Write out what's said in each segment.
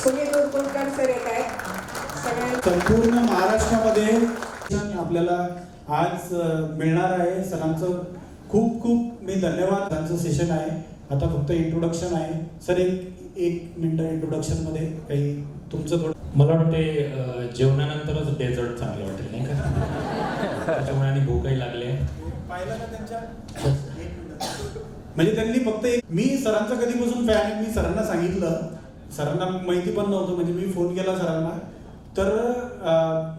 Sumit उरकुलकर sir येत आहेत. सगळ्या संपूर्ण महाराष्ट्रामध्ये आपल्याला आज मिळणार आहे. सरांचं खूप खूप मी धन्यवाद. त्यांचं सेशन आहे आता, फक्त इंट्रोडक्शन आहे. सर एक मिनिट इंट्रोडक्शन मध्ये काही तुमचं थोडं. मला वाटते जेवणानंतरच डेझर्ट चांगलं वाटेल नाही का, त्याच्यामुळे आणि भूकही लागले. पाहिलं ना त्यांच्या म्हणजे त्यांनी फक्त मी सरांचा कधीपासून फॅन आहे. मी सरांना सांगितलं, सरांना माहिती पण नव्हतं, म्हणजे मी फोन केला सरांना. तर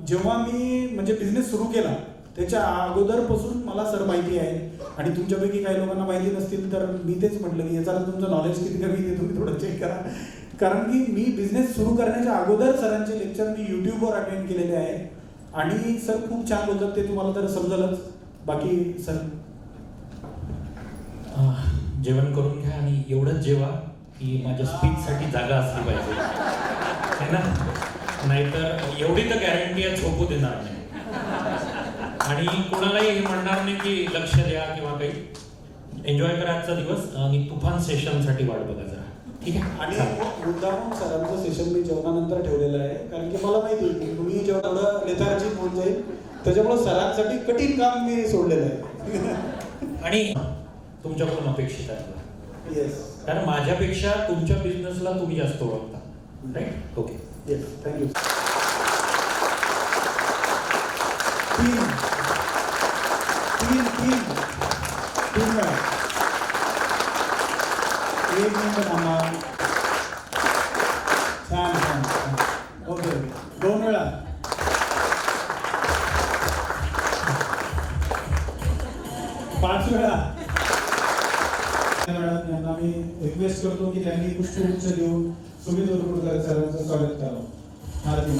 जेव्हा मी म्हणजे बिझनेस सुरू केला त्याच्या अगोदरपासून मला सर माहिती आहे. आणि तुमच्यापैकी काही लोकांना माहिती नसतील तर मी तेच म्हटलं की याचा तुमचं नॉलेज किती कमी आहे तुम्ही थोडं चेक करा. कारण की मी बिझनेस सुरू करण्याच्या अगोदर सरांचे लेक्चर मी यूट्यूबवर अटेंड केलेले आहे. आणि सर खूप छान बोलतात, ते तुम्हाला तर समजलंच. बाकी सर जेवण करून घ्या आणि एवढंच जेवा की माझ्या स्पीचसाठी जागा असली पाहिजे है ना, नाहीतर एवढी तर गॅरंटी आहे झोपू देणार नाही. आणि कोणालाही हे म्हणणार नाही की लक्ष द्या किंवा काही. एन्जॉय करा आजचा दिवस आणि तुफान सेशनसाठी वाट बघा जरा, ठीक आहे. आणि मुद्दाम सरांचं सेशन मी जेवणानंतर ठेवलेलं आहे, कारण की मला माहिती आहे की तुम्ही जेवढं लेथार्जिक होऊन जाईल, त्याच्यामुळे सरांसाठी कठीण काम मी सोडलेलं आहे. आणि तुमच्याकडून अपेक्षित आहे येस, कारण माझ्यापेक्षा तुमच्या बिझनेसला तुम्ही जास्त ओळखता, राईट? Okay, yes, thank you. तीन वेळा एक मिनिट थांबा. छान छान छान. ओके, 2 वेळा. पाच वेळा. मॅडम यांना मी रिक्वेस्ट करतो की त्यांनी पुष्पगुच्छ देऊन सुमित उरकुलकर सरांचं स्वागत करावं. आरती.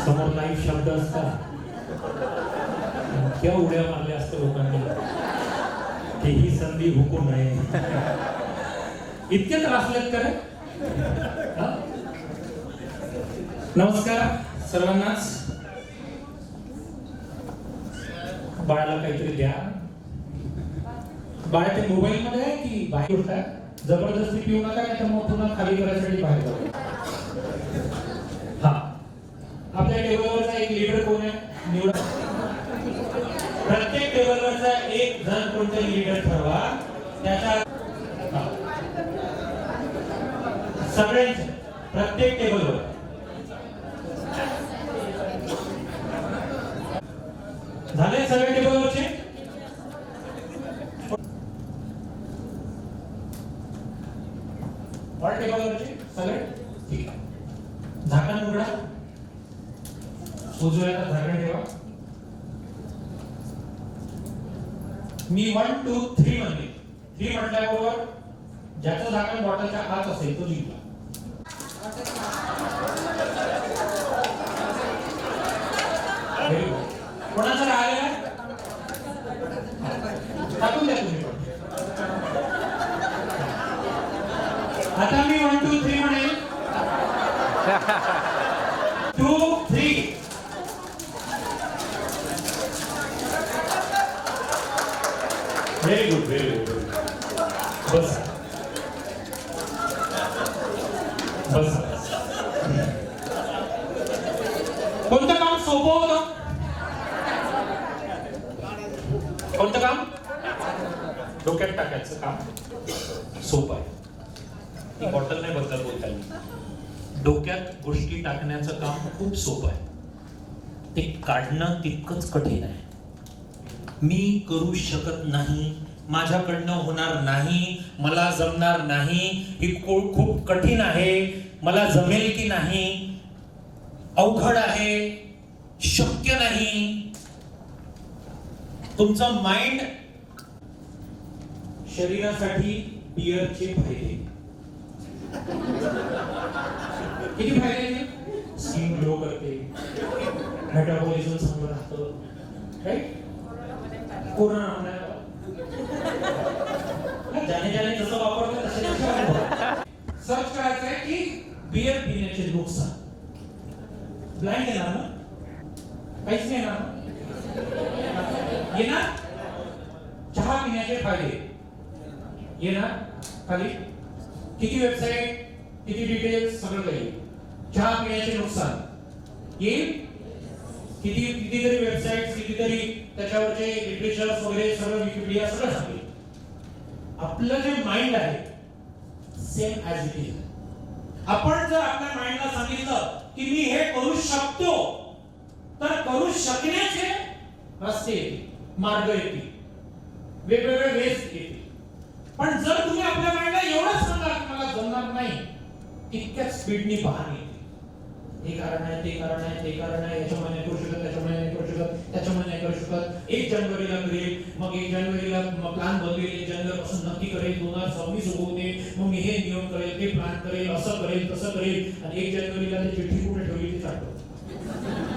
समोर लाईव्ह शब्द असतात, क्या उड्या मारल्या असतं लोकांनी, की ही संधी हुकू नये. इतके त्रासलेत करे. नमस्कार सर्वांनाच. बाळाला काहीतरी द्या. बाळ ते मोबाईल मध्ये आहे की बाहेर आहे? जबरदस्ती पिऊ नका, नाही तर मग पुन्हा खाली करायसाठी बाहेर जाऊ. हा, आपल्या टेबलवरचा एक लीडर कोण आहे निवडा. प्रत्येक टेबलवरचा एक जण कोणतरी लीडर ठरवा. त्याच्या सगळ्यांचे प्रत्येक टेबलवर झाले सगळे टेबलवरचे. ऑल टेबलवरचे सगळे ठीक आहे. झाकण उघडा. उजव्या हातात झाकण ठेवा. मी 1 2 3 म्हणते. 3 म्हटल्याबरोबर ज्याचं झाकण बॉटलच्या आत असेल तो जिंकला. कोणाचं राहिलं टाकून द्या तुम्ही. आता मी 1 2 3 म्हणेल. 2 3. Very good, very good. बस बस. कोणतं काम सोपं होतं? कोणतं काम? डोक्यात टाकायचं काम सोपं आहे. ही बॉटल नाही बद्दल बोलता येईल. डोक्यात गोष्टी टाकण्याचं काम खूप सोपं आहे, ते काढणं तितकंच कठीण आहे. मी करू शकत नाही, माझ्याकडनं होणार नाही, मला जमणार नाही, ही खूप कठीण आहे, मला जमेल की नाही, अवघड आहे, शक्य नाही. तुमचं माइंड शरीरासाठी बियरचे फायदे किती फायदे? स्किन ग्लो करते, मेटाबॉलिझम चांगलं राहतं, राईट? येणार ना? येणार? चहा पिण्याचे फायदे येणार खाली, किती वेबसाईट, किती डिटेल्स, सगळं काही. चहा पिण्याचे नुकसान येईल, कितीतरी वेबसाईट, कितीतरी त्याच्यावरचे लिटरेचर वगैरे सगळं, विकिपीडिया सगळं सांगेल. आपलं जे माइंड आहे सेम ॲज इट इज. आपण जर आपल्या माइंडला सांगितलं की मी हे करू शकतो, तर करू शकण्याचे रस्ते येतील, मार्ग येतील, वेगवेगळे वेज येतील. पण जर तुम्ही आपल्या माइंडला एवढंच सांगा की मला जमणार नाही, तितक्याच स्पीडनी बहाने येतील. हे कारण आहे, ते कारण आहे, ते कारण आहे, याच्यामुळे नाही करू शकत, त्याच्यामुळे नाही करू शकत, त्याच्यामुळे नाही करू शकत. 1 जानेवारीला करेल, मग 1 जानेवारीला प्लॅन बनवेल, 1 जानेवारीपासून नक्की करेल, 2026 होते, मग मी हे नियम करेल, ते प्लॅन करेल, असं करेल, तसं करेल, आणि 1 जानेवारीला ते चिठ्ठी कुठे ठेवली ते आठवतं,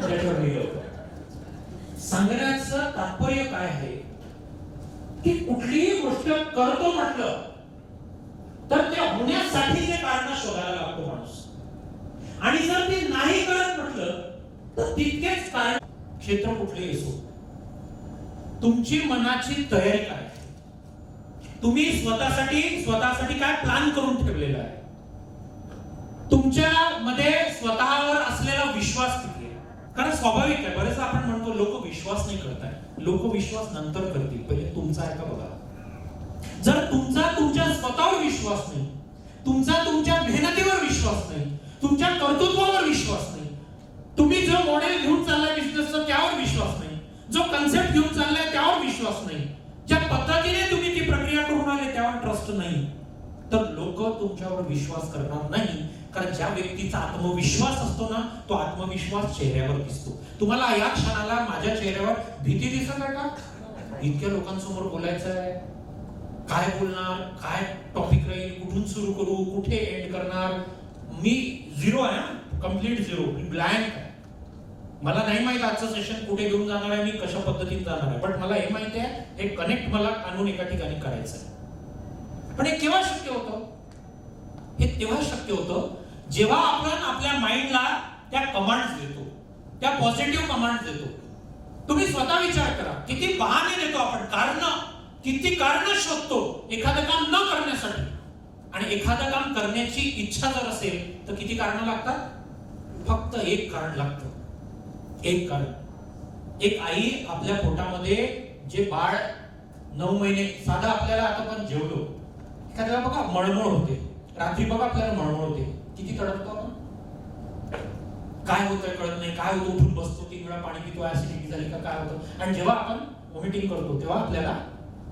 त्याच्यावर लिहिलं. सांगण्याचं तात्पर्य काय आहे की कुठलीही गोष्ट करतो म्हटलं तर ते होण्यासाठीचे कारण शोधायला लागतो माणूस. आणि जर ते नाही करत म्हटलं तर तितकेच कारण. क्षेत्र कुठलेही असो, तुमची मनाची तयारी काय, तुम्ही स्वतःसाठी काय प्लॅन करून ठेवलेला आहे, तुमच्या मध्ये स्वतःवर असलेला विश्वास किती आहे. कारण स्वाभाविक आहे, बरेच आपण म्हणतो लोक विश्वास नाही करताय, लोक विश्वास नंतर करतील, पहिले तुमचा आहे का बघा. जर तुमच्या स्वतःवर विश्वास नाही, तुमच्या मेहनतीवर विश्वास नाही, तुमच्या कर्तृत्वावर विश्वास नाही, तुम्ही जो मॉडेल घेऊन चाललाय बिझनेसचा त्यावर विश्वास नाही, जो कन्सेप्ट घेऊन चाललाय त्यावर विश्वास नाही, ज्या पद्धतीने तुम्ही ती प्रक्रिया करून आले त्यावर ट्रस्ट नाही, तर लोक तुमच्यावर विश्वास करणार नाही. कारण ज्या व्यक्तीचा आत्मविश्वास असतो ना, तो आत्मविश्वास चेहऱ्यावर दिसतो. तुम्हाला या क्षणाला माझ्या चेहऱ्यावर भीती दिसत आहे का? इतक्या लोकांसमोर बोलायचं आहे, काय बोलणार, काय टॉपिक राहील, कुठून सुरू करू, कुठे एंड करणार. मी झिरो आहे, कंप्लीट झिरो, ब्लँक आहे. मला नाही माहित आजचं सेशन कुठे घेऊन जाणार आहे, मी कशा पद्धतीने जाणार आहे, बट मला हे माहिती आहे हे कनेक्ट मला आणून एका ठिकाणी करायचं आहे. पण हे केव्हा शक्य होतं? हे तेव्हा शक्य होतं जेव्हा आपण आपल्या माइंडला त्या कमांड्स देतो, त्या पॉझिटिव्ह कमांड्स देतो. तुम्ही स्वतः विचार करा, किती बहाणे देतो आपण, किती कारण शोधतो एखादं काम न करण्यासाठी. आणि एखादं काम करण्याची इच्छा जर असेल तर किती कारण लागतात? फक्त एक कारण लागतं, एक कारण. एक आई आपल्या पोटामध्ये जे बाळ 9 महिने, साधा आपल्याला आता पण जेवलो, एखाद्याला बघा मळमळ होते, रात्री बघा आपल्याला मळमळ होते, किती तडपतो आपण, काय होतंय कळत नाही, काय होतं, उठून बसतो, 3 वेळा पाणी पितो, ऍसिडिटी झाली का काय होतं. आणि जेव्हा आपण व्हॉमिटिंग करतो तेव्हा आपल्याला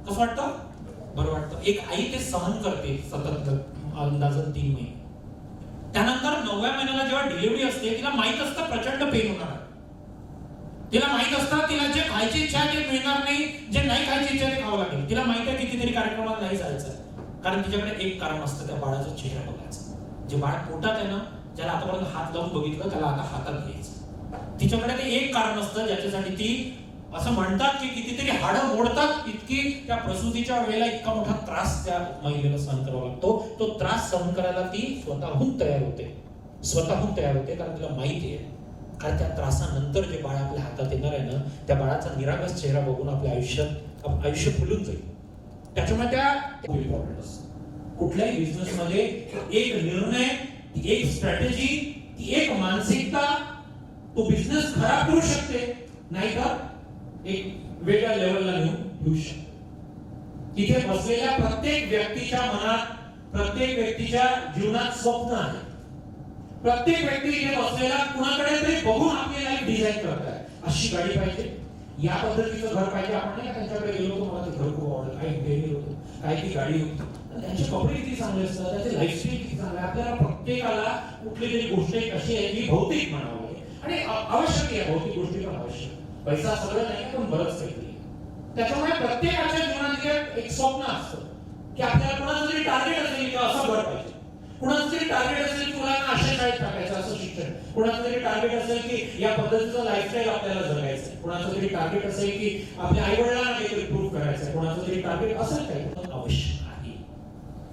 कसं वाटतं? बरं वाटतं. एक आई ते सहन करते सतत अंदाजन 3 महिने. त्यानंतर 9व्या महिन्याला जेव्हा डिलिव्हरी असते तिला माहित असतं प्रचंड पेन होणार, तिला माहित असतं तिला जे खायची इच्छा ते मिळणार नाही, जे नाही खायची इच्छा ते खावं लागेल. तिला माहित आहे कितीतरी कार्यक्रमात नाही जायचं, कारण तिच्याकडे एक कारण असतं, त्या बाळाचा चेहरा बघायचा. जे बाळ पोटात आहे ना, ज्याला आतापर्यंत हात लावून बघितलं त्याला आता हातात घ्यायचं. तिच्याकडे ते एक कारण असतं ज्याच्यासाठी ती, असं म्हणतात की कितीतरी हाडं मोडतात, इतकी त्या प्रसूतीच्या वेळेला इतका मोठा त्रास त्या महिलेला सहन करावा लागतो. तो त्रास सहन करायला ती स्वतःहून तयार होते, कारण तिला माहिती आहे, कारण त्या त्रासानंतर जे बाळ आपल्या हातात येणार आहे ना, त्या बाळाचा निरागस चेहरा बघून आपल्या आयुष्य फुलून जाईल. त्याच्यामुळे त्या कुठल्याही बिझनेस मध्ये एक निर्णय, एक स्ट्रॅटेजी, एक मानसिकता तो बिझनेस खराब करू शकते, नाही तर एक वेगळ्या लेवलला नेऊन ठेवू शकते. तिथे बसलेल्या प्रत्येक व्यक्तीच्या मनात, प्रत्येक व्यक्तीच्या जीवनात स्वप्न आहे. प्रत्येक व्यक्ती इथे बसलेला कुणाकडे तरी बघून आपली लाईफ डिझाईन करताय. अशी गाडी पाहिजे, या पद्धतीचं घर पाहिजे. आपण नाही का त्यांच्याकडे गेलो होतो, मला ते घर खूप आवडलं, काही गेली होतो, काही ती गाडी होती, त्यांचे कपडे किती चांगले असतात, त्याचे लाईफस्टाईल किती चांगले. आपल्याला प्रत्येकाला कुठली तरी गोष्ट कशी आहे की भौतिक म्हणावं आणि आवश्यक आहे, भौतिक गोष्टी पण आवश्यक, पैसा सगळं नाही पण बरंच काहीतरी. त्याच्यामुळे प्रत्येकाच्या जीवनात एक स्वप्न असतं की आपल्याला कोणाचं तरी टार्गेट असेल की असं घर पाहिजे, कुणाचं तरी टार्गेट असेल की मुलांना अशा शाळेत टाकायचं, असं शिक्षण, कुणाचं तरी टार्गेट असेल की या पद्धतीचं लाईफस्टाईल आपल्याला जगायचं, कुणाचं तरी टार्गेट असेल की आपल्या आई वडिलांना काहीतरी प्रूव्ह करायचं, कुणाचं तरी टार्गेट असेल काही. आवश्यक आहे.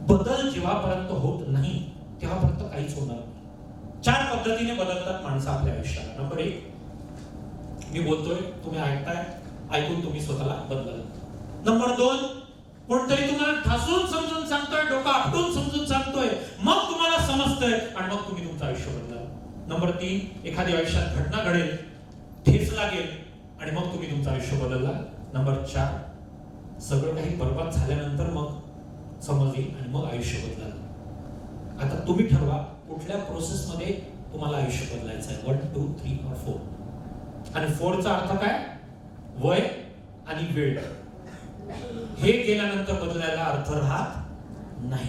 बदल जेव्हापर्यंत होत नाही तेव्हापर्यंत काहीच होणार नाही. 4 पद्धतीने बदलतात माणसं आपल्या आयुष्याला. नंबर 1, मी बोलतोय, तुम्ही ऐकताय, ऐकून तुम्ही स्वतःला बदला. नंबर 2, कोणतरी तुम्हाला ठासून समजून सांगतोय, डोकं आपटून समजून सांगतोय, मग तुम्हाला समजतंय आणि मग तुम्ही तुमचं आयुष्य बदला. नंबर 3, एखाद्या आयुष्यात घटना घडेल, ठेच लागेल आणि मग तुम्ही तुमचं आयुष्य बदलला. नंबर 4, सगळं काही बरबाद झाल्यानंतर मग समज येईल आणि मग आयुष्य बदललं. आता तुम्ही ठरवा कुठल्या प्रोसेस मध्ये तुम्हाला आयुष्य बदलायचं आहे, 1, 2, 3 or 4. आणि 4 चा अर्थ काय? वय आणि वेळ. हे गेल्यानंतर बदलायला अर्थ राहत नाही.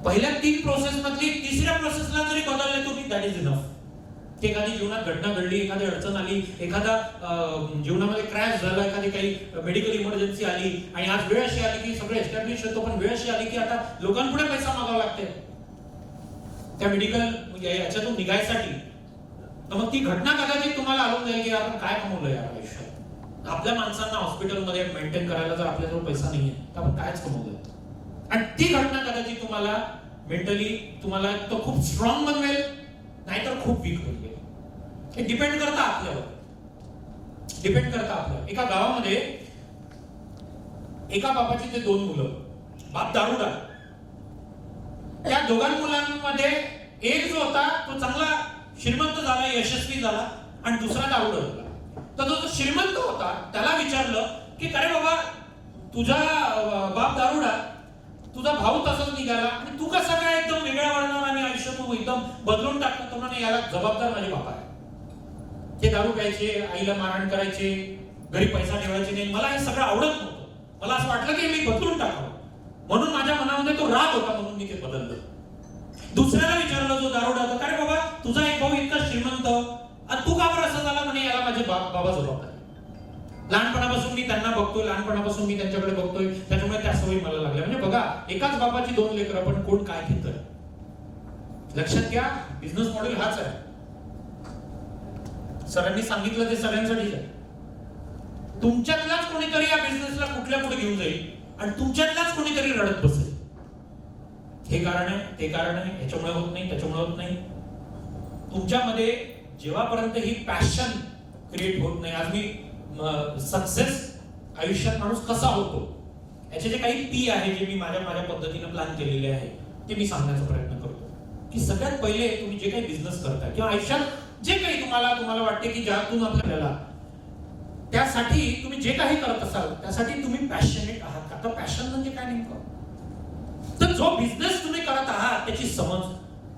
पहिल्या 3 प्रोसेस मधली तिसऱ्या प्रोसेसला जरी बदलले तुम्ही, दॅट इज इनफ. एखादी जीवनात घटना घडली, एखादी अडचण आली, एखादा जीवनामध्ये क्रॅश झाला, एखादी काही मेडिकल इमर्जन्सी आली आणि आज वेळ अशी आली की सगळं एस्टॅब्लिश होतो, पण वेळ अशी आली की आता लोकांपुढे पैसा मागावा लागते त्या मेडिकल याच्यातून निघायसाठी. तर मग ती घटना कदाचित तुम्हाला आढळून जाईल की आपण काय कमवलंय या आयुष्यात. आपल्या माणसांना हॉस्पिटलमध्ये मेंटेन करायला जर आपल्याजवळ पैसा नाहीये तर आपण कायच कमवलंय. आणि ती घटना कदाचित तुम्हाला मेंटली तुम्हाला तो खूप स्ट्रॉंग बनवेल, नाहीतर खूप वीक बनवेल. हे डिपेंड करतं आपल्यावर. एका गावामध्ये एका बापाची ते 2 मुलं, बाप दारुडा. त्या दोघां मुलांमध्ये एक जो होता तो चांगला श्रीमंत झाला, यशस्वी झाला आणि दुसरा दारुडा झाला. तर जो श्रीमंत होता त्याला विचारलं की अरे बाबा, तुझा बाप दारुडा, तुझा भाऊ तसाच निघाला आणि तू कसा काय एकदम वेगळा वळणार आणि आयुष्य तू एकदम बदलून टाकलं. तो म्हणे याला जबाबदार माझे बाबा आहे. ते दारू प्यायचे, आईला मारहाण करायचे, घरी पैसा ठेवायचे नाही. मला हे सगळं आवडत नव्हतं. मला असं वाटलं की मी बदलून टाकावं, म्हणून माझ्या मनामध्ये तो राग होता, म्हणून मी ते बदललं. दुसऱ्याला विचारलं जो दारुडा होता, अरे बाबा, तुझा एक भाऊ इतका श्रीमंत आणि तू का बरं असं झाला. म्हणे याला माझे बाबा जबाबदार. लहानपणापासून मी त्यांना बघतोय, लहानपणापासून मी त्यांच्याकडे बघतोय, त्याच्यामुळे त्या सवयी मला लागल्या. म्हणजे बघा, एकाच बाबाची 2 लेकरं, पण कोण काय घेतोय. लक्षात घ्या, बिझनेस मॉडेल हाच आहे. सरांनी सांगितलं ते सगळ्यांसाठीच आहे. तुमच्यातलाच कोणीतरी या बिझनेसला कुठल्या पुढे घेऊन जाईल आणि तुमच्यातलाच कोणीतरी रडत बसेल. हे कारण आहे, ते कारण आहे, ह्याच्यामुळे होत नाही, त्याच्यामुळे होत नाही. तुमच्यामध्ये जेव्हापर्यंत ही पॅशन क्रिएट होत नाही. आज मी सक्सेस आयुष्यात माणूस कसा होतो याचे जे काही पी आहे, जे मी माझ्या पद्धतीने प्लॅन केलेले आहे, ते मी सांगण्याचा प्रयत्न करतो. की सगळ्यात पहिले तुम्ही जे काही बिझनेस करताय किंवा आयुष्यात जे काही तुम्हाला वाटते की ज्यातून आपल्याला, त्यासाठी तुम्ही जे काही करत असाल त्यासाठी तुम्ही पॅशनेट आहात का? तर पॅशन म्हणजे काय नेमकं? तर जो बिझनेस तुम्ही करत आहात त्याची समज,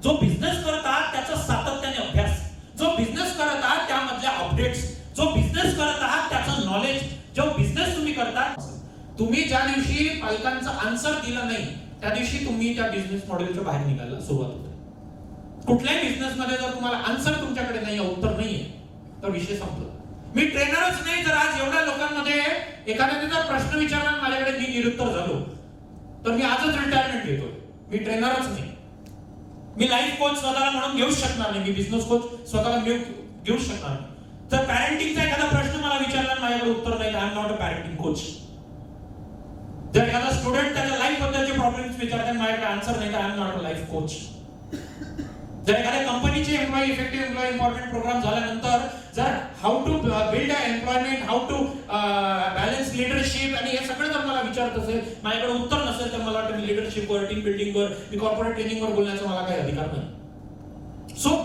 जो बिझनेस करत आहात त्याचा सातत्याने अभ्यास, जो बिझनेस करत आहात त्यामधल्या अपडेट्स, जो बिझनेस करत आहात त्याचं नॉलेज, जो बिझनेस तुम्ही करता. तुम्ही ज्या दिवशी पालकांचा आन्सर दिला नाही त्या दिवशी तुम्ही त्या बिझनेस मॉडेलच्या बाहेर निघायला सुरुवात होते. कुठल्याही बिझनेस मध्ये जर तुम्हाला आन्सर तुमच्याकडे नाही, उत्तर नाहीये, तर विषय संपला. मी ट्रेनरच नाही. जर आज एवढ्या लोकांमध्ये एखाद्याने जर प्रश्न विचारला माझ्याकडे मी निरुत्तर झालो तर मी आजच रिटायरमेंट घेतोय. मी ट्रेनरच नाही. मी लाईफ कोच स्वतःला म्हणून घेऊच शकणार नाही. मी बिझनेस कोच स्वतःला घेऊ शकणार नाही. तर पॅरेंटिंगचा एखादा प्रश्न मला विचारला माझ्याकडे उत्तर नाही, I am not a parenting coach. जर एखादा स्टुडंट त्याच्या लाईफ बद्दलचे प्रॉब्लेम्स विचारतात माझ्याकडे आन्सर नाही, तर I am not a life coach. जर एखाद्या कंपनीचे employee effective employee empowerment programme झाल्यानंतर जर how to build a employment, how to balance leadership आणि हे सगळं जर मला विचारत असेल, माझ्याकडे उत्तर नसेल, तर मला वाटतं मी लिडरशिपवर, टीम बिल्डिंगवर, मी कॉर्पोरेट ट्रेनिंगवर बोलण्याचा मला काही अधिकार नाही. सो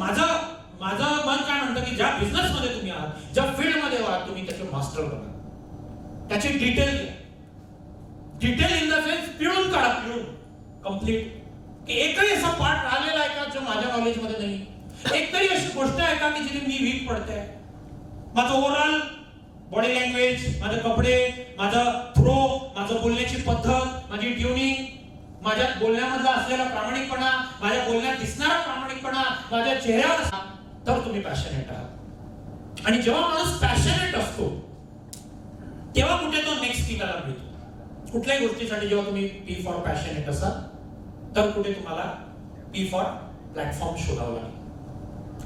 माझं मन काय म्हणतं की ज्या बिझनेस मध्ये तुम्ही आहात, ज्या फील्ड मध्ये आहात, तुम्ही त्याचे मास्टर बना. त्याची डिटेल इन द सेन्स पिळून काढा, पिळून कम्प्लीट. की एकही असा पार्ट राहिलेला आहे का जो माझ्या नॉलेजमध्ये नाही? एकतरी अशी गोष्ट आहे का की जिथे मी वीक पडते? माझं ओव्हरऑल बॉडी लँग्वेज, माझे कपडे, माझा थ्रो, माझं बोलण्याची पद्धत, माझी ट्युनिंग, माझ्या बोलण्यामधला असलेला प्रामाणिकपणा, माझ्या बोलण्यात दिसणारा प्रामाणिकपणा, माझ्या चेहऱ्यावर, तर तुम्ही पॅशनेट आहात. आणि जेव्हा माणूस पॅशनेट असतो तेव्हा कुठे तो नेक्स्ट पीला मिळतो. कुठल्याही गोष्टीसाठी जेव्हा तुम्ही पी फॉर पॅशनेट असाल तर कुठे तुम्हाला पी फॉर प्लॅटफॉर्म शोधावं लागेल.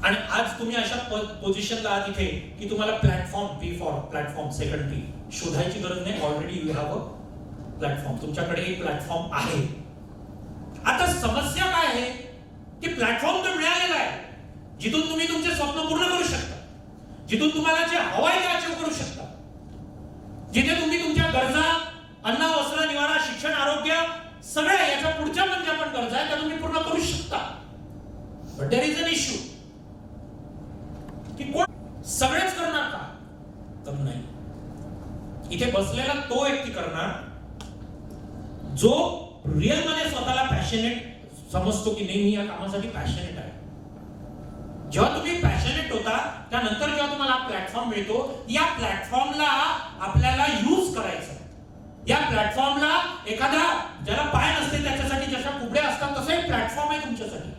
आणि आज तुम्ही अशा पोझिशनला आहात इथे की तुम्हाला platform, P for platform, second P शोधायची गरज नाही. Already you have a platform. तुमच्याकडे एक प्लॅटफॉर्म आहे. आता समस्या काय आहे की प्लॅटफॉर्म तर मिळालेला आहे जिथून तुम्ही तुमचे स्वप्न पूर्ण करू शकता. जिथून तुम्हाला जे हवाय ते अचीव करू शकता, जिथे तुम्ही तुमच्या गरजा, अन्न, वस्त्र, निवारा, शिक्षण, आरोग्य सगळ्या याच्या पुढच्या पण ज्या पण गरजा आहेत त्या तुम्ही पूर्ण करू शकता. But there is an issue की कोण सगळेच करणार का? तर नाही. इथे बसलेला तो व्यक्ती करणार जो रिअल मध्ये स्वतःला पॅशनेट समजतो की नाही, मी या कामासाठी पॅशनेट आहे. जेव्हा तुम्ही पॅशनेट होता त्यानंतर जेव्हा तुम्हाला हा प्लॅटफॉर्म मिळतो, या प्लॅटफॉर्मला आपल्याला यूज करायचं. या प्लॅटफॉर्मला एखादा ज्याला पाय नसते त्याच्यासाठी जशा कुबड्या असतात तसं एक प्लॅटफॉर्म आहे तुमच्यासाठी.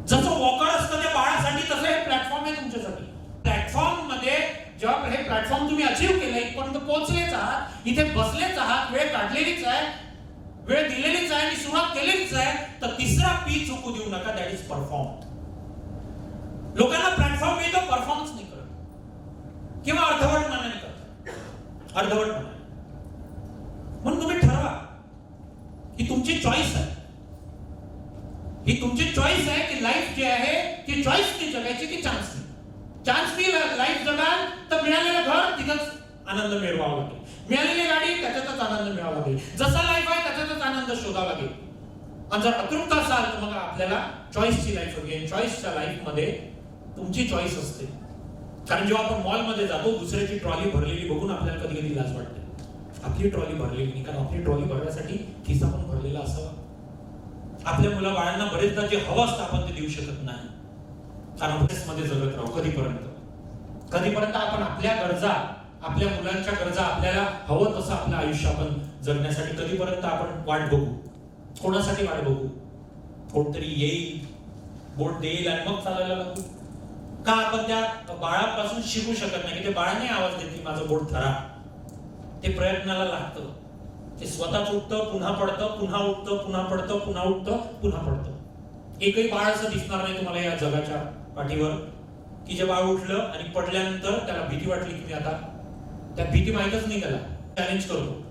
जसं वॉकर असतं त्या बाळासाठी तसं हे प्लॅटफॉर्म आहे तुमच्यासाठी. प्लॅटफॉर्म मध्ये जेव्हा हे प्लॅटफॉर्म तुम्ही अचीव्ह केलं, इथपर्यंत पोहोचलेच आहात, इथे बसलेच आहात, वेळ काढलेलीच आहे, वेळ दिलेलीच आहे आणि सुरुवात केलेलीच आहे, तर तिसरा पी चुकू देऊ नका, दॅट इज परफॉर्म. लोकांना प्लॅटफॉर्म मिळतो, परफॉर्मन्स नाही करत किंवा अर्धवट मनाने करतात, अर्धवट मनाने. म्हणून तुम्ही ठरवा, ही तुमची चॉईस आहे, ही तुमची चॉईस आहे की लाईफ जी आहे ती चॉईसनी जगायची की चान्सनी. चान्सनी लाईफ जगाल तर मिळालेलं घर तिथंच आनंद मिळवावा लागेल, मिळालेली गाडी त्याच्यातच आनंद मिळावा लागेल, जसा लाईफ आहे त्याच्यातच आनंद शोधावा लागेल. आणि जर अतृप्त असाल तर मग आपल्याला चॉईसची लाईफ हवी. चॉईसच्या लाईफ मध्ये तुमची चॉईस असते. कारण जेव्हा आपण मॉल मध्ये जातो, दुसऱ्याची ट्रॉली भरलेली बघून आपल्याला कधी कधी लाज वाटते. आपली ट्रॉली भरलेली नाही, कारण आपली ट्रॉली भरण्यासाठी खिसा पण भरलेला असावा. आपल्या मुला बाळांना बरेचदा जे हवं असतं आपण ते देऊ शकत नाही, कारण मध्ये जगत राहू. कधीपर्यंत आपण आपल्या गरजा, आपल्या मुलांच्या गरजा, आपल्याला हवं तसं आपलं आयुष्य आपण जगण्यासाठी कधीपर्यंत आपण वाट बघू? कोणासाठी वाट बघू? कोणतरी येईल, बोट देईल आणि मग चालायला लागू का? आपण त्या बाळापासून शिकू शकत नाही की ते बाळाने आवाज देते माझं बोट धरा. ते प्रयत्नाला लागतं, ते स्वतःच उठतं, पुन्हा पडतं, पुन्हा उठतं, पुन्हा पडतं, पुन्हा उठतं, पुन्हा पडतं. एकही बाळ असं दिसणार नाही तुम्हाला या जगाच्या पाठीवर की जे बाळ उठलं आणि पडल्यानंतर त्याला भीती वाटली की मी आता, त्या भीती माहीतच नाही त्याला. चॅलेंज करतो,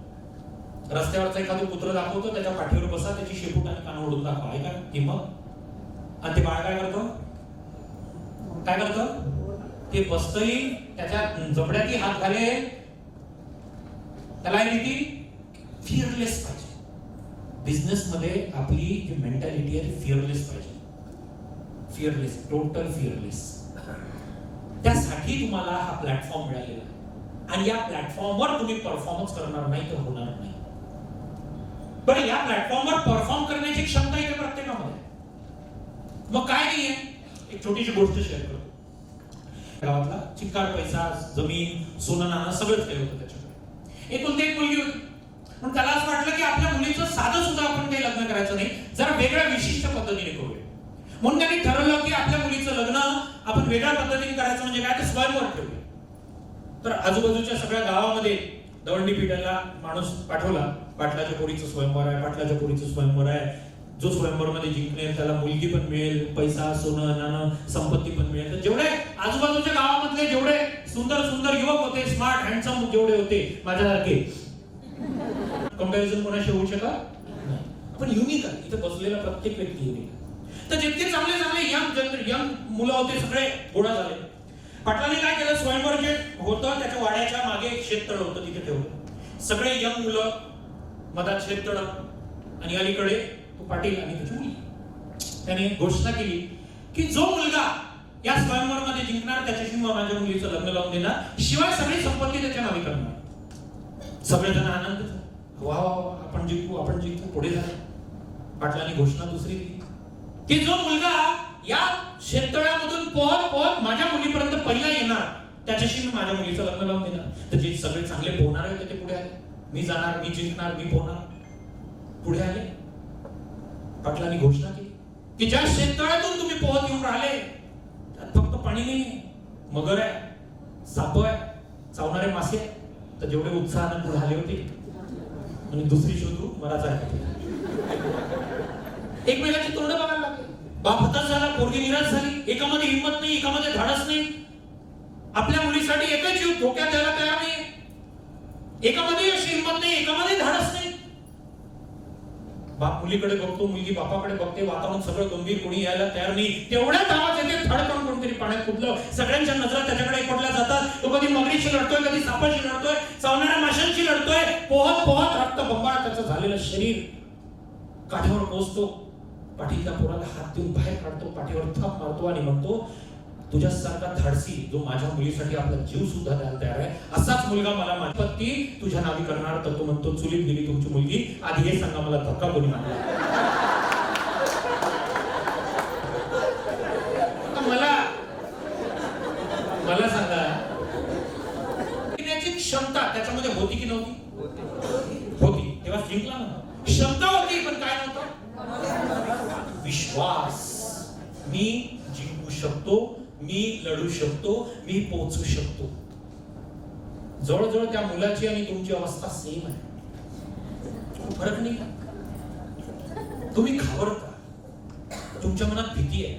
रस्त्यावरचा एखादं कुत्रं दाखवतो, त्याच्या पाठीवर बसा, त्याची शेपूट आणि कान ओढून दाखवा, आहे का हिंमत? आणि ते बाळ काय करतो? काय करतं? ते बसतही, त्याच्या जबड्यातही हात घालेल, त्याला भीती. फिअरलेस पाहिजे. बिझनेस मध्ये आपली जी मेंटॅलिटी आहे फिअरलेस पाहिजे. Fearless, total fearless. त्यासाठी तुम्हाला हा प्लॅटफॉर्म मिळालेला आहे आणि या प्लॅटफॉर्मवर तुम्ही परफॉर्मन्स करणार नाही तर होणार नाही. बरं, या प्लॅटफॉर्मवर परफॉर्म करण्याची क्षमता इथे प्रत्येकामध्ये. मग काय नाहीये, एक छोटीशी गोष्ट शेअर करतो. गावातला चिक्कार पैसा, जमीन, सोनं नाणं सगळंच काही होतं त्याच्याकडे. एकुलती एक मुलगी होती, पण त्याला असं वाटलं की आपल्या मुलीचं साधं सुद्धा आपण काही लग्न करायचं नाही, जरा वेगळ्या विशिष्ट पद्धतीने करूया. म्हणून त्यांनी ठरवलं की आपल्या मुलीचं लग्न आपण वेगळ्या पद्धतीने करायचं. म्हणजे काय, तर स्वयंवर ठेवूया. तर आजूबाजूच्या सगळ्या गावामध्ये दवंडी पिटायला माणूस पाठवला. पाटलाच्या पोरीचं स्वयंवर आहे, पाटलाच्या पोरीचं स्वयंवर आहे. जो स्वयंवर मध्ये जिंकणार त्याला मुलगी पण मिळेल, पैसा, सोनं नाणं, संपत्ती पण मिळेल. तर जेवढे आजूबाजूच्या गावामधले जेवढे सुंदर सुंदर युवक होते, स्मार्ट हँडसम जेवढे होते माझ्यासारखे, कंपॅरिझन कोणाशी होऊ शकत नाही. पण युनिक आहे, इथे बसलेला प्रत्येक व्यक्ती युनिक. तर जितके चांगले चांगले यंग मुलं होते सगळे गोळा झाले. पाटलाने काय केलं, स्वयंवर जे होतं त्याच्या वाड्याच्या मागे एक शेततळ होतं, तिथे ठेवलं. सगळे यंग मुलं, मधात शेततळ आणि अलीकडे तो पाटील आणि त्याची मुलगी. त्याने घोषणा केली की जो मुलगा या स्वयंवर मध्ये जिंकणार त्याच्याशी माझ्या मुलीचं लग्न लावून देणार, शिवाय सगळी संपत्ती त्याच्या नावे करणार. सगळेजण आनंद, वा आपण जिंकू, आपण जिंकू. पुढे झाले. पाटलांनी घोषणा दुसरी दिली की जो मुलगा या शेततळ्यामधून पोहत पोहत माझ्या मुलीपर्यंत पहिला येणार त्याच्याशी मी माझ्या मुलीचं लग्न लावून देणार. तर जे सगळे चांगले पोहणार होते ते पुढे आले. मी जाणार, मी जिंकणार, मी पोहणार. पुढे आले. पाटलांनी घोषणा केली की ज्या शेततळ्यातून तुम्ही पोहत येऊन राहिले त्यात फक्त पाणी नाही, मगर आहे, साप आहे, चावणारे मासे आहे. तर जेवढे उत्साहाने पुढे आले होते आणि दुसरी शोधू मराचा आहे, एकमेकाची तोंड बघायला लागले. बाप हताश झाला, पोरगी निराश झाली. एकामध्ये हिंमत नाही, एकामध्ये धाडस नाही. आपल्या मुलीसाठी एकच जीव धोक्यात द्यायला तयार नाही. एकामध्ये अशी हिंमत नाही, एकामध्ये धाडस नाही. बाप मुलीकडे बघतो, मुलगी बापाकडे बघते, वातावरण सगळं गंभीर, कोणी यायला तयार नाही. तेवढ्याच आवाज येते, धडकन कोणतरी पाण्यात कुठलं. सगळ्यांच्या नजरा त्याच्याकडे पडल्या जातात. तो कधी मगरीशी लढतोय, कधी सापाशी लढतोय, चावणाऱ्या माशांशी लढतोय. पोहत पोहत रक्त बंबाळ त्याचं झालेलं शरीर काठावर पोहोचतो. पाठीच्या पोराला हात देऊन बाहेर काढतो, पाठीवर थाप मारतो आणि म्हणतो, तुझ्यासारखा धाडसी जो माझ्या मुलीसाठी आपला जीव सुद्धा द्यायला तयार आहे, असाच मुलगा मला माझी पत्नी तुझ्या नावी करणार. तर तो म्हणतो, चुलीत गेली तुमची मुलगी, आधी हे सांगा मला धक्का कोणी मारला. मला सांगा, क्षमता त्याच्यामध्ये होती की नव्हती? होती. तेव्हा जिंकला ना. क्षमता होती, पण काय नव्हतं? विश्वास. मी जिंकू शकतो, मी लढू शकतो, मी पोहोचू शकतो. जवळजवळ त्या मुलाची आणि तुमची अवस्था सेम आहे. फरक नाही का? तुम्ही घाबरता, तुमच्या मनात भीती आहे.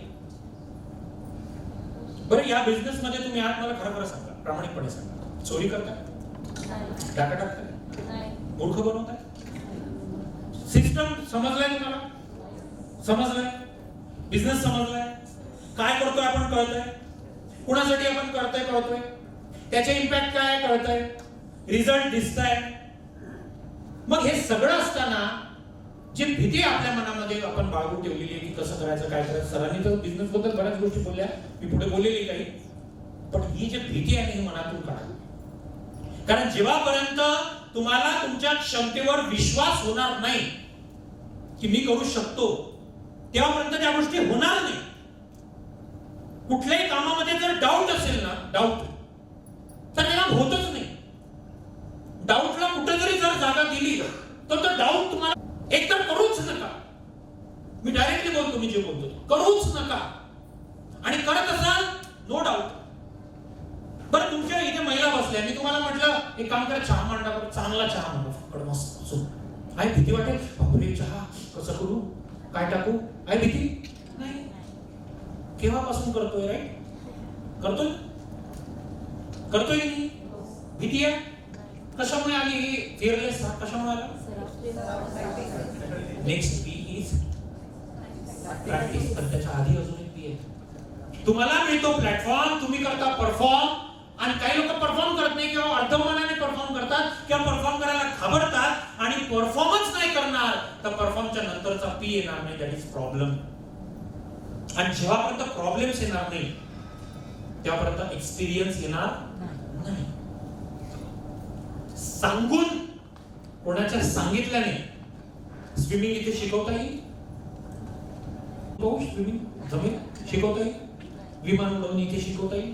बरं, या बिझनेस मध्ये तुम्ही आज मला खरं खरं सांगा, प्रामाणिकपणे सांगा, चोरी करताय? टाका टाकताय? मूर्ख बनवताय? सिस्टम समजलाय तुम्हाला? समजलाय? बिझनेस समजलाय? काय करतोय आपण कळतंय? कुणासाठी आपण करतोय कळतोय? त्याचे इम्पॅक्ट काय कळतंय? रिझल्ट दिसताय? मग हे सगळं असताना जी भीती आपल्या मनामध्ये आपण बाळगून ठेवलेली आहे की कसं करायचं, काय करायचं. सरांनी तर बिझनेस बद्दल बऱ्याच गोष्टी बोलल्या, मी पुढे बोललेली काही. पण ही जी भीती आहे ही मनातून काढा. कारण जेव्हापर्यंत तुम्हाला तुमच्या क्षमतेवर विश्वास होणार नाही की मी करू शकतो, तेव्हापर्यंत त्या गोष्टी होणार नाही. कुठल्याही कामामध्ये जर डाऊट असेल ना, डाऊट, तर त्याला होतच नाही. डाऊटला कुठेतरी जर जागा दिली तर तो डाऊट तुम्हाला एकतर करूच नका. मी डायरेक्टली बोलतो, मी जे बोलतो करूच नका. आणि करत असाल, नो डाऊट. बरं, तुमच्या इथे महिला बसल्या, मी तुम्हाला म्हटलं एक काम करा, चहा मांडा, चांगला चहा मांडा, फक्त मस्त. आई भीती वाटेल, बापरे चहा कसं करू, काय टाकू, आई भीती नाही. केव्हापासून करतोय? राईट, करतोय करतोय की नाही? भीती आहे. कशामुळे आली ही फिअरलेस? कशामुळे आला? Next P is practice. पण त्याच्या आधी अजून एक पी आहे. तुम्हाला मिळतो प्लॅटफॉर्म, तुम्ही करता परफॉर्म. आणि काही लोक परफॉर्म करत नाही किंवा अर्धमनाने परफॉर्म करतात किंवा परफॉर्म करायला घाबरतात आणि परफॉर्मच नाही करणार, तर परफॉर्मच्या नंतरचा पी येणार नाही, दॅट इज प्रॉब्लेम. आणि जेव्हापर्यंत प्रॉब्लेम्स येणार नाही तेव्हापर्यंत एक्सपिरियन्स येणार नाही. सांगून, कोणाच्या सांगितल्याने स्विमिंग इथे शिकवता येईल? स्विमिंग जमेल? शिकवता येईल? विमान उडवून इथे शिकवता येईल?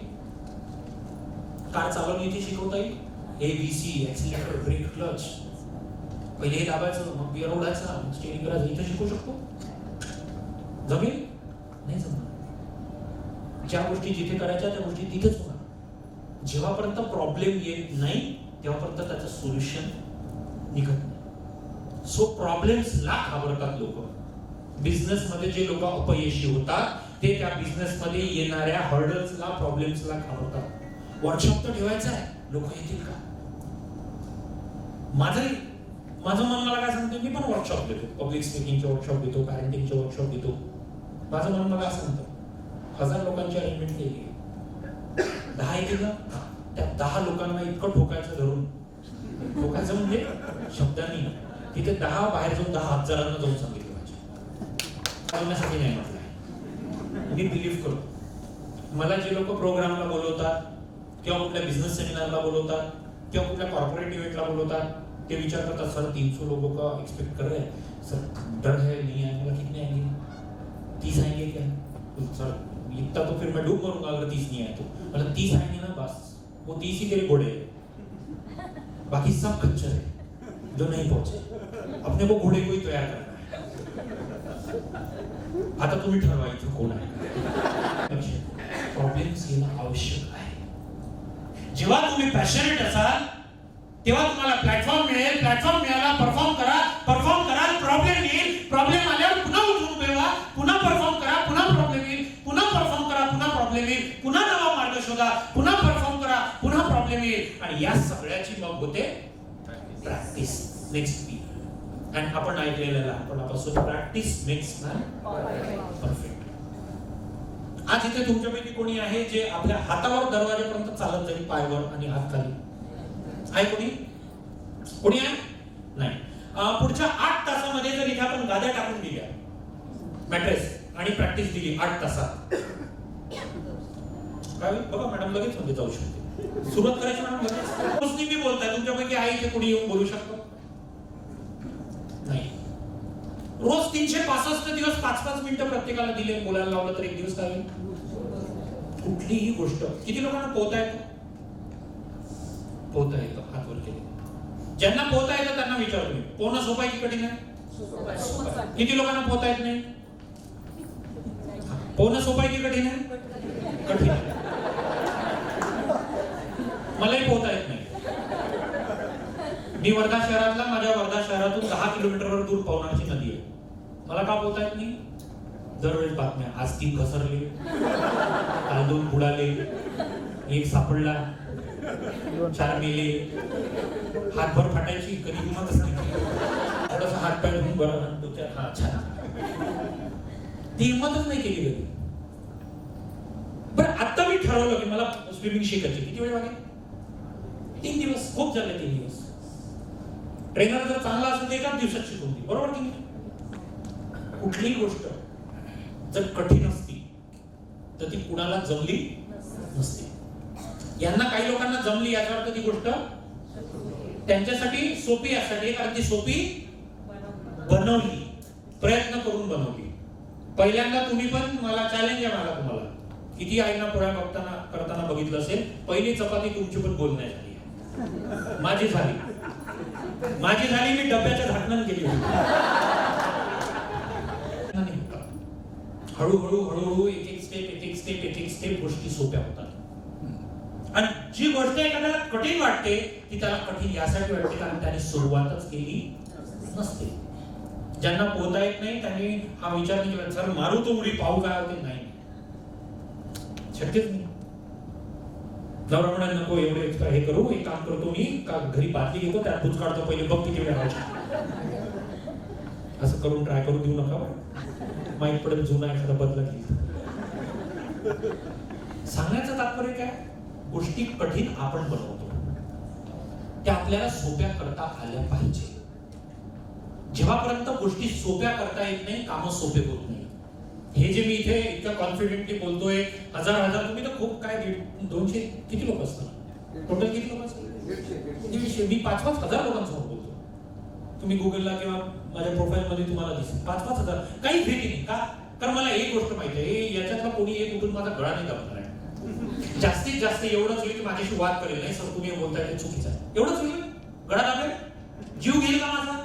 कार चालवून इथे शिकवता येईल? ABC, ऍक्सिलरेटर, ब्रेक, क्लच पहिले हे दाबायचं, मग गिअर ओढायचा, स्टीअरिंग करायचं, इथे शिकू शकतो? जमेल? नाही जमणार. ज्या गोष्टी जिथे करायच्या त्या गोष्टी तिथेच होणार. जेव्हापर्यंत प्रॉब्लेम येत नाही तेव्हापर्यंत त्याचं सोल्युशन निघत नाही. सो प्रॉब्लेम्सला घाबरतात लोक. बिझनेस मध्ये जे लोक अपयशी होतात ते त्या बिझनेस मध्ये येणाऱ्या हर्डल्सला, प्रॉब्लेम्सला घाबरतात. वर्कशॉप तर ठेवायचा आहे, लोक येतील का? माझं मन मला काय सांगतो, मी पण वर्कशॉप देतो, पब्लिक स्पीकिंगचे वर्कशॉप देतो, पॅरेंटिंगचे वर्कशॉप देतो. माझं मन मला असं म्हणतं, 1000 लोकांची अरेंजमेंट केली, 10 येतील ना, त्या 10 लोकांना इतकं ठोकायचं धरून, ठोकायचं म्हणजे शब्दांनी, तिथे 10 बाहेर जाऊन 10,000 जाऊन सांगितलं पाहिजे. नाही म्हटलं, मी बिलीव्ह करतो. मला जे लोक प्रोग्रामला बोलवतात किंवा कुठल्या बिझनेस सेमिनारला बोलवतात किंवा कुठल्या कॉर्पोरेट इव्हेंटला बोलवतात, ते विचार करतात, सर 300 लोगों का एक्सपेक्ट कर रहे हैं, सर डर है नहीं आएंगे, कितने आएंगे? 30 आएंगे क्या? सर इतना तो फिर मैं डूब मरूंगा अगर 30 नहीं आए तो. मतलब 30 आएंगे ना, बस वो 30 ही तेरे घोड़े हैं, बाकी सब खच्चर है जो नहीं पहुंचे. अपने को घोड़े को ही तैयार करना है. आता तुम्ही ठरवा इथं कोण आहे. प्रॉब्लेम्स येणं आवश्यक आहे. जेव्हा तुम्ही पॅशनेट असाल तेव्हा तुम्हाला प्लॅटफॉर्म मिळेल. प्लॅटफॉर्म मिळाला, परफॉर्म करा, परफॉर्म कराल, प्रॉब्लेम येईल, प्रॉब्लेम आल्यावर पुन्हा उठून उभे व्हा, पुन्हा परफॉर्म करा, पुन्हा प्रॉब्लेम येईल, पुन्हा परफॉर्म करा, पुन्हा प्रॉब्लेम येईल, पुन्हा नवा मार्ग शोधा, पुन्हा परफॉर्म करा, पुन्हा प्रॉब्लेम येईल. आणि या सगळ्याची मग होते प्रॅक्टिस. Next P. आणि आपण ऐकलेलं आपणापासून प्रॅक्टिस मेक्स मॅन परफेक्ट. आज इथे तुमच्यापैकी कोणी आहे जे आपल्या हातावर दरवाजापर्यंत चालत जाईल, पायवर आणि हात खाली? आहे कोणी? कोणी आहे? नाही. पुढच्या 8 तासामध्ये जर इथे आपण गाद्या टाकून दिल्या, मॅट्रेस, आणि प्रॅक्टिस दिली 8 तासात, काय होईल बघा मॅडम? लगेच मध्ये जाऊ शकते. सुरुवात करायची मॅडम लगेच. रोज मी बोलताय, तुमच्यापैकी आहे इथे कोणी येऊन बोलू शकतो? नाही. रोज 365 दिवस 5-5 मिनिटं प्रत्येकाला दिले, बोलायला लावलं तर एक दिवस काय होईल? कुठलीही गोष्ट. किती लोकांना पोहता येतं? पोहता येतं, हात वर केले. ज्यांना पोहता येतं त्यांना विचारतो मी, पोहणं सोपं आहे की कठीण आहे? किती लोकांना पोहता येत नाही? पोहणं सोपं आहे की कठीण आहे? कठीण आहे. मलाही पोहता येत नाही. मी वर्धा शहरातला, माझ्या वर्धा शहरातून 10 किलोमीटरवर दूर पवनारची नदी आहे. मला का पोहता येत नाही? दरवेळेस बातम्या, आज 3 घसरले, काल 2 बुडाले, 1 सापडला, 4 मेले, हातभर फाटायची, कधी हिंमतच नाही. थोडासा हात पाय धुवून बरं, हा छान, ती हिंमतच नाही केली कधी. बरं, आता मी ठरवलं की मला स्विमिंग शिकायची. किती वेळ लागेल? 3 दिवस. खूप झाले 3 दिवस. ट्रेनर जर चांगला असेल तर एकाच दिवसात शिकवून दे, बरोबर की नाही? कुठलीही गोष्ट जर कठीण असती तर ती कुणाला जमली नसते. यांना, काही लोकांना जमली, याचा अर्थ ती गोष्ट त्यांच्यासाठी सोपी असते, कारण ती सोपी बनवली, प्रयत्न करून बनवली. पहिल्यांदा तुम्ही पण, मला चॅलेंज आहे, मला तुम्हाला किती आईना पोळ्या करताना बघितलं असेल, पहिली चपाती तुमची पण बोल नाही झाली. माझी झाली, मी डब्याच्या झाकणानं केली होती. हळूहळू एक स्टेप गोष्टी सोप्या होतात. आणि जी गोष्ट एखाद्याला कठीण वाटते ती त्याला कठीण यासाठी वाटते कारण त्याने सुरुवातच केली नसते. ज्यांना पोहता येत नाही त्यांनी हा विचार नाही केला, सर मारू तो उडी, पाहू काय होते. नाही, शक्यच नाही. नवरा म्हणाल नको एवढे हे करू, एक काम करतो मी, का घरी बाटली घेतो, त्यात दूध काढतो, पहिले बघ किती वेळ असं करून ट्राय करू देऊ नका, माहित पडेल जुना एखादा बदला घेईल. सांगण्याचं तात्पर्य काय? गोष्टी कठीण आपण बनवतो, त्या आपल्याला सोप्या करता आल्या पाहिजे. जेव्हापर्यंत गोष्टी सोप्या करता येत नाही, कामं सोपे होत नाही. हे जे मी इथे इतक्या कॉन्फिडेंटली बोलतोय, हजार तुम्ही तर खूप काय 150-200 किती लोक असतात टोटल? किती लोक असतात? 150. मी 5-5 हजार लोकांसमोर बोलतो. तुम्ही गुगलला किंवा माझ्या प्रोफाईल मध्ये तुम्हाला दिसेल 5-5 हजार. काही भीती नाही का? कारण मला एक गोष्ट माहिती आहे, याच्यातला कोणी एक उठून माझा गळा नाही दाबणार आहे. जास्तीत जास्त एवढंच होईल की माझ्याशी वाद करेल, नाही सर तुम्ही बोलताय ते चुकीचं आहे, एवढंच होईल. गळा दाबेल, जीव घेईल का माझा?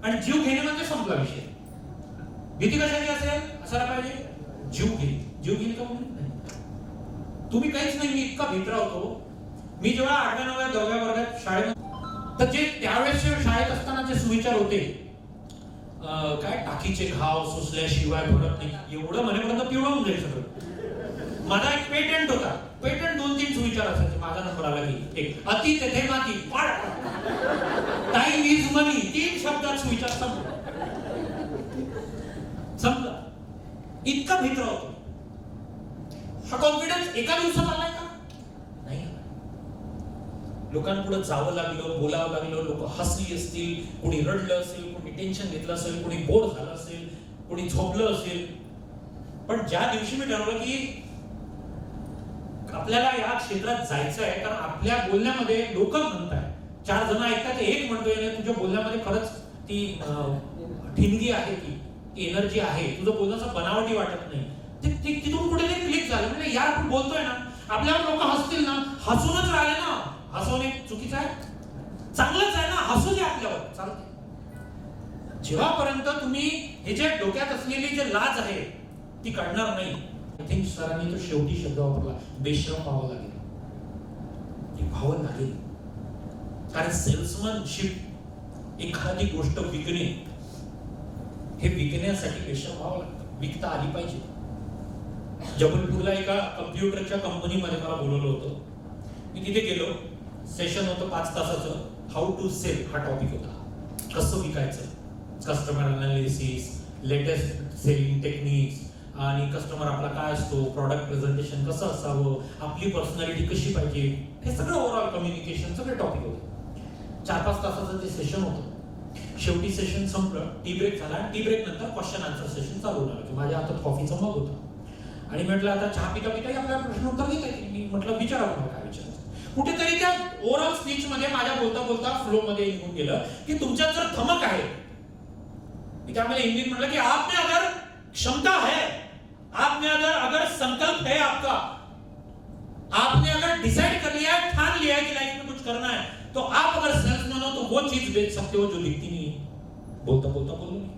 आणि जीव घेणे म्हणजे संपला विषय. भीती कशाची असेल? असायला पाहिजे जीव घेईल का म्हणून नाही. तुम्ही काहीच नाही. मी इतका भित्रा होतो. मी जेव्हा 8व्या 9व्या 10व्या वर्गात शाळेत, तर जे त्यावेळेस शाळेत असताना जे सुविचार होते, काय टाकीचे घाव सुचल्याशिवाय भरत नाही, एवढं म्हणेपर्यंत पिवळून जाईल सगळं. माझा एक पेटंट होता. पेटंट 2-3 सुविचार असायचे. माझा नंबर आला की एक अति तेथे माती, टाइम इज मनी, 3 शब्दात सुविचार संपला. इतका भित्र होतो. हा कॉन्फिडन्स एका दिवसात आलाय का? नाही. लोकांपुढे जावं लागलं, बोलावं लागलं, लोक हसली असतील, कोणी रडलं असेल, कोणी टेन्शन घेतलं असेल, कोणी बोर झालं असेल, कोणी झोपलं असेल. पण ज्या दिवशी मी ठरवलं की आपल्याला या क्षेत्रात जायचं आहे, कारण आपल्या बोलण्यामध्ये लोक म्हणतात, 4 जण ऐकतात, एक म्हणतोय तुझ्या बोलण्यामध्ये खरंच ती ठिणगी आहे, ती एनर्जी आहे, तुझं बोलण्याचं बनावटी वाटत नाही. तिथून कुठेतरी क्लिक झालं. म्हणजे यार आपण बोलतोय ना, आपल्यावर लोक हसतील ना, हसूनच राहिले ना. हसवणे चुकीचं आहे? चांगलंच आहे ना, हसू दे, आपल्यावर चालते. जेव्हापर्यंत तुम्ही हे जे डोक्यात असलेली जे लाज आहे ती काढणार नाही. आय थिंक सरांनी तो शेवटी शब्द वापरला, बेशरम व्हावं लागेल. ते व्हावं लागेल. कारण सेल्समनशिप, एखादी गोष्ट विकणे, हे विकण्यासाठी बेशरम व्हावं लागतं. विकता आली पाहिजे. जबलपूरला एका कम्प्युटरच्या कंपनीमध्ये मला बोलवलं होतं. मी तिथे गेलो. सेशन होतं 5 तासाचं. हाऊ टू सेल हा टॉपिक होता. कसं विकायचं. Customer analysis, latest selling techniques आणि कस्टमर आपला काय असतो, प्रॉडक्ट प्रेझेंटेशन कसं असावं, आपली पर्सनॅलिटी कशी पाहिजे, हे सगळं ओव्हरऑल कम्युनिकेशन सगळे टॉपिक होते. 4-5 तासाचं ते सेशन होतं. शेवटी सेशन संपलं, टी ब्रेक झाला. टी ब्रेक नंतर क्वेश्चन आन्सर सेशन चालू झालं की माझ्या हातात कॉफीचा मग होता आणि म्हटलं आता चहा पिता पिता आपल्याला प्रश्न उत्तर घेता येईल. मी म्हटलं विचारा मला काय विचारायचं. कुठेतरी त्या ओव्हरऑल स्पीच मध्ये माझ्या बोलता बोलता फ्लो मध्ये निघून गेलं की तुमच्यात जर धमक आहे, मी त्यामध्ये हिंदीत म्हटलं की आप में अगर क्षमता है, आप में अगर संकल्प है आपका, आपने अगर डिसाइड कर लिया है, ठान लिया है कि लाइफ में कुछ करना है, तो आप अगर सेल्समैन हो तो वो चीज बेच सकते हो जो दिखती नहीं है. बोलता बोलता बोललो मी.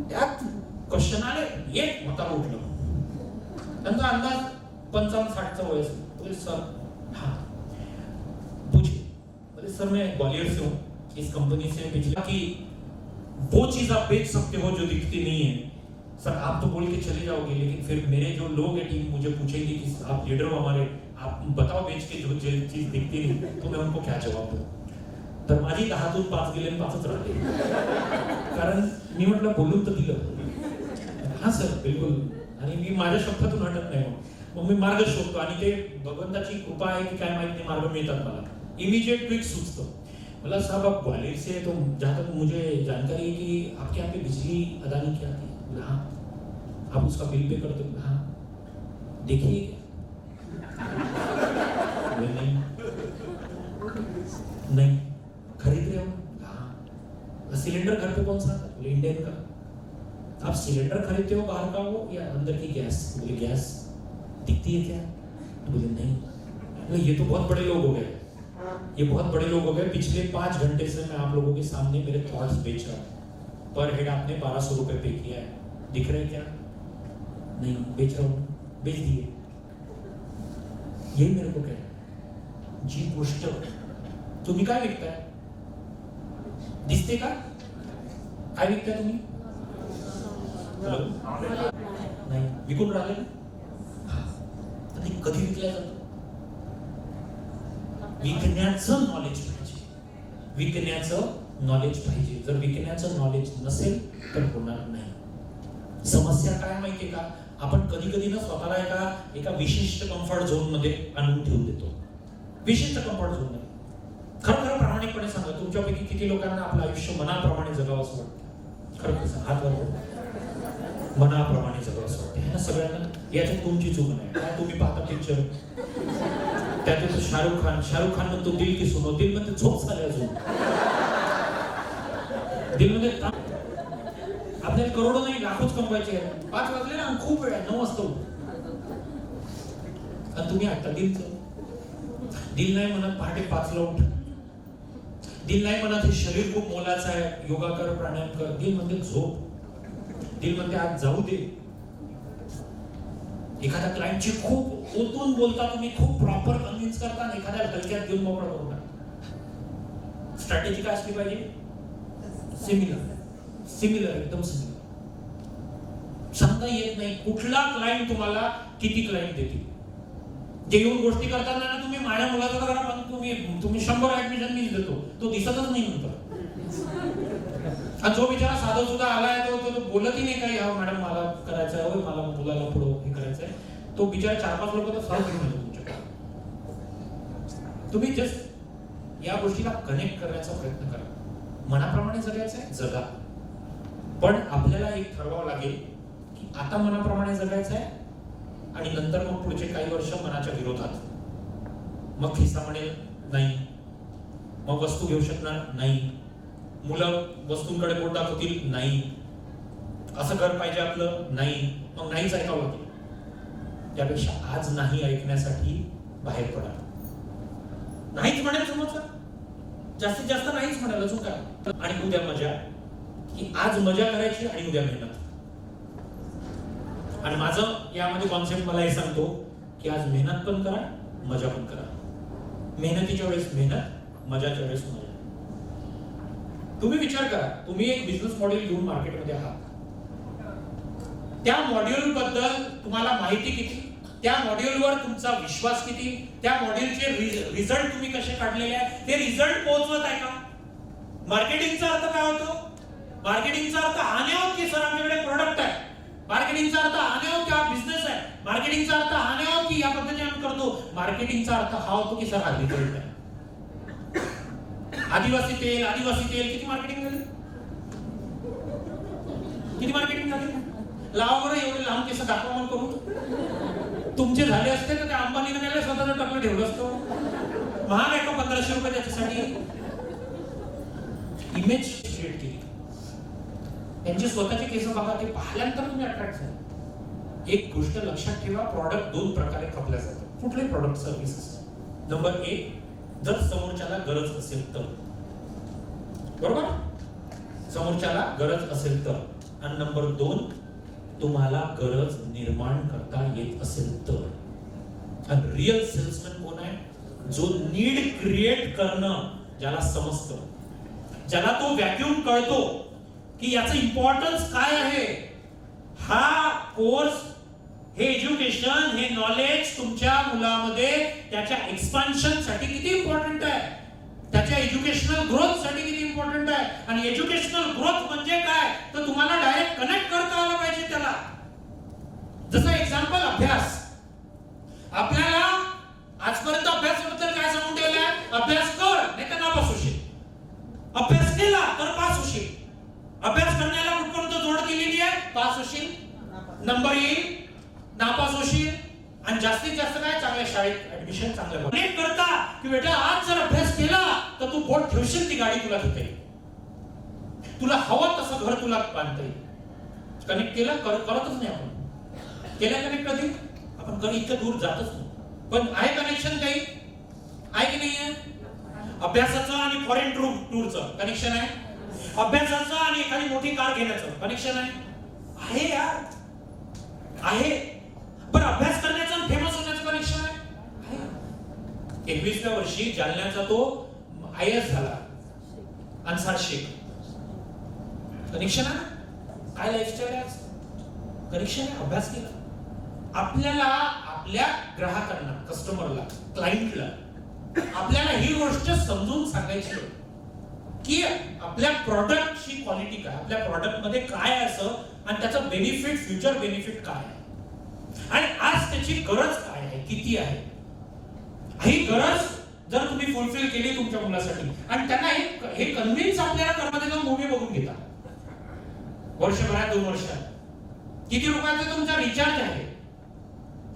त्यात क्वेश्चन आले, एक म्हातारं उठलं. त्यांचा अंदाज 55-60चा वय असेल. बोले सर, हाँ पूछिए. बोले सर मैं ग्वालियर से हूँ, इस कंपनी से पिछला कि वो चीज आप बेच सकते हो जो दिखती नहीं है. सर आप तो बोल के चले जाओगे, लेकिन फिर मेरे जो लोग हैं टीम मुझे पूछेंगे कि आप लीडर हो हमारे, आप बताओ बेच के जो चीज दिखती नहीं, तो मैं उनको क्या जवाब दूं. तर माझी 10तून 5 गेले आणि 5च राहिले. कारण मी म्हटलं बोलून तर दिलं. हा सर बिलकुल. आणि मी माझ्या शब्दातून हटत नाही. मग मी मार्ग शोधतो आणि ते भगवंताची कृपा आहे की काय माहिती नाही, मार्ग मिळतात मला. इमीडिएट ट्विक सुचतो. बोला साहब आप ग्वालियर से, तो जहाँ तक मुझे जानकारी है कि आपके यहाँ पे बिजली अदानी क्या आती है. हाँ. आप उसका बिल पे करते हो. हाँ. देखिए नहीं नहीं खरीद रहे हो. हाँ. सिलेंडर घर पे कौन सा आता है. बोले इंडियन का. आप सिलेंडर खरीदते हो बाहर का वो या अंदर की गैस. बोले गैस. दिखती है क्या. बोले नहीं. बोले ये तो बहुत बड़े लोग हो गए, ये बहुत बड़े लोग हो गए. पिछले 5 घंटे से मैं आप लोगों के सामने मेरे थॉट्स बेच रहा हूँ. पर हेड आपने 1200 रुपए पे किया है, दिख रहे क्या. नहीं बेच रहा हूँ. बेच दिए. यही मेरे को कह जी गोष्ट तुम्ही काय विकताय. दिसते का काय विकताय तुम्ही. नाही विकून राहिले ना. कधी विकल्या जातं. विकण्याचं नॉलेज पाहिजे. विकण्याचं नॉलेज पाहिजे. जर विकण्याचं नॉलेज नसेल तर होणार नाही. समस्या काय माहितीये का, आपण कधी कधी ना स्वतःला एका विशिष्ट कम्फर्ट झोन मध्ये आणून ठेवून देतो. विशिष्ट कम्फर्ट झोन मध्ये. खरं प्रामाणिकपणे सांगा, तुमच्यापैकी किती लोकांना आपलं आयुष्य मनाप्रमाणे जगावं असं वाटतं. खरं कसं हात वर मनाप्रमाणे जगावं असं वाटतं ना सगळ्यांना. याच्यात तुमची चूक नाही. काय तुम्ही पाहता पिक्चर, त्यात शाहरुख खान म्हणतो दिल की सुनो. दिल मध्ये झोप झाली अजून. दिल मध्ये आपल्याला करोडो नाही लाखोच कमवायचे आहेत. 5 वाजले ना, खूप वेळ आहे. 9 वाजता आणि तुम्ही ऐकता दिलचं. दिल नाही म्हणत पहाटे 5ला उठ. दिल नाही म्हणत हे शरीर खूप मोलाचं आहे, योगा कर, प्राणायाम कर. दिल म्हणते झोप. दिल म्हणते आज जाऊ दे. एखाद्या क्लायंटची खूप ओतून बोलता तुम्ही, खूप प्रॉपर कन्व्हिन्स करता, एखाद्या हलक्यात घेऊन मोकळा करून. स्ट्रॅटेजी काय असली पाहिजे. सिमिलर एकदम सिमिलर. सांगता येत नाही कुठला क्लायंट तुम्हाला किती क्लायंट देतील. जे येऊन गोष्टी करताना ना तुम्ही माझ्या मुलाचं करा, पण तुम्ही 100 ऍडमिशन मीच देतो, तो दिसतच नाही नंतर. आणि जो बिचारा साधा सुद्धा आलाय तो बोलतही नाही काय, मॅडम मला करायचं आहे, मला मुलाला पुढं हे करायचंय. तो बिचारा 4-5 लोक तर फरक घेऊन येतो तुमच्याकडे. तुम्ही जस्ट या गोष्टीला कनेक्ट करण्याचा प्रयत्न करा. मनाप्रमाणे जगायचं आहे, जगा. पण आपल्याला एक ठरवावं लागेल की आता मनाप्रमाणे जगायचं आहे आणि नंतर मग पुढचे काही वर्ष मनाच्या विरोधात. मग खिसा म्हणेल नाही, मग वस्तू घेऊ शकणार नाही, मुलं वस्तूंकडे बोट दाखवतील नाही, असं घर पाहिजे आपलं नाही, मग नाहीच ऐकावं लागेल. त्यापेक्षा आज नाही ऐकण्यासाठी बाहेर पडा. नाहीच म्हणेल समोरचा, जास्तीत जास्त नाहीच म्हणायला चुका. आणि उद्या मजा, की आज मजा करायची आणि उद्या मेहनत. आणि माझं यामध्ये कॉन्सेप्ट मला हे सांगतो की आज मेहनत पण करा, मजा पण करा. मेहनतीच्या वेळेस मेहनत, मजाच्या वेळेस मजा. तुम्ही विचार करा, तुम्ही एक बिझनेस मॉडेल घेऊन मार्केटमध्ये आहात. त्या मॉड्यूल बद्दल तुम्हाला माहिती किती, त्या मॉड्यूलवर तुमचा विश्वास किती, त्या मॉड्यूलचे रिझल्ट तुम्ही कसे काढलेले आहे, ते रिझल्ट पोहोचवत आहे का. मार्केटिंगचा अर्थ काय होतो, मार्केटिंगचा अर्थ हा नाही होत की सर आमच्याकडे प्रोडक्ट आहे. मार्केटिंगचा अर्थ हा नाही होत की हा बिझनेस आहे. मार्केटिंगचा अर्थ हा नाही होत की या पद्धतीने आम्ही करतो. मार्केटिंगचा अर्थ हा होतो की सर हा रिझल्ट आहे. आदिवासी तेल किती मार्केटिंग झाली? किती मार्केटिंग झाली? लावा बरं एवढे लांब केस दाखवा मग करू. तुमचे झाले असते तर त्या अंबानीने काय स्वतःचं टकलं ठेवलं असतं. महाग आहे का 1500 रुपये त्याच्यासाठी? इमेज क्रिएट केली. त्यांची स्वतःची केस बघा, ते पाहिल्यानंतर तुम्ही अट्रॅक्ट झाले. एक गोष्ट लक्षात ठेवा, प्रॉडक्ट दोन प्रकारे खपल्या जातात. कुठले प्रॉडक्ट सर्व्हिसेस? नंबर 1, जर समोरच्याला गरज असेल तर, बरोबर, समोरच्याला गरज असेल तर. आणि नंबर 2, तुम्हाला गरज निर्माण करता येत असेल तर. आणि रिअल सेल्समॅन कोण आहे? जो नीड क्रिएट करणं ज्याला समजतं, ज्याला तो व्हॅक्यूम कळतो की याचं इम्पॉर्टन्स काय आहे. हा कोर्स, हे एज्युकेशन, हे नॉलेज तुमच्या मुलामध्ये त्याच्या एक्सपान्शन साठी किती इम्पॉर्टंट आहे, त्याच्या एज्युकेशनल ग्रोथ साठी किती इम्पॉर्टंट आहे. आणि एज्युकेशनल ग्रोथ म्हणजे काय तर तुम्हाला डायरेक्ट कनेक्ट करता आलं पाहिजे त्याला. जसं एक्झाम्पल अभ्यास. आपल्याला आजपर्यंत अभ्यासाबद्दल काय सांगून ठेवलंय? अभ्यास कर नाही तर नापास होशील. अभ्यास केला तर पास होशील. अभ्यास करण्याला कुठपर्यंत जोड दिलेली आहे? पास होशील, नंबर येईल, नापास होशील. आणि जास्तीत जास्त काय? चांगल्या शाळेत ऍडमिशन, चांगल्या कनेक्ट करता की बेटा आज जर अभ्यास केला तर तू बोट ठेवशील, ती गाडी तुला घेता येईल, तुला हवं तसं घर तुला बांधता येईल. कनेक्ट केलं, करतच नाही आपण. केलं कनेक्ट कधी? आपण कधी इतकं दूर जातच नाही. पण आहे कनेक्शन काही? आहे की नाही आहे? अभ्यासाचं आणि फॉरेन टूरचं कनेक्शन आहे. अभ्यासाचं आणि एखादी मोठी कार घेण्याचं कनेक्शन आहे. आहे यार, आहे. पण अभ्यास करण्याचं आणि फेमस होण्याचं कनेक्शन आहे. 21व्या वर्षी जालन्याचा तो IAS झाला, अन्सार शेख. कनेक्शन आहे. काय लाईफस्टाईल आहे? कनेक्शन आहे. अभ्यास केला. आपल्याला आपल्या ग्राहकांना, कस्टमरला, क्लायंटला आपल्याला ही गोष्ट समजून सांगायची की आपल्या प्रॉडक्टची क्वालिटी काय, आपल्या प्रॉडक्ट मध्ये काय असं, आणि त्याचं बेनिफिट, फ्युचर बेनिफिट काय आहे, आणि आज त्याची गरज काय आहे, किती आहे. ही गरज जर तुम्ही फुलफिल केली तुमच्या मुलासाठी, आणि त्यांना हे कन्व्हिन्स आपल्याला करण्यामध्ये जाऊन मूवी बघून घेता वर्षभरात, 2 वर्षात. किती रुपयाचा तुमचा रिचार्ज आहे,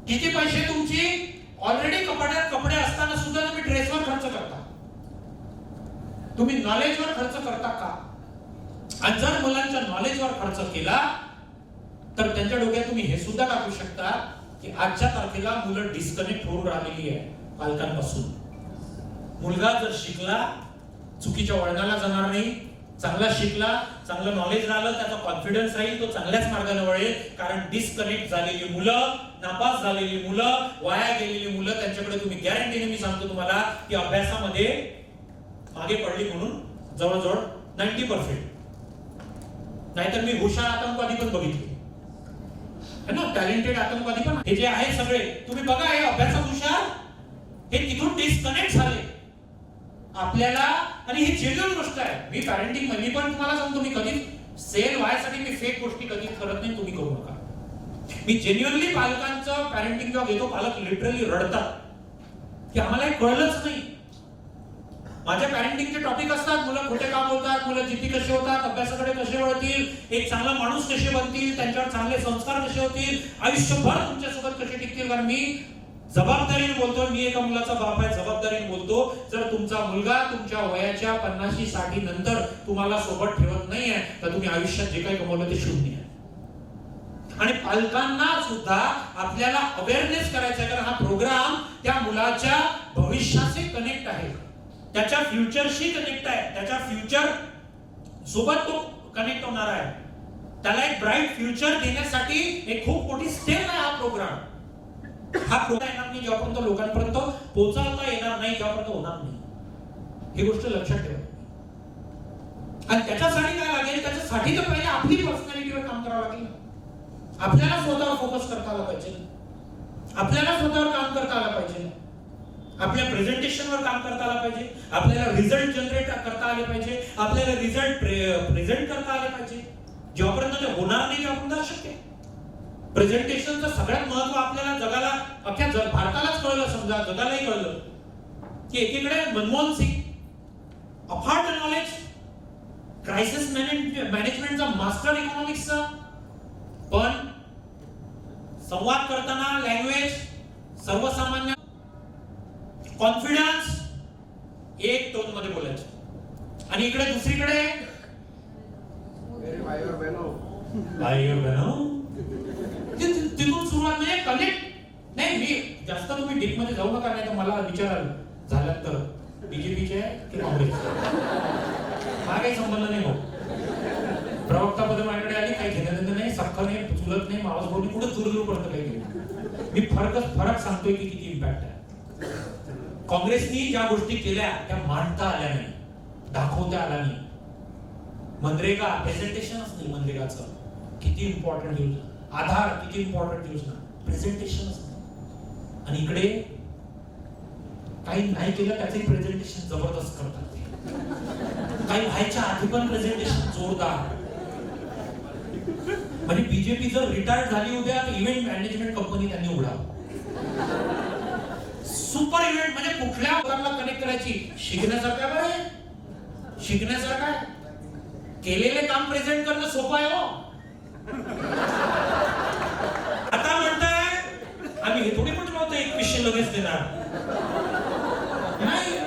किती पैसे तुमची ऑलरेडी कपाटात कपडे असताना सुद्धा तुम्ही ड्रेसवर खर्च करता, तुम्ही नॉलेजवर खर्च करता का? आणि जर मुलांच्या नॉलेजवर खर्च केला तर त्यांच्या डोक्यात तुम्ही हे सुद्धा टाकू शकता की आजच्या तारखेला मुलं डिस्कनेक्ट होऊन राहिलेली आहे पालकांपासून. मुलगा जर शिकला, चुकीच्या वळणाला जाणार नाही, चांगला शिकला, चांगलं नॉलेज राहिलं, त्याचा कॉन्फिडन्स राहील, तो चांगल्याच मार्गाने वळेल. कारण डिस्कनेक्ट झालेली मुलं, नापास झालेली मुलं, वाया गेलेली मुलं, त्यांच्याकडे तुम्ही गॅरंटीने मी सांगतो तुम्हाला की अभ्यासामध्ये मागे पडली म्हणून जवळजवळ 90%. नाहीतर मी हुशार आतंकवादी पण बघितले है ना, टॅलेंटेड आतंकवादी पण. हे जे आहे सगळे तुम्ही बघा, हे अभ्यासात हुशार, हे तिथून डिस्कनेक्ट झाले आपल्याला. आणि ही जेन्युइन गोष्ट आहे. मी पॅरेंटिंग मी पण तुम्हाला सांगतो, मी कधी सेल व्हायसाठी मी फेक गोष्टी कधी करत नाही, तुम्ही करू नका. मी जेन्युइनली पालकांचं पॅरेंटिंग जेव्हा घेतो, पालक लिटरली रडतात की आम्हाला हे कळलंच नाही. माझ्या पॅरेंटिंगचे टॉपिक असतात, मुलं खोटे का बोलतात, मुलं जिद्दी कसे होतात, अभ्यासाकडे कसे वळतील, एक चांगला माणूस कसे बनतील, त्यांच्यावर चांगले संस्कार कसे होतील, आयुष्यभर तुमच्यासोबत कसे टिकतील. कारण मी जबाबदारीने बोलतो, मी एका मुलाचा बाप आहे, जबाबदारीने बोलतो. जर तुमचा मुलगा तुमच्या वयाच्या 50-60 नंतर तुम्हाला सोबत ठेवत नाहीये तर तुम्ही आयुष्यात जे काही कमवलं ते शून्य आहे. आणि पालकांना सुद्धा आपल्याला अवेअरनेस करायचा आहे, कारण हा प्रोग्राम त्या मुलाच्या भविष्याशी कनेक्ट आहे, त्याच्या फ्युचरशी कनेक्ट आहे, त्याच्या फ्युचर सोबत तो कनेक्ट होणार आहे. त्याला एक ब्राईट फ्युचर देण्यासाठी एक खूप मोठी स्टेप आहे हा प्रोग्राम. हा प्रोग्राम येणार नाही जेव्हापर्यंत लोकांपर्यंत पोहोचवता येणार नाही, जेव्हापर्यंत होणार नाही. ही गोष्ट लक्षात ठेवा. आणि त्याच्यासाठी काय लागेल, त्याच्यासाठी तर पहिले आपली पर्सनॅलिटीवर काम करावं लागेल. आपल्याला स्वतःवर फोकस करता आला पाहिजे, आपल्याला स्वतःवर काम करता आलं पाहिजे. आपल्या प्रेझेंटेशनवर काम करता आलं पाहिजे, आपल्याला रिझल्ट जनरेट करता आले पाहिजे, आपल्याला रिझल्ट प्रेझेंट करता आले पाहिजे. जेव्हापर्यंत ते होणार नाही तेव्हापर्यंत अशक्य. प्रेझेंटेशनचं सगळ्यात महत्व आपल्याला जगाला, अख्ख्या भारतालाच कळलं, समजा जगालाही कळलं की एकीकडे मनमोहन सिंग अफाट नॉलेज, क्रायसिस मॅनेजमेंटचा मास्टर इकॉनॉमिक्सचा, पण संवाद करताना लँग्वेज सर्वसामान्य, कॉन्फिडन्स, एक टोन मध्ये बोलायचं. आणि इकडे दुसरीकडे तिथून सुरुवात नाही, कनेक्ट नाही. मी जास्त तुम्ही डीप मध्ये जाऊ नका, नाही तर मला विचाराल झाल्यात तर बीजेपीचे की काँग्रेसचे, हा काही संबंध नाही. हो, प्रवक्ता पद माझ्याकडे आली, काही घेणं नाही, सख्ख नाही, चुलत नाही, मावस भाऊ कुठे दूर दूर पडतं काही. मी फरक सांगतोय की किती इम्पॅक्ट आहे. काँग्रेसनी ज्या गोष्टी केल्या त्या मांडता आल्या नाही, दाखवता आल्या नाही. मनरेगा प्रेझेंटेशनच नाही. मनरेगाचं किती इम्पॉर्टंट यूज, आधार किती इम्पॉर्टंट यूज ना, प्रेझेंटेशनच नाही. आणि इकडे काही नाही केलं त्याचे प्रेझेंटेशन जबरदस्त करतात. काही व्हायच्या आधी पण प्रेझेंटेशन जोरदार. म्हणजे बीजेपी जर रिटायर्ड झाली उद्या तर इव्हेंट मॅनेजमेंट कंपनी त्यांनी उघडावं. सुपर इव्हेंट म्हणजे कुठल्या लोकांना कनेक्ट करायची, शिकण्यासारखं काय, शिकण्यासारखं काय. केलेले काम प्रेझेंट करणं सोपं आहे. हो, आता म्हणताय आम्ही हे थोडी म्हटलं होतं 2100 लगेच देणार नाही.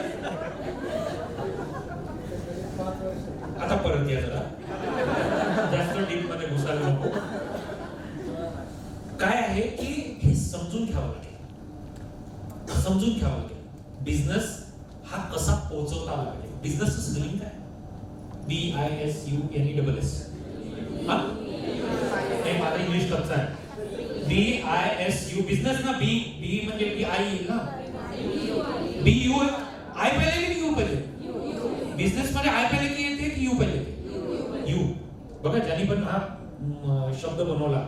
आता परत या जरा, जास्त डीप मध्ये घुसायला नको. काय आहे की हे समजून घ्यावं लागेल, समजून घ्यावं लागेल. बिझनेस हा कसा पोहोचवता आला पाहिजे. बिझनेस स्पेलिंग काय, BISUNESS. हा हे माझा इंग्लिश कच्चा आहे. BISU बिझनेस ना, बी म्हणजे BI ना, BU आय पहिले की यू पहिले. बिझनेस मध्ये आय पहिले की येते की यू पहिले येते. यू. बघा ज्यांनी पण हा शब्द बनवला,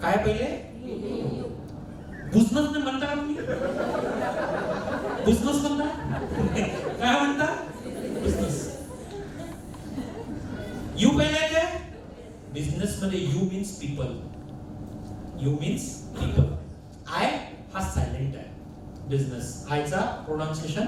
काय पहिले बिझनेस ने म्हणता का तुम्ही, बिझनेस म्हणता काय म्हणता, बिझनेस. यू पहिले येते. बिझनेस मध्ये U means people, U means people. I हा सायलेंट आहे. बिझनेस आयचा प्रोनाउन्सिएशन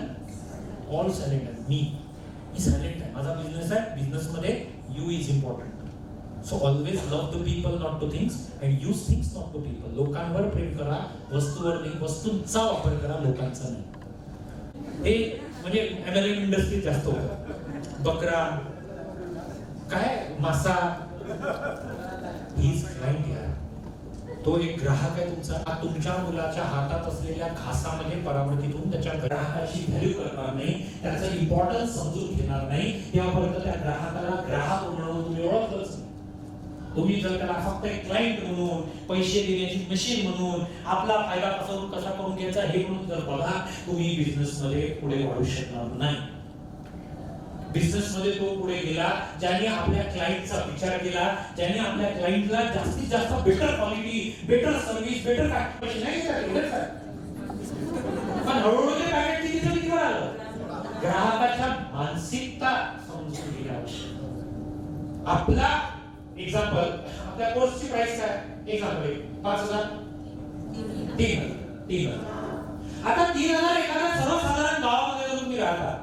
ऑल सायलेंट आहे. मी सायलेंट आहे, माझा बिझनेस आहे. बिझनेस मध्ये U is important. So always love the people not to things and use things not to people. लोकांवर प्रेम करा, वस्तूवर नाही. वस्तूंचा वापर करा, लोकांचा नाही. हे म्हणजे MLM इंडस्ट्रीत जास्त होतं. बकरा काय, मासा, हीच क्लायंट यार. तो एक ग्राहक आहे तुमचा. तुमच्या मुलाच्या हातात असलेल्या घासामध्ये परावर्तित होऊन त्याच्या ग्राहकाची व्हॅल्यू करणार नाही, त्याचा इम्पॉर्टन्स समजून घेणार नाही, तेव्हापर्यंत त्या ग्राहकाला ग्राहक म्हणून तुम्ही ओळखलंच नाही. तुम्ही जर त्याला फक्त एक क्लायंट म्हणून, पैसे देण्याची मशीन म्हणून, आपला फायदा कसा करून घ्यायचा हे म्हणून जर बघा, तुम्ही बिझनेस मध्ये पुढे वाढू शकणार नाही. बिझनेस मध्ये तो पुढे गेला ज्याने आपल्या क्लायंटचा विचार केला, ज्याने आपल्या क्लायंटला जास्तीत जास्त better quality, better service, better पैसे नाही घेतले, पण हळूहळू ते पॅकेट किती आलं. ग्राहकाच्या मानसिकता समजून घेणे आवश्यक. आपला एक्झाम्पल, आपल्या कोर्सची प्राइस काय, एक्झाम्पल 5000, 3,000. आता 3,000 एखाद्या सर्वसाधारण गावामध्ये जर तुम्ही राहता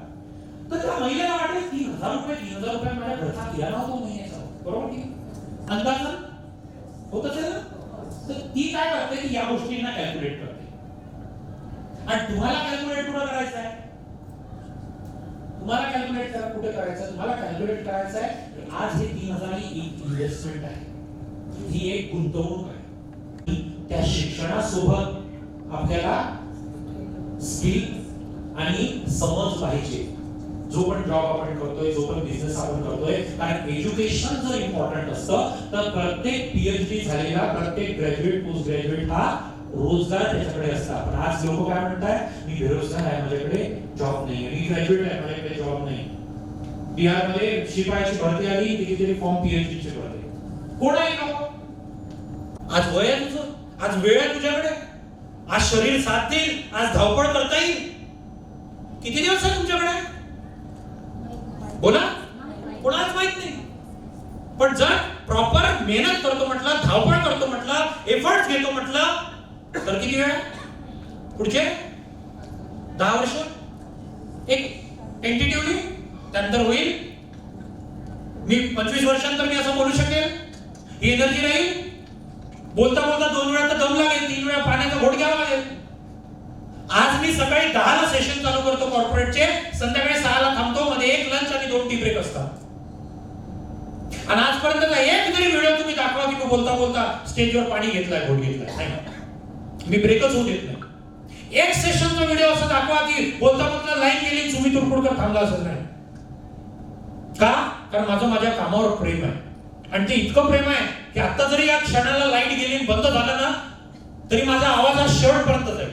तर त्या महिलेला वाटेल 3,000 रुपये माझ्या घरचा किराणा होतो महिन्याचा, बरोबर की अंदाज होत असेल ना. तर ती काय करते की या गोष्टींना कॅल्क्युलेट करते. आणि तुम्हाला कॅल्क्युलेट कुठं करायचं आहे, तुम्हाला कॅल्क्युलेट करा कुठे करायचं, तुम्हाला कॅल्क्युलेट करायचं आहे आज हे 3,000 ही एक इन्व्हेस्टमेंट आहे, ही एक गुंतवणूक आहे. त्या शिक्षणासोबत आपल्याला स्किल आणि समज पाहिजे. जो पण जॉब आपण करतोय, जो पण बिझनेस आपण करतोय, कारण एज्युकेशन जर इम्पॉर्टंट असतं तर प्रत्येक PhD झालेला, प्रत्येक ग्रॅज्युएट, पोस्ट ग्रॅज्युएट हा रोजगार त्याच्याकडे असता. पण आज लोक काय म्हणताय, मी बेरोजगार आहे, माझ्याकडे जॉब नाही, मी ग्रॅज्युएट आहे, माझ्याकडे जॉब नाही. बिहार मध्ये शिपायाची भरती आली, कितीतरी फॉर्म PhD चे भरले. कोण आहे लोक? आज वय आहे तुझं, आज वेळ आहे तुझ्याकडे, आज शरीर साथ देईल, आज धावपळ करता येईल. किती दिवस आहे तुमच्याकडे? बोला, कोणालाच माहित नाही. पण जर प्रॉपर मेहनत करतो म्हटलं, धावपळ करतो म्हटलं, एफर्ट्स घेतो म्हटलं, तर किती वेळ? पुढचे 10 वर्ष एक टेंटेटिव्हली, त्यानंतर होईल. मी 25 वर्षांतर मी असं बोलू शकेल? ही एनर्जी राहील. बोलता बोलता 2 वेळा तर दम लागेल, 3 वेळा पाण्याचा घोट घ्यावा लागेल. आज मी सकाळी 10 ला सेशन चालू करतो कॉर्पोरेटचे, संध्याकाळी 6 ला थांबतो, मध्ये 1 लंच आणि 2 टी ब्रेक असतात. आणि आजपर्यंत एक जरी व्हिडिओ तुम्ही दाखवा की मी बोलता बोलता स्टेजवर पाणी घेतलाय, घोट घेतलाय, नाही, मी ब्रेकच होऊ देत नाही. एक सेशनचा व्हिडिओ असं दाखवा की बोलता बोलता लाईन गेली, सुमी तुरपुडकर थांबला असेल नाही. का? कारण माझं माझ्या कामावर प्रेम आहे. आणि ते इतकं प्रेम आहे की आता जरी या क्षणाला लाईट गेली बंद झालं ना, तरी माझा आवाज हा शेवटपर्यंत जाईल.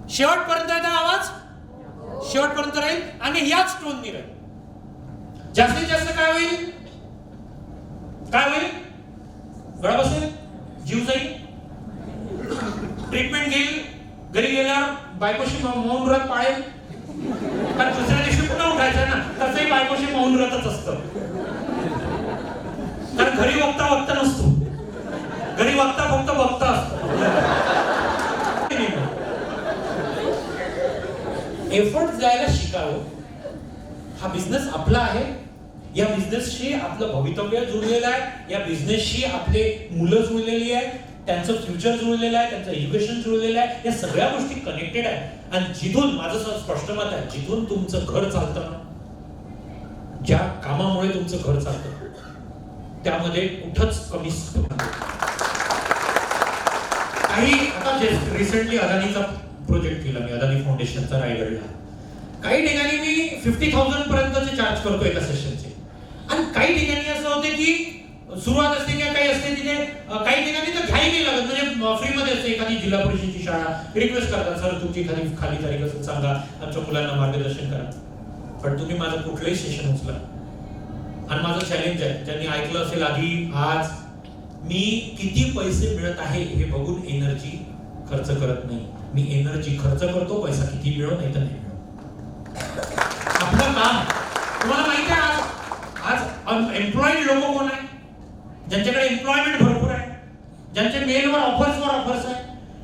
शेवटपर्यंत आवाज शेवटपर्यंत राहील आणि याच टोननी राहील. जास्तीत जास्त काय होईल? काय होईल? गळा बसेल, जीव जाईल, ट्रीटमेंट घेईल, घरी गेल्यावर बायकोशी मौन व्रत पाळेल. कारण दुसऱ्या दिवशी पुन्हा उठायचं ना, तसंही बायकोशी मौन व्रतच असतं. कारण घरी वक्ता नसतो, घरी फक्त बघता असतो. एफर्ट द्यायला शिकावं. हा बिझनेस आपला आहे. या बिझनेसशी आपलं भवितव्य जुळलेलं आहे. या बिझनेसशी आपले मुलं जुळलेली आहे, त्यांचं फ्युचर जुळलेलं आहे, त्यांचं एज्युकेशन जुळलेलं आहे. या सगळ्या गोष्टी कनेक्टेड आहे. आणि जिथून माझं स्पष्ट मत आहे, जिथून तुमचं घर चालतं ना, ज्या कामामुळे तुमचं घर चालतं त्यामध्ये कुठंच कमी काही. आता रिसेंटली अदानीचा प्रोजेक्ट केला मी, अदानी फाउंडेशनचा रायगडला. काही ठिकाणी मी 50,000 पर्यंतचे चार्ज करतो एका सेशनचे. आणि काही ठिकाणी असं होते की सुरुवात असते किंवा काही असते तिथे काही ठिकाणी तर घ्याही नाही लागत, म्हणजे फ्रीमध्ये असते. एखादी जिल्हा परिषदेची शाळा रिक्वेस्ट करतात, सर तुमची खाली तारीख असेल सांगा, आमच्या मुलांना मार्गदर्शन करा. पण तुम्ही माझं कुठलंही सेशन उचला. आणि माझं चॅलेंज आहे, ज्यांनी ऐकलं असेल आधी, आज मी किती पैसे मिळत आहे हे बघून एनर्जी खर्च करत नाही. मी एनर्जी खर्च करतो, पैसा किती मिळो नाही तर नाही मिळो. आपलं काम तुम्हाला माहिती आहे. आज एम्प्लॉईड लोक कोण आहे? ज्यांच्याकडे एम्प्लॉयमेंट भरपूर आहे, ज्यांचे मेलवर ऑफर्स आहे,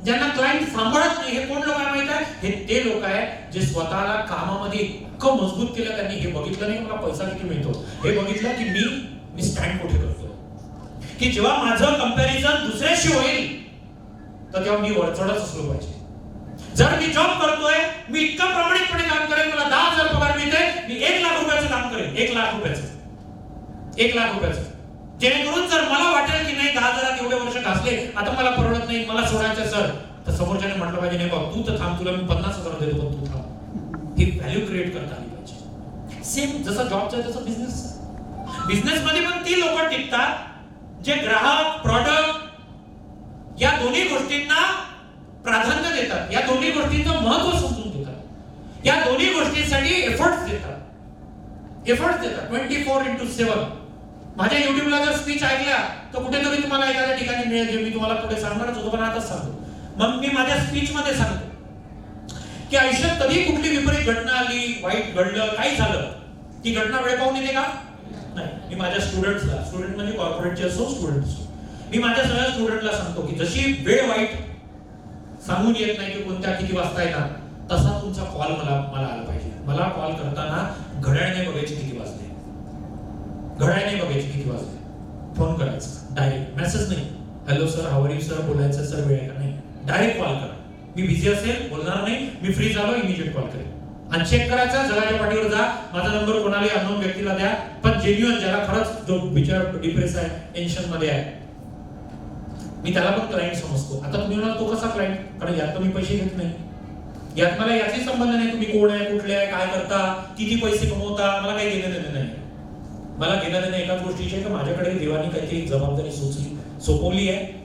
ज्यांना क्लायंट सांभाळत नाही. हे कोण लोक आहे माहिती आहे? हे ते लोक आहे जे स्वतःला कामामध्ये इतकं मजबूत केलं. त्यांनी हे बघितलं नाही मला पैसा किती मिळतो, हे बघितलं की मी स्टँड कुठे करतो. की जेव्हा माझं कंपॅरिझन दुसऱ्याशी होईल तर तेव्हा मी वरचढच असलो पाहिजे. जर मी जॉब करतोय, मी इतकं प्रामाणिकपणे काम करेन, मला 10,000 पगार मिळतोय, मी 1 लाख रुपयाचं काम करेन. 1 लाख रुपयाचं. जेणेकरून जर मला वाटेल की नाही 10,000 एवढे वर्ष घासले, आता मला परवडत नाही, मला सोडायचं सर, तर समोरच्याने म्हटलं पाहिजे नाही बाबा तू तर थांब, तुला मी 50,000 देतो पण तू थांब. ही व्हॅल्यू क्रिएट करता आली पाहिजे. सेम जसं जॉबचं आहे तसं बिझनेसमध्ये पण ती लोक टिकतात जे ग्राहक, प्रॉडक्ट या दोन्ही गोष्टींना प्राधान्य देतात, या दोन्ही गोष्टींचं महत्त्व समजून घेतात, या दोन्ही गोष्टींसाठी एफर्ट्स देतात 24/7. माझ्या युट्यूबला जर स्पीच ऐकल्या तर कुठेतरी तुम्हाला एखाद्या ठिकाणी मिळेल, जे मी तुम्हाला पुढे सांगणारच होतो पण आताच सांगतो. मग मी माझ्या स्पीच मध्ये सांगतो की आयुष्यात कधी कुठली विपरीत घटना आली, वाईट घडलं, काही झालं, ती घटना वेळ पाहून येते का? नाही. मी माझ्या स्टुडंट्सला, स्टुडंट म्हणजे कॉर्पोरेटचे असो, स्टुडंट असो, मी माझ्या सगळ्या स्टुडंटला सांगतो की जशी वेळ वाईट सांगून येत नाही की कोणत्या किती वाजता येणार, तसा तुमचा कॉल मला आला पाहिजे. मला कॉल करताना घड्याळ नाही बघायची किती वाजले, फोन करायचा, डायरेक्ट मेसेज नाही. Hello sir, how are you sir बोलायचं, सर वेळ आहे का? नाही, डायरेक्ट कॉल करा. मी बिझी असेल, बोलणार नाही, मी फ्री झालो इमिजिएट कॉल करेन. आणि चेक करायचा, जगाच्या पाठीवर जा, माझा नंबर कोणालाही अननोन व्यक्तीला द्या, पण जेन्युइन ज्याला खरंच जो विचार डिप्रेस आहे, टेन्शन मध्ये आहे, मी त्याला पण क्लायंट समजतो. आता तुम्ही म्हणाल तो कसा क्लायंट? कारण यात मी पैसे घेत नाही, यात मला याची संबंध नाही तुम्ही कोण आहे, कुठले आहे, काय करता, किती पैसे कमवता, मला काही घेणं देणं नाही. मला घेणं देणं एकाच गोष्टीची आहे की माझ्याकडे देवानी काहीतरी जबाबदारी सोपवली आहे.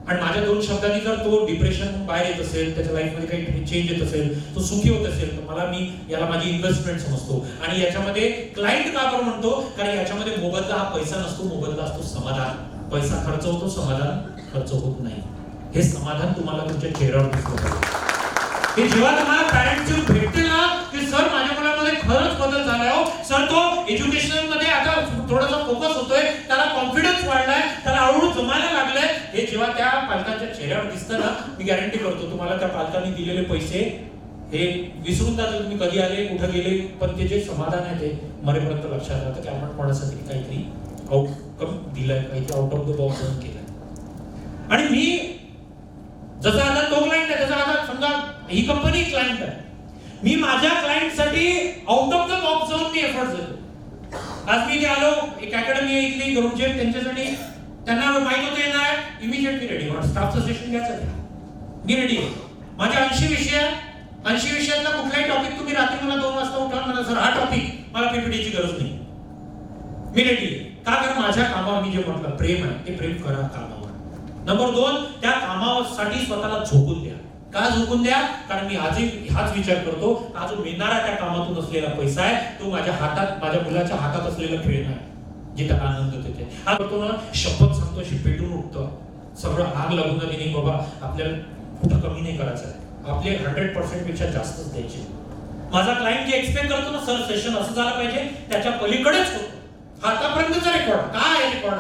आणि माझ्या 2 शब्दांनी जर तो डिप्रेशन बाहेर येत असेल, त्याच्या लाईफमध्ये काही चेंज येत असेल, तो सुखी होत असेल, तर मला मी याला माझी इन्व्हेस्टमेंट समजतो. आणि याच्यामध्ये क्लायंट का बरं म्हणतो? कारण याच्यामध्ये मोबदला हा पैसा नसतो, मोबदला असतो समाधान. पैसा खर्च होतो, समाधान खर्च होत नाही. हे समाधान तुम्हाला तुमच्या चेहऱ्यावर दिसलं पाहिजे. हे जेव्हा तुम्हाला पॅरेंट्स येऊन भेटते ना की सर माझ्या मुलामध्ये खरंच बदल झालाय हो सर, तो एज्युकेशन मध्ये आता थोडासा फोकस होतोय, त्याला कॉन्फिडन्स वाढलाय, त्याला हळूहळू जमायला लागलंय, हे जेव्हा त्या पालकांच्या चेहऱ्यावर दिसतं ना, मी गॅरंटी करतो तुम्हाला त्या पालकांनी दिलेले पैसे हे विसरून जातात तुम्ही कधी आले कुठे गेले, पण ते जे समाधान आहे ते मरेपर्यंत लक्षात राहतं की आपण कोणासाठी काहीतरी आउटकम दिलाय, काहीतरी आउट ऑफ द बॉक्स केलंय. आणि मी जसं आता तो क्लायंट आहे, तसं आता समजा ही कंपनी क्लायंट आहे, मी माझ्या क्लायंटसाठी आउट ऑफ द बॉक्स जाऊन मी एफर्ट्स देतो. आज मी इथे आलो, एक अकॅडमी आहे इथली ग्रुपजेट, त्यांच्यासाठी त्यांना माहित होतं येणार, इमिजिएटली रेडी होणार, स्टाफचं सेशन घ्यायचं आहे, मी रेडी आहे. माझे 80 विषय आहे, 80 विषयातला कुठलाही टॉपिक तुम्ही रात्री मला 2 वाजता उठवा म्हणा सर हा टॉपिक मला पीपीटीची गरज नाही, मी रेडी आहे. का? कारण माझ्या कामावर मी जे म्हटलं प्रेम आहे, ते प्रेम करा कामावर. नंबर 2, त्या कामासाठी स्वतःला झोकून द्या. का झोकून द्या? कारण मी आजही हाच विचार करतो, हा जो मिळणारा त्या कामातून असलेला पैसा आहे तो माझ्या हातात, माझ्या मुलाच्या हातात असलेलं खेळणं आहे जे त्याला आनंद देते. हा करतो ना, शपथ सांगतो अशी पेटून उठतं, सगळं आग लागून जाते नाही बाबा, आपल्याला कुठं कमी नाही करायचं आहे, आपले 100% पेक्षा जास्तच द्यायचे. माझा क्लायंट जे एक्सपेक्ट करतो ना सर सेशन असं झालं पाहिजे, त्याच्या पलीकडेच होतो. आतापर्यंतचा रेकॉर्ड काय आहे? रेकॉर्ड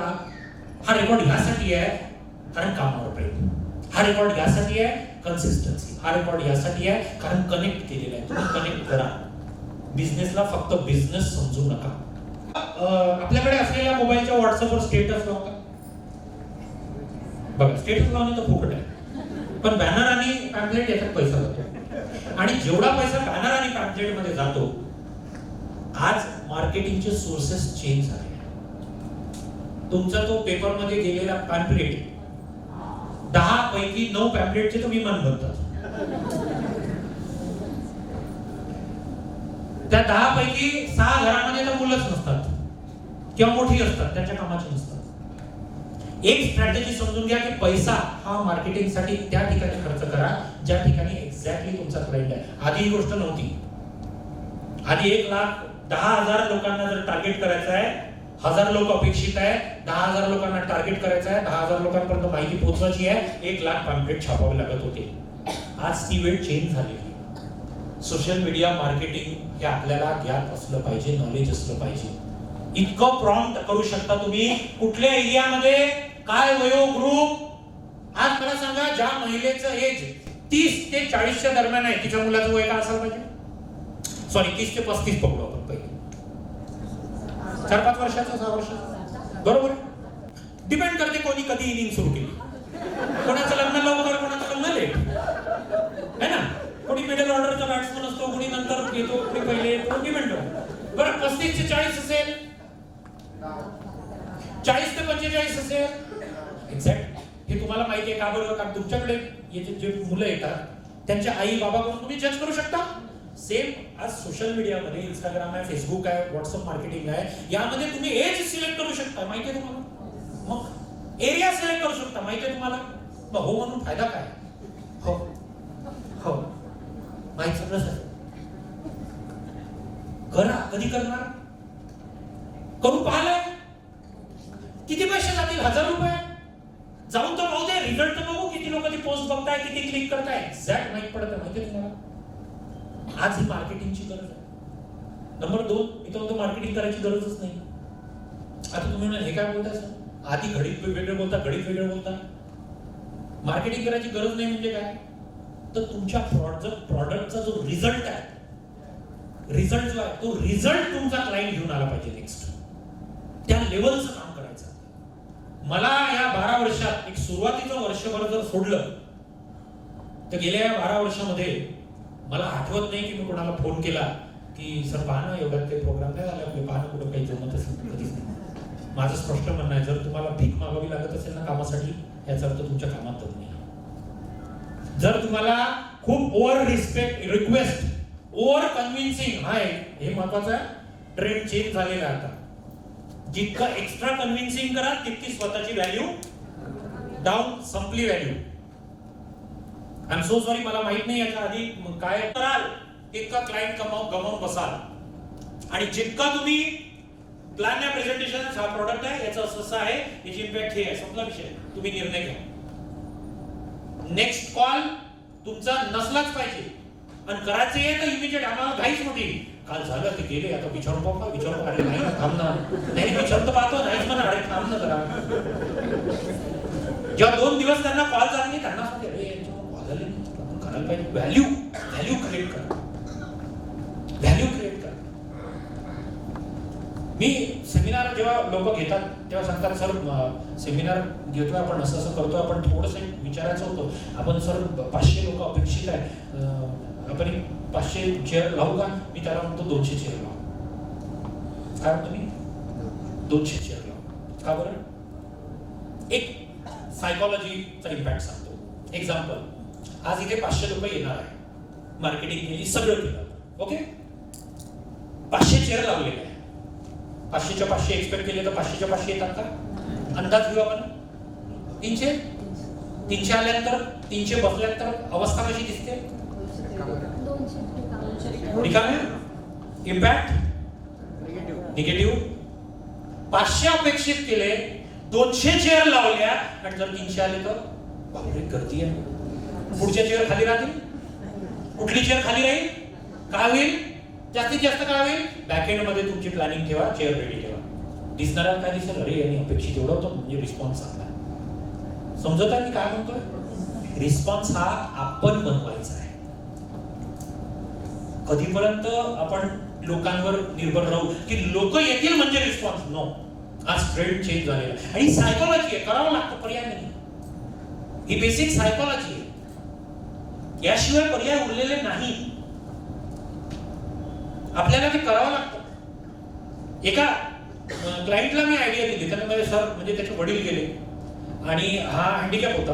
हा रेकॉर्ड यासाठी आहे कारण कामावर प्रेम, हा रेकॉर्ड यासाठी आहे कन्सिस्टन्सी, हा रेकॉर्ड यासाठी आहे कारण कनेक्ट केलेला आहे. तुम्ही कनेक्ट करा. बिझनेसला फक्त बिझनेस समजू नका. आपल्याकडे असलेल्या मोबाईलच्या व्हॉट्सअपवर स्टेटस लावता बघा, स्टेटस लावणे तर फुकट आहे, पण बॅनर आणि पॅम्पलेट याच्यात पैसा जातो. आणि जेवढा पैसा बॅनर आणि पॅम्पलेट मध्ये जातो, आज मार्केटिंगचे सोर्सेस चेंज झाले. तुमचा तो पेपर मध्ये गेलेला पॅम्पलेट 10 पैकी 9 पॅम्पलेटचे तुम्ही मन बनतात. त्या 10 पैकी 6 घरामध्ये तर मुलंच नसतात किंवा मोठी असतात, त्यांच्या कामाची नसतात. एक स्ट्रॅटेजी समजून घ्या की पैसा हा मार्केटिंगसाठी त्या ठिकाणी खर्च करा ज्या ठिकाणी एक्झॅक्टली तुमचा क्लायंट आहे. आधी ही गोष्ट नव्हती. आधी 1,10,000 लोकांना जर टार्गेट करायचं आहे, 1000 लोक अपेक्षित आहे, 10,000 लोकांना टार्गेट करायचं आहे, 10,000 लोकांपर्यंत माहिती पोहोचवायची आहे, 1,00,000 पॅम्पलेट छापावे लागत होते. आज ती वेळ चेंज झालेली. सोशल मीडिया मार्केटिंग हे आपल्याला ज्ञात असलं पाहिजे, नॉलेज असलं पाहिजे. इतकं प्रॉम्प्ट करू शकता तुम्ही कुठल्या एरियामध्ये काय वयो ग्रुप. आज मला सांगा, ज्या महिलेचं एज 30 ते 40च्या दरम्यान आहे, तिच्या मुलाचं वय काय असायला पाहिजे? सॉरी, 30 ते 35 पकडू आपण पहिले, 4-5 वर्षाचा, 6 वर्षाचा, बरोबर. डिपेंड करते कोणी कधी इनिंग सुरू केली. कोणाचं लग्न लवकर, कोणाचं लग्न लेट, है ना. कोणी मिडल ऑर्डरचा बॅट्समन असतो, कोणी नंतर येतो, कोणी पहिले येतो, डिपेंड करतो. बरं, 35 ते 40 असेल, 40 ते 45 असेल, एक्झॅक्ट हे तुम्हाला माहिती आहे का? बरोबर. कारण तुमच्याकडे जे मुलं येतात त्यांच्या आई बाबाकडून तुम्ही जज करू शकता. सेम आज सोशल मीडियामध्ये इंस्टाग्राम आहे, फेसबुक आहे, व्हॉट्सअप मार्केटिंग आहे, यामध्ये तुम्ही एज सिलेक्ट करू शकता, माहिती आहे तुम्हाला. मग एरिया सिलेक्ट करू शकता, माहिती आहे तुम्हाला. मग हो म्हणून फायदा काय? हो हो माहिती सगळं सर. करा. कधी करणार? करून पाहिलंय. किती पैसे जातील? 1000 रुपये. जाऊन तर पाहू दे, रिझल्ट तर बघू, किती लोक ती पोस्ट बघताय, किती क्लिक करताय, एक्झॅक्ट माहित पडतं. माहिती आहे तुम्हाला. आज ही मार्केटिंगची गरज आहे. नंबर 2, मी तर मार्केटिंग करायची गरजच नाही. आता तुम्ही हे काय बोलताय सर? आधी घडीत वेगळं बोलता, घडीत वेगळं बोलता. मार्केटिंग करायची गरज नाही म्हणजे काय? तर तुमच्या प्रॉडक्टचा जो रिझल्ट आहे, रिझल्ट जो आहे तो रिझल्ट तुमचा क्लायंट घेऊन आला पाहिजे. नेक्स्ट त्या लेवलचं काम करायचं. मला या 12 वर्षात एक सुरुवातीचं वर्षभर जर सोडलं तर गेल्या 12 वर्षामध्ये मला आठवत नाही की मी कोणाला फोन केला की सर पहा ना, एवढ्यात काही प्रोग्राम नाही झाले आपले, पहा ना कुठं काही जमत असेल. कधीच नाही. माझं स्पष्ट म्हणणं आहे, जर तुम्हाला भीक मागावी लागत असेल ना कामासाठी, याचा अर्थ तुमच्या कामात दम नाही. जर तुम्हाला खूप ओव्हर रिक्वेस्ट, ओव्हर कन्व्हिन्सिंग, हे महत्वाचं आहे. ट्रेंड चेंज झालेला आहे आता. जितकं एक्स्ट्रा कन्व्हिन्सिंग करा तितकी स्वतःची व्हॅल्यू डाऊन, संपली value. I am so sorry, मला माहित नाही याच्या आधी काय कराल तितका क्लायंट गमावून बसाल. आणि जितका तुम्ही प्लॅन या प्रेझेंटेशन, हा प्रोडक्ट आहे, याचं असं आहे, याची इम्पॅक्ट हे आहे, संपला विषय. तुम्ही निर्णय घ्या. नेक्स्ट कॉल तुमचा नसलाच पाहिजे आणि करायचं आहे तर इमिजिएट. आम्हाला घाईच मोठी. काल झालं ते गेले, आता विचारू बाबा, विचारू. अरे नाही थांब ना, नाही विचारतो पाहतो, नाहीच म्हणा. अरे थांब ना जरा. जेव्हा 2 दिवस त्यांना कॉल झाला नाही, त्यांना सांगते अरे कॉल झाले आपण करायला पाहिजे. व्हॅल्यू क्रिएट करा, व्हॅल्यू क्रिएट करा. मी सेमिनार जेव्हा लोक घेतात तेव्हा सांगतात सर सेमिनार घेतोय आपण, असं असं करतोय आपण, थोडंसं विचारायचं होतं आपण सर 500 लोक अपेक्षित आहे, आपण 500 चेअर लावू का? मी त्याला म्हणतो 200 चेअर लावू. काय म्हणतो मी? 200 चेअर लावू. का बरं? एक सायकॉलॉजीचा इम्पॅक्ट सांगतो. एक्झाम्पल, आज इथे 500 लोक येणार आहे, मार्केटिंग केली, सगळं केलं, ओके. 500 चेअर लावलेले आहे. 500च्या 500 एक्सपेक्ट केले तर 500च्या 500 येतात का? अंदाज घेऊ आपण. 300 आल्यानंतर 300 बसल्यानंतर अवस्था कशी दिसते? रिकामे. Impact negative. 500 अपेक्षित केले, 200 चेअर लावल्या आणि जर 300 आले तर बापरे गर्दी आहे. पुढच्या चेअर खाली राहतील. कुठली चेअर खाली राहील? का होईल? जास्तीत जास्त काय होईल? बॅकएंड मध्ये तुमची प्लॅनिंग ठेवा, चेअर रेडी ठेवा. दिसणाऱ्या काय दिसेल? अरे यांनी अपेक्षित एवढं होतं, म्हणजे रिस्पॉन्स चांगला. समजत आहे मी काय म्हणतोय? रिस्पॉन्स हा आपण बनवायचा आहे. कधीपर्यंत आपण लोकांवर निर्भर राहू की लोक येतील म्हणजे रिस्पॉन्स? नो. आज ट्रेंड चेंज झालेला आहे आणि सायकॉलॉजी आहे, करावं लागतं, पर्याय नाही. ही बेसिक सायकॉलॉजी आहे, याशिवाय पर्याय उरलेले नाही. आपल्याला ते करावं लागतं. एका क्लायंटला मी आयडिया दिली, त्यांना म्हणजे सर म्हणजे त्याचे वडील गेले आणि हा हँडिकॅप होता.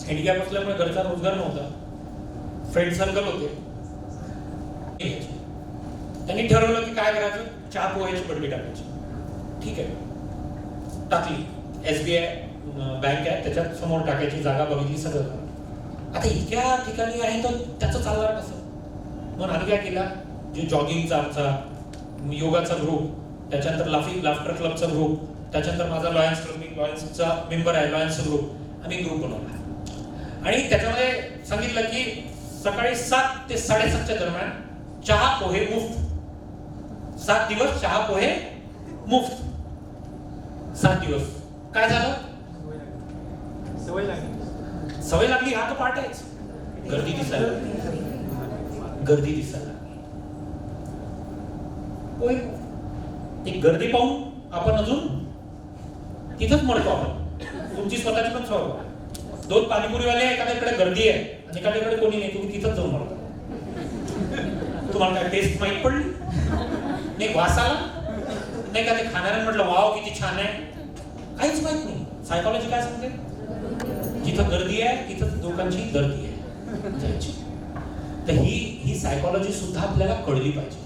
हँडिकॅप असल्यामुळे घरचा रोजगार नव्हता, फ्रेंड सर्कल होते. त्यांनी ठरवलं की काय करायचं, चहा पोह्याची बंडी टाकायची. ठीक आहे, टाकली. SBI बँक आहे, त्याच्यात समोर टाकायची जागा बघितली, सगळं. आता इतक्या ठिकाणी आहे तर त्याचं चालणार कसं? मग आम्ही काय केला, जे जॉगिंगचा आमचा योगाचा ग्रुप, त्याच्यानंतर लाफ्टर क्लबचा ग्रुप, त्याच्यानंतर माझा लॉयन्स क्लब, मी लॉयन्सचा मेंबर आहे, लॉयन्सचा ग्रुप, आम्ही ग्रुप बनवला आणि त्याच्यामध्ये सांगितलं की सकाळी 7 ते 7:30च्या दरम्यान चहा पोहे मुफ्त. 7 दिवस चहा पोहे मुफ्त. 7 दिवस. काय झालं? सवय लागली. हा तो पार्ट आहेच. गर्दी दिसायला होय. एक गर्दी पाहून आपण अजून तिथंच म्हणतो. आपण तुमची स्वतःची पण सवय. 2 पाणीपुरीवाले एखाद्याकडे गर्दी आहे आणि एखाद्याकडे कोणी नाही, तुम्ही तिथंच जाऊन म्हणता. तुम्हाला काय टेस्ट माहित पडली नाही? वास आला नाही का? ते खाणाऱ्याने म्हटलं वाव किती छान आहे, काहीच माहित नाही. सायकॉलॉजी काय सांगते? जिथं गर्दी आहे तिथं लोकांची गर्दी आहे जायची. तर ही सायकॉलॉजी सुद्धा आपल्याला कळली पाहिजे.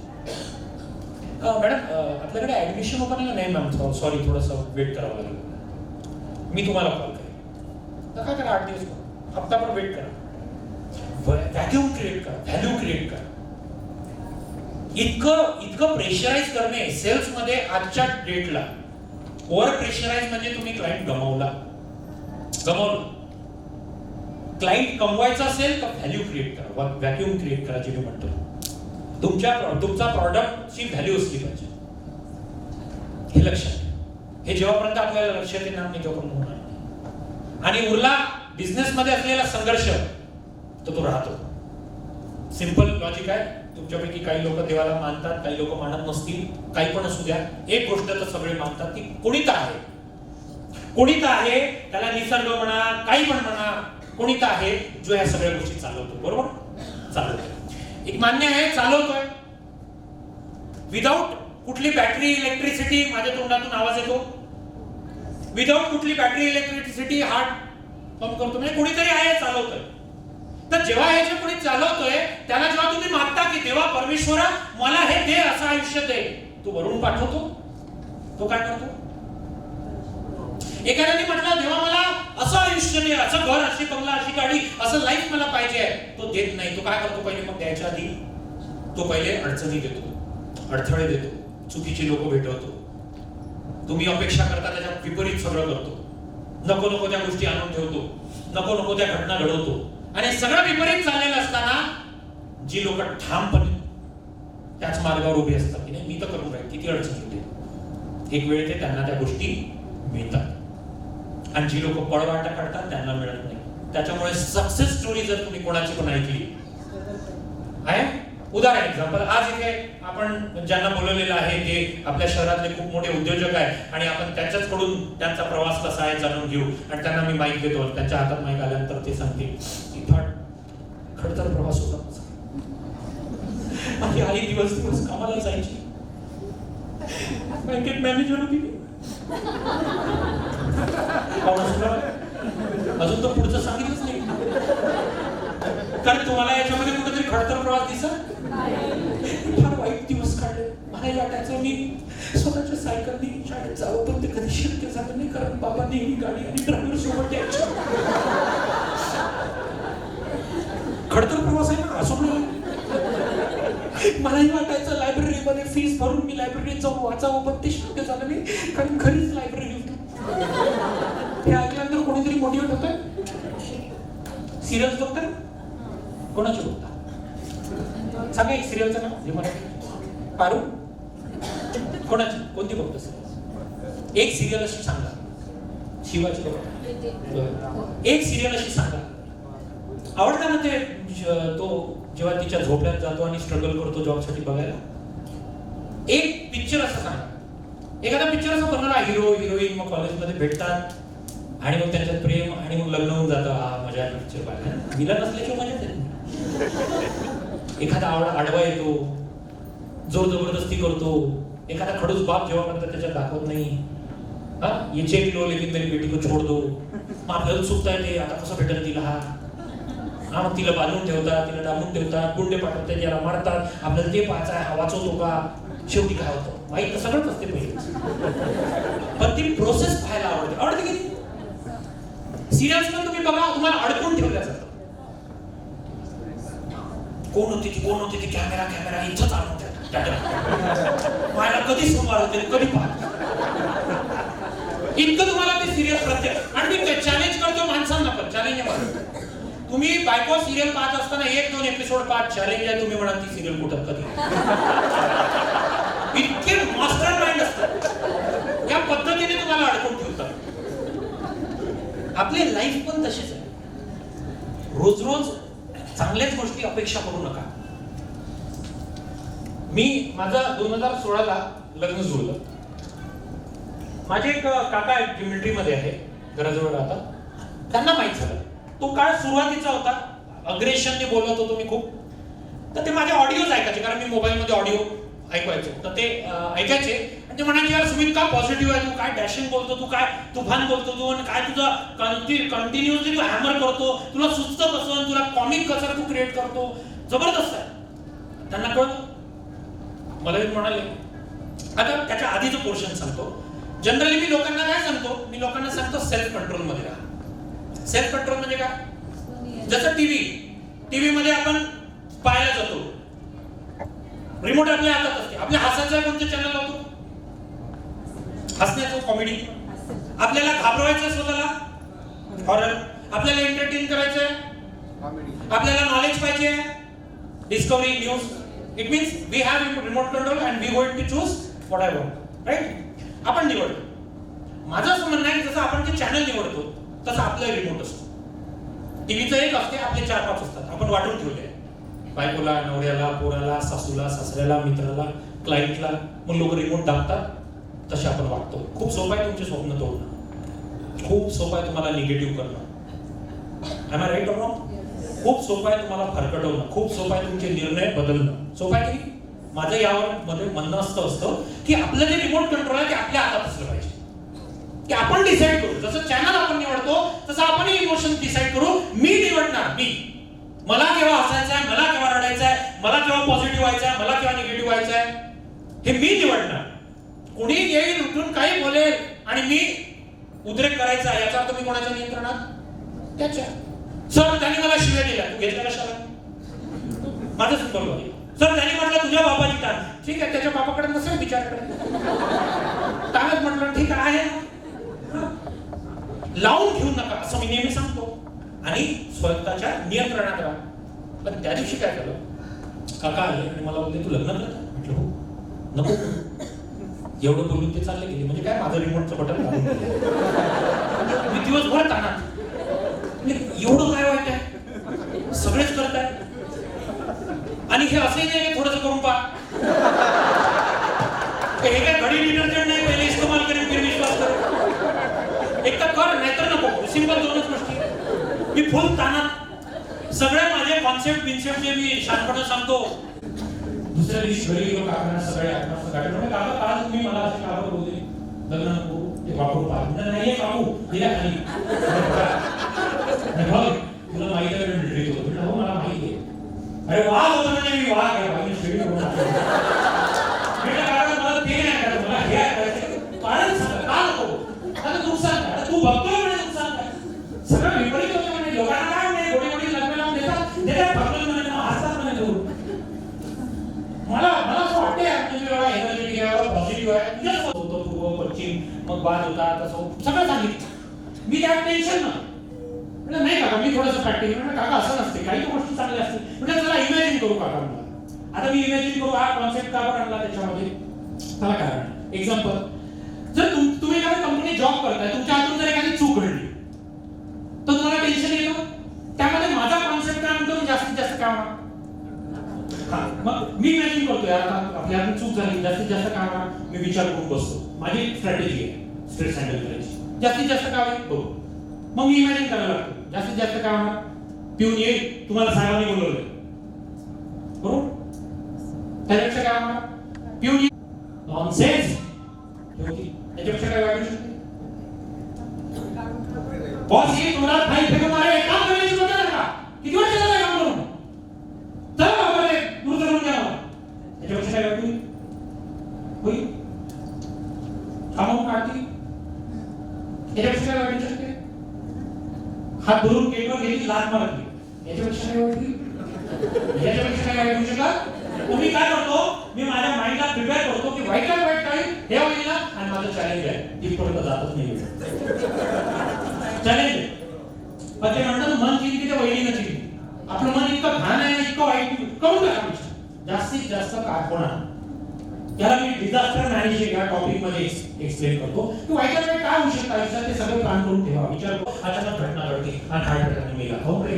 मॅडम आपल्याकडे ऍडमिशन ओपन आहे? नाही मॅम सॉरी, थोडंसं वेट करावं लागेल. मी तुम्हाला कॉल करेन. तर काय करा, 8 दिवस हप्ताभर वेट करा. व्हॅक्यूम क्रिएट करा, व्हॅल्यू क्रिएट करा. इतकं प्रेशराईज करणे सेल्स मध्ये आजच्या डेटला, ओव्हर प्रेशराईज म्हणजे तुम्ही क्लायंट गमावलं. क्लायंट कमवायचा असेल तर व्हॅल्यू क्रिएट करा, व्हॅक्यूम क्रिएट करा. जे मी म्हणतो तुमचा प्रॉडक्टची व्हॅल्यू असली पाहिजे. हे लक्षात. हे जेव्हापर्यंत आपल्याला लक्षात येणार नाही तेव्हापर्यंत होणार नाही. आणि उरला बिझनेस मध्ये असलेला संघर्ष, तर तो राहतो. सिंपल लॉजिक आहे. तुमच्यापैकी काही लोक देवाला मानतात, काही लोक मानत नसतील, काही पण असू द्या. एक गोष्ट तर सगळे मानतात की कोणीत आहे, त्याला निसर्ग म्हणा, काही पण म्हणा, कोणीत आहे जो ह्या सगळ्या गोष्टी चालवतो. बरोबर? चालवतो. एक मान्य आहे, चालवतोय. विदाउट कुठली बॅटरी इलेक्ट्रिसिटी, माझ्या तोंडातून आवाज येतो, विदाउट कुठली बॅटरी इलेक्ट्रिसिटी हार्ट पंप करतो. म्हणजे कोणीतरी आहे, चालवतोय. तर जेव्हा हे जे कोणी चालवतोय त्याला जेव्हा तुम्ही मागता की देवा परमेश्वरा मला हे दे, असं आयुष्य दे, तो वरून पाठवतो. तो काय करतो? एखाद्याने म्हटलं देवा मला असं आयुष्य दे, असं घर, अशी बंगला, अशी गाडी, असं लाईफ मला पाहिजे, तो देत नाही. तो काय करतो? पहिले मग द्यायच्या आधी तो पहिले अडचणी देतो, अडथळे देतो, चुकीची लोक भेटवतो. तुम्ही अपेक्षा करता त्याच्या विपरीत सगळं करतो, नको त्या गोष्टी आणून ठेवतो. नको नको त्या घटना घडवतो आणि सगळं विपरीत चाललेलं असताना जी लोक ठामपणे त्याच मार्गावर उभी असतात की नाही मी तर करून राहील, किती अडचण होते, एक वेळ ते त्यांना त्या गोष्टी मिळतात आणि जी लोक पळवाटा काढतात त्यांना मिळत नाही. त्याच्यामुळे सक्सेस स्टोरी जर तुम्ही कोणाची पण ऐकली आहे, उदाहरण एक्झाम्पल, आज इथे आपण ज्यांना बोलवलेलं आहे ते आपल्या शहरातले खूप मोठे उद्योजक आहे आणि आपण त्यांच्याचकडून त्यांचा प्रवास कसा आहे जाणून घेऊ आणि त्यांना मी माईक देतो. त्यांच्या हातात माईक आल्यानंतर ते सांगतील की फार खडतर प्रवास होता माझी आई दिवस दिवस कामाला जायची, बँकेत मॅनेजर होती, अजून तर पुढचं सांगितलंच नाही. कारण तुम्हाला याच्यामध्ये कुठेतरी खडतर प्रवास दिसत, फार वाईट दिवस काढले. मला वाटायचं मी स्वतःच्या सायकलनी शाळेत जावं, पण ते कधी शक्य झालं नाही कारण बाबा नेहमी गाडी आणि ड्रायव्हर सोबत यायचे. खडतर प्रवास आहे ना, असं मलाही वाटायचं लायब्ररीमध्ये फीस भरून मी लायब्ररीत जाऊन वाचावं, पण ते शक्य झालं नाही कारण घरीच लायब्ररी होती. हे ऐकल्यानंतर कोणीतरी मोटिवेट होतं. सिरियल्स बघतात, कोणाची बघता सांगा एक सिरियलचं नाव जे मला पारू, कोणाची कोणती बघतो सिरियल? एक सिरियल अशी सांगा, शिवाची बघा, एक सिरियल अशी सांगा आवडतं ना ते. तो जेव्हा तिच्या झोपड्यात जातो आणि स्ट्रगल करतो जॉबसाठी बघायला. एक पिक्चर असं सांगा, एखादा पिक्चर असा बनवला, हिरो हिरोईन मग कॉलेजमध्ये भेटतात आणि मग त्यांच्यात प्रेम आणि मग लग्न होऊन जातं. हा मजा आहे पिक्चर पाहायला, विलन असल्याशिवाय मजा येत नाही. एखादा आडवा येतो, जोर जबरदस्ती करतो, एखादा खडूस बाप जेव्हा म्हणतात त्याच्यात दाखवत नाही. हा ये चेक लो लेकिन मेरी बेटी को छोड़ दो, मग आपल्याला चुकता येते आता कसं भेटेल तिला. हा मग तिला बांधून ठेवतात, तिला डांबून ठेवतात, गुंडे पाठवतात, याला मारतात, आपल्याला ते पाहायचं आहे, हा वाचवतो का, शेवटी काय होतं माहित तर सगळंच असते पहिले, पण ती प्रोसेस पाहायला आवडते की सिरियल्स पण तुम्ही बघा, तुम्हाला अडकून ठेवल्या जातं. कोण होती ती कॅमेरा इथंच आणून मला कधी सोमवार होते कधी पाहत इतकं तुम्हाला ते सिरियल प्रत्येक. आणि मी चॅलेंज करतो माणसांना पण, चॅलेंज आहे तुम्ही बायको सिरियल पाहत असताना 1-2 एपिसोड पाहत, चॅलेंज आहे तुम्ही म्हणाल ती सिरियल कुठं कधी. इतके मास्टर माइंड असतात, या पद्धतीने तुम्हाला अडकून ठेवतात. आपली लाईफ पण तशीच आहे. रोज रोज चांगल्याच गोष्टी अपेक्षा करू नका. मी माझं 2016ला लग्न जुळलं. माझे एक काका आहेत मिलिटरी मध्ये आहे, घराजवळ राहतात. त्यांना माहित झालं तो काळ सुरुवातीचा होता, अग्रेशनने बोलत होतो मी खूप. तर ते माझे ऑडिओज ऐकायचे, कारण मी मोबाईल मध्ये ऑडिओ ऐकवायचो. तर ते ऐकायचे आणि ते म्हणायचे यार सुमित का पॉझिटिव्ह आहे तू, काय डॅशिंग बोलतो तू, काय तुफान बोलतो तू, आणि काय तुझं कंटिन्युअसली तू हॅमर करतो, तुला सुचतं कसं, तुला कॉमिक कसं तू क्रिएट करतो, जबरदस्त आहे. त्यांना कळलं. मला मी म्हणाले आता त्याच्या आधीचं पोर्शन सांगतो. जनरली मी लोकांना काय सांगतो, मी लोकांना सांगतो सेल्फ कंट्रोल मध्ये राहा. सेल्फ कंट्रोल म्हणजे काय, जसं टीव्ही मध्ये आपण पाहायला जातो, रिमोट आपल्या हातात असते, आपल्या हसायचं कोणतं चॅनल लावतो, हसण्याचं कॉमेडी. आपल्याला घाबरवायचं स्वतःला हॉरर, आपल्याला एंटरटेन करायचंय, आपल्याला नॉलेज पाहिजे Discovery News. It means we have remote control and we going to choose what I want, right. आपण निवडतो. माझं असं म्हणणं आहे जसं आपण ते चॅनल निवडतो तसं आपला रिमोट असतो. टीव्हीचं एक असते, आपले 4-5 असतात, आपण वाटून ठेवले. बायकोला, नवऱ्याला, पोराला, सासूला, सासऱ्याला, मित्राला, क्लायंटला. मग लोक रिमोट दाबतात, तसे आपण वागतो. खूप सोपं आहे तुमचे स्वप्न तोडणं, खूप सोपं आहे तुम्हाला निगेटिव्ह करणं. I am right or wrong? खूप सोपं आहे तुम्हाला फरकटवणं, खूप सोपं आहे तुमचे निर्णय बदलणं. सोपं आहे की माझं यावर मध्ये म्हणणं असतं की आपलं जे रिमोट कंट्रोल आहे ते आपल्या हातात असलं पाहिजे, की आपण डिसाईड करू. जसं चॅनल आपण निवडतो तसं आपण इमोशन डिसाईड करू. मी निवडणार, मला केव्हा हसायचं आहे, मला केव्हा रडायचं आहे, मला केव्हा पॉझिटिव्ह व्हायचं आहे, मला केव्हा निगेटिव्ह व्हायचं आहे, हे मी निवडणार. कुणी येईल उठून काही बोलेल आणि मी उद्रेक करायचा, याचा अर्थ मी कोणाच्या नियंत्रणात, त्याच्या. सर त्यांनी मला शिव्या दिल्या, तू घेतल्या कशाला, माझं सिंपल आहे. सर त्यांनी म्हटलं तुझ्या बाबाची टाळ, ठीक आहे, त्याच्या बापाकडे नसेल बिचाराकडे, ताब्यात म्हटलं ठीक आहे. लावून घेऊ नका असं मी नेहमी सांगतो. आणि स्वतःच्या नियंत्रणात राहा. पण त्या दिवशी काय झालं, काका आले आणि मला बोलले तू लग्न करता? म्हटलं हो. नको. एवढं बोलून ते चालले गेले. म्हणजे काय, माझं रिमोटचं बटन दाबून दिलं. मी दिवसभर ताणात. एवढं काय वाईट आहे, सगळेच करताय. आणि हे असंही नाही थोडंसं करून पहा, हे काय घडी डिटर्जंट नाही, पहिले इस्तेमाल करेन फिर विश्वास करेन. एक तर कर नाहीतर नको. सिंपल दोनच गोष्टी. मी फुल ताणात, सगळे माझे कॉन्सेप्ट बिन्सेप्ट जे मी शांतपणे सांगतो. दुसऱ्या दिवशी घरी गेलो, काकांना सगळे आत्महत्या गाडी म्हणजे काका काल तुम्ही मला असे काका बोलले लग्न नको ते वापरून पाहिजे नाहीये काकू दिल्या खाली बघ तुला माहिती आहे मी ट्रीट होतो. म्हटलं हो मला माहिती आहे. अरे वाघ होता म्हणजे मी वाघ आहे बाकी शेडी करून म्हटलं काका मला ते नाही करायचं, मला हे करायचं. कारण सांगा का नको, आता नुकसान काय, तू बघतोय म्हणजे नुकसान काय, सगळं विपरीत होतं म्हणजे लोकांना काय म्हणे गोडी गोडी लग्न लावून देतात फक्त म्हणे हसतात म्हणे लोक. मला असं वाटतंय तुम्ही एवढा एनर्जेटिक आहे, एवढा पॉझिटिव्ह आहे. तुझ्याच होतो पूर्व पश्चिम मग बाद होता तसं सगळं सांगितलं. मी त्यात टेन्शन ना म्हटलं नाही काका मी थोडंसं प्रॅक्टिस. म्हटलं काका असं नसते, काही गोष्टी चांगल्या असतील. म्हटलं चला इमॅजिन करू काका. मला आता मी इमॅजिन करू हा कॉन्सेप्ट का बरं आणला त्याच्यामध्ये, त्याला कारण एक्झाम्पल. जर तुम्ही एखाद्या कंपनीत जॉब करताय, तुमच्या हातून जर एखादी चूक घडली तर तुम्हाला टेन्शन येतं. त्यामध्ये माझा कॉन्सेप्ट काय म्हणतो, जास्तीत जास्त काय होणार. मग मी इमॅजिन करतो यार आपल्या हातून चूक झाली, जास्तीत जास्त काय होणार. मी विचार करून बसतो, माझी स्ट्रॅटेजी आहे स्ट्रेस हँडल करायची. जास्तीत जास्त काय होईल बघू. मग मी इमॅजिन करायला लागतो जास्तीत जास्त काय होणार. पिऊन येईल, तुम्हाला साहेबांनी बोलवलंय बरोबर, त्याच्यापेक्षा काय होणार. पिऊन येईल नॉनसेन्स, त्याच्यापेक्षा काय वाटू शकते. बॉस येईल तुम्हाला फाईल फेकून मारे, काम करायची होतं का, किती वर्ष झालं काम करून, चला बाबा रे दूर करून द्या मला. त्याच्यापेक्षा काय वाटू होईल, कामावून काढतील. याच्यापेक्षा काय वाटू शकते. हात धरून केकवर गेली लात मारली, याच्यापेक्षा काय वाटली. याच्यापेक्षा काय वाटू शकत. तुम्ही काय करतो, मी माझ्या माइंडला प्रिपेअर करतो की वाईट काय हे होईल ना, आणि माझं चॅलेंज आहे तिथपर्यंत जातच नाही. चॅलेंज पण ते म्हणतात मन चिंती ते वहिनीनं चिंती. आपलं मन इतकं घाण आहे, इतकं वाईट करून टाका. जास्तीत जास्त काय होणार, याला मी डिझास्टर मॅनेजमेंट या टॉपिक मध्ये एक्सप्लेन करतो की वाईट वेळ काय होऊ शकतं आयुष्यात ते सगळं प्लॅन करून ठेवा. विचार करू अचानक घटना घडते आणि हार्ट अटॅकने मेला, हो रे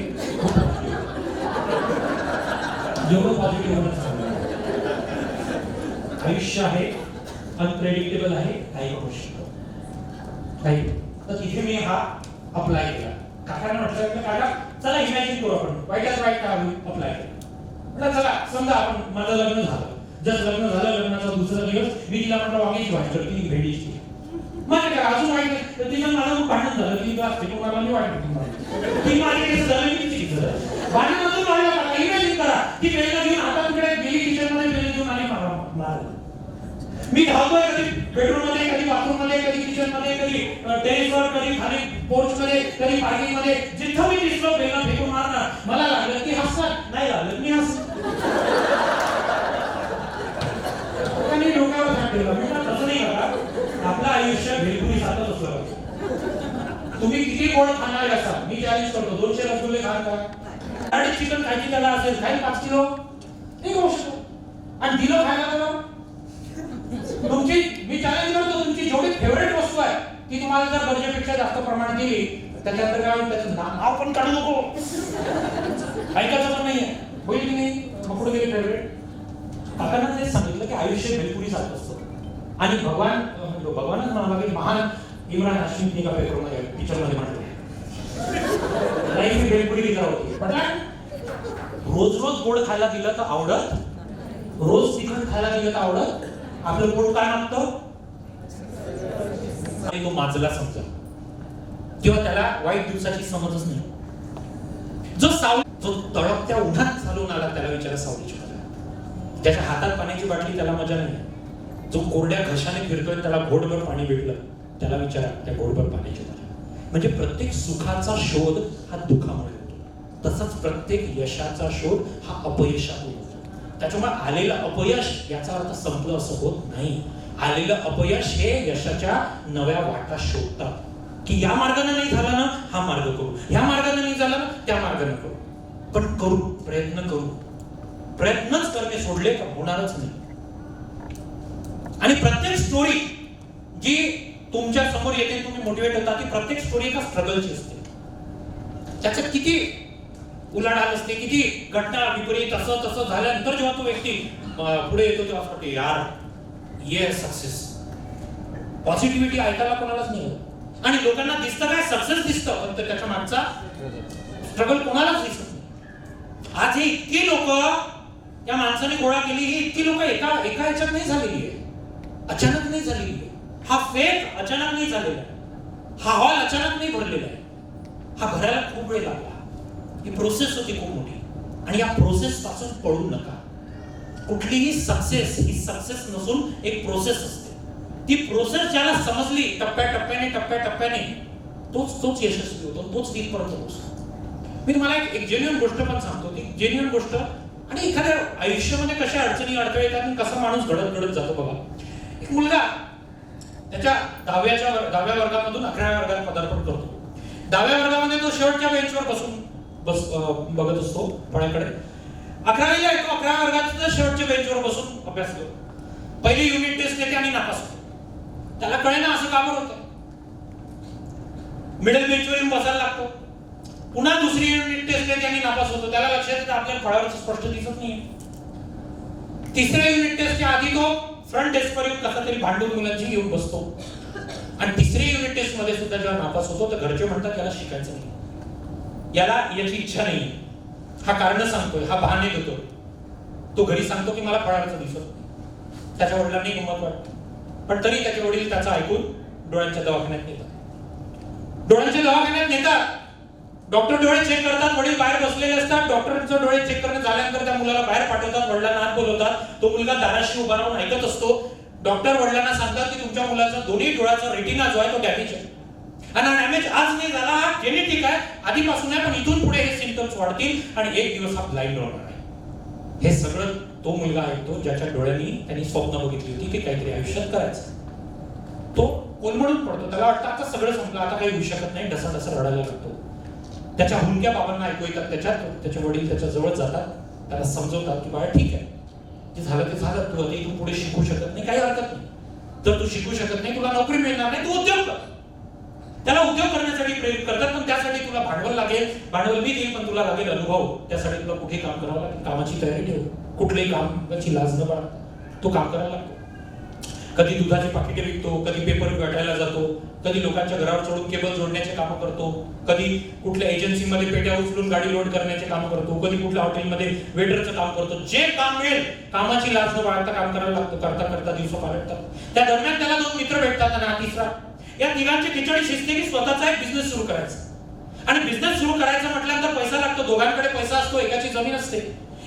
जेवढं पॉझिटिव्ह होणं चांगलं. आयुष्य आहे अनप्रेडिक्टेबल आहे, काही होऊ शकतं काही. तर तिथे मी हा अप्लाय केला. काकांना म्हटलं काका चला इमॅजिन करू आपण वाईटात वाईट काय होईल. अप्लाय केला. म्हटलं चला समजा आपण माझं लग्न झालं, जर लग्न झालं लग्नाचा दुसरा दिवस मी तिला म्हटलं वांग्याची भाजी करते, ती भेंडीची. माझ्या काय अजून वाईट नाही तर तिला माझं भांडण झालं, ती असते कोणाला मी वाईट ती माझी केस झालं मी तिची झालं भांडण अजून व्हायला पाहिजे. इमॅजिन करा ती बेलनं घेऊन आता तिकडे गेली किचन मध्ये बेलन घेऊन आली मारलं. मी धावतोय कधी बेडरूम मध्ये, कधी बाथरूम मध्ये, कधी किचन मध्ये, कधी टेरेसवर, कधी खाली पोर्च मध्ये, कधी पार्किंग मध्ये, जिथं मी दिसलो बेलन फेकून मारणार. मला लागलं की हसणार, नाही लागलं मी हसणार. डोक्यावर हात ठेवला. तसं नाही करा, आपलं आयुष्य भेलपुरी सारखंच असलं पाहिजे. तुम्ही किती गोड खाणार असाल, मी चॅलेंज करतो 200 रसगुल्ले खाल का. आणि चिकन खायची त्याला असेल खाईल 5 किलो नाही खाऊ शकतो. आणि दिलं खायला तर तुमची मी चॅलेंज करतो तुमची जेवढी फेवरेट वस्तू आहे ती तुम्हाला जर गरजेपेक्षा जास्त प्रमाणात दिली त्याच्यानंतर काय होईल, त्याचं नाव पण काढू नको, ऐकायचं पण नाहीये, होईल की नाही. मग पुढे गेली फेवरेट. काकांना तेच सांगितलं की आयुष्य भेलपुरी सारखं असतं. आणि भगवानच म्हणाला की महान इम्रान हाशमी एका पेपरमध्ये पिक्चरमध्ये म्हटलं लाईफ ही भेलपुरी विचार होती. रोज रोज गोड खायला दिलं तर आवडत, रोज तिखट खायला दिलं तर आवडत. आपलं पोट काय मागतं आणि तो माजला समजा किंवा त्याला वाईट दिवसाची समजच नाही. जो तळपत्या उन्हात चालून आला त्याला विचारा सावलीची मजा. ज्याच्या हातात पाण्याची बाटली त्याला मजा नाही. जो कोरड्या घशाने फिरतोय त्याला घोटभर पाणी भेटलं त्याला विचारा त्या घोटभर पाण्याची मजा. म्हणजे प्रत्येक सुखाचा शोध हा दुःखामुळे होतो, तसंच प्रत्येक यशाचा शोध हा अपयशातून होतो. त्याच्यामुळे आलेलं अपयश याचा अर्थ संपलं असं होत नाही. आलेलं अपयश हे यशाच्या नव्या वाटा शोधतात की या मार्गाने नाही झाला ना हा मार्ग करू, ह्या मार्गाने नाही झाला ना त्या मार्गाने करू, पण करू, प्रयत्न करू. प्रयत्नच करणे सोडले तर होणारच नाही. आणि प्रत्येक स्टोरी जी तुमच्या समोर येते, तुम्ही मोटिवेट होता, ती प्रत्येक स्टोरी एका स्ट्रगलची असते. त्याच्यात किती उलाढाल असते, किती घटना विपरीत असं तसं झाल्यानंतर जेव्हा तो व्यक्ती पुढे येतो तेव्हा असं वाटतं यार ये सक्सेस. पॉझिटिव्हिटी ऐकायला कोणालाच नाही होत. आणि लोकांना दिसतं काय, सक्सेस दिसतं, पण त्याच्या मागचा स्ट्रगल कोणालाच दिसत नाही. आज हे इतकी लोक या माणसाने गोळा केली, ही इतकी लोक एका ह्याच्यात नाही झालेली आहे, अचानक नाही झालेली आहे. हा फेक अचानक नाही झालेला आहे, हा हॉल अचानक नाही भरलेला आहे, हा भरायला खूप वेळ लागला. ही प्रोसेस होती खूप मोठी. आणि या प्रोसेस पासून पळू नका. कुठलीही सक्सेस ही सक्सेस नसून एक प्रोसेस असते. ती प्रोसेस ज्याला समजली टप्प्याटप्प्याने तोच यशस्वी होतो, तोच तिथपर्यंत पोहोचतो. मी तुम्हाला एक जेन्युइन गोष्ट पण सांगतो, ती जेन्युइन गोष्ट. आणि एखाद्या आयुष्यामध्ये कशा अडचणी अडथळे येतात आणि कसा माणूस घडत जातो बघा. एक मुलगा त्याच्या 10व्या वर्गामधून 11व्या वर्गात पदार्पण करतो. 10व्या वर्गामध्ये तो शेवटच्या बेंचवर बसून बघत असतो फळ्याकडे. 11वीला येतो, 11व्या वर्गात शेवटच्या बेंचवर बसून अभ्यास करतो. पहिली युनिट टेस्ट येते आणि नापास होतो. त्याला कळेना असं का बरं होतं. मिडल बेंचवर येऊन बसायला लागतो. पुन्हा दुसरी युनिट टेस्ट येते आणि नापास होतो. त्याला लक्षात येतं आपल्याला फळावरचं स्पष्ट दिसत नाही. तिसऱ्या युनिट टेस्टच्या आधी तो फ्रंट डेस्कवर येऊन कसा तरी भांडून मुलांची घेऊन बसतो. आणि तिसरी युनिट टेस्ट मध्ये सुद्धा जेव्हा नापास होतो तर घरचे म्हणतात त्याला शिकायचं नाही, याला याची इच्छा नाही, हा कारण सांगतोय, हा बहाणे देतो. तो घरी सांगतो की मला फळावरचं दिसत नाही. त्याच्या वडिलांनी हिंमत वाटते, पण तरी त्याचे वडील त्याचं ऐकून डोळ्यांच्या दवाखान्यात नेतात. डोळ्यांच्या दवाखान्यात नेतात. डॉक्टर डोळे चेक करतात, वडील बाहेर बसलेले असतात. डॉक्टरांचं डोळे चेक करणं झाल्यानंतर त्या मुलाला बाहेर पाठवतात, वडिलांना आत बोलवतात. तो मुलगा दाराशी उभा राहून ऐकत असतो. डॉक्टर वडिलांना सांगतात की तुमच्या मुलाचा दोन्ही डोळ्याचा रेटिना जो आहे तो डॅमेज आहे. आणि डॅमेज आज नाही झाला, हा जेनेटिक आहे, आधीपासून आहे, पण इथून पुढे हे सिम्पटम्स वाढतील आणि एक दिवस हा ब्लाइंड होणार आहे. हे सगळं तो मुलगा ऐकतो ज्याच्या डोळ्यांनी त्यांनी स्वप्न बघितली होती की काहीतरी आयुष्यात करायचं. तो कोलमडून पडतो. त्याला वाटतं आता सगळं संपलं, आता काही होऊ शकत नाही. ढसा रडायला लागतो. त्याच्या हुंक्या बाबांना ऐकू येतात. त्याचे वडील त्याच्या जवळ जातात, त्याला समजवतात की बाळा ठीक आहे, जे झालं ते झालं, तू आता इथून पुढे शिकू शकत नाही, काही हरकत नाही. तर तू शिकू शकत नाही, तुला नोकरी मिळणार नाही, तू उद्योग कर. त्याला उद्योग करण्यासाठी प्रेरित करतात, पण त्यासाठी तुला भांडवल लागेल, भांडवल मी देईल, पण तुला लागेल अनुभव. त्यासाठी तुला कुठे काम करावं लागेल, कामाची तयारी ठेव, कुठल्याही कामाची लाज न बाळगता तो काम करायला लागतो. कधी दुधाचे पाकिटे विकतो, कधी पेपर वाटायला जातो, कधी लोकांच्या घरावर चढून केबल जोडण्याचे काम करतो, कधी कुठल्या एजन्सीमध्ये पेट्या उचलून गाडी लोड करण्याचे काम करतो, कधी कुठल्या हॉटेलमध्ये वेटरचं काम करतो. जे काम मिळेल कामाची लाज न बाळगता काम करायला लागतो. करता करता दिवस पालटतात. त्या दरम्यान त्याला 2 मित्र भेटतात आणि हा तिसरा. या तिघांची खिचडी शिजते की स्वतःचा एक बिझनेस सुरू करायचा. आणि बिझनेस सुरू करायचा म्हटल्यानंतर पैसा लागतो. दोघांकडे पैसा असतो, एकाची जमीन असते.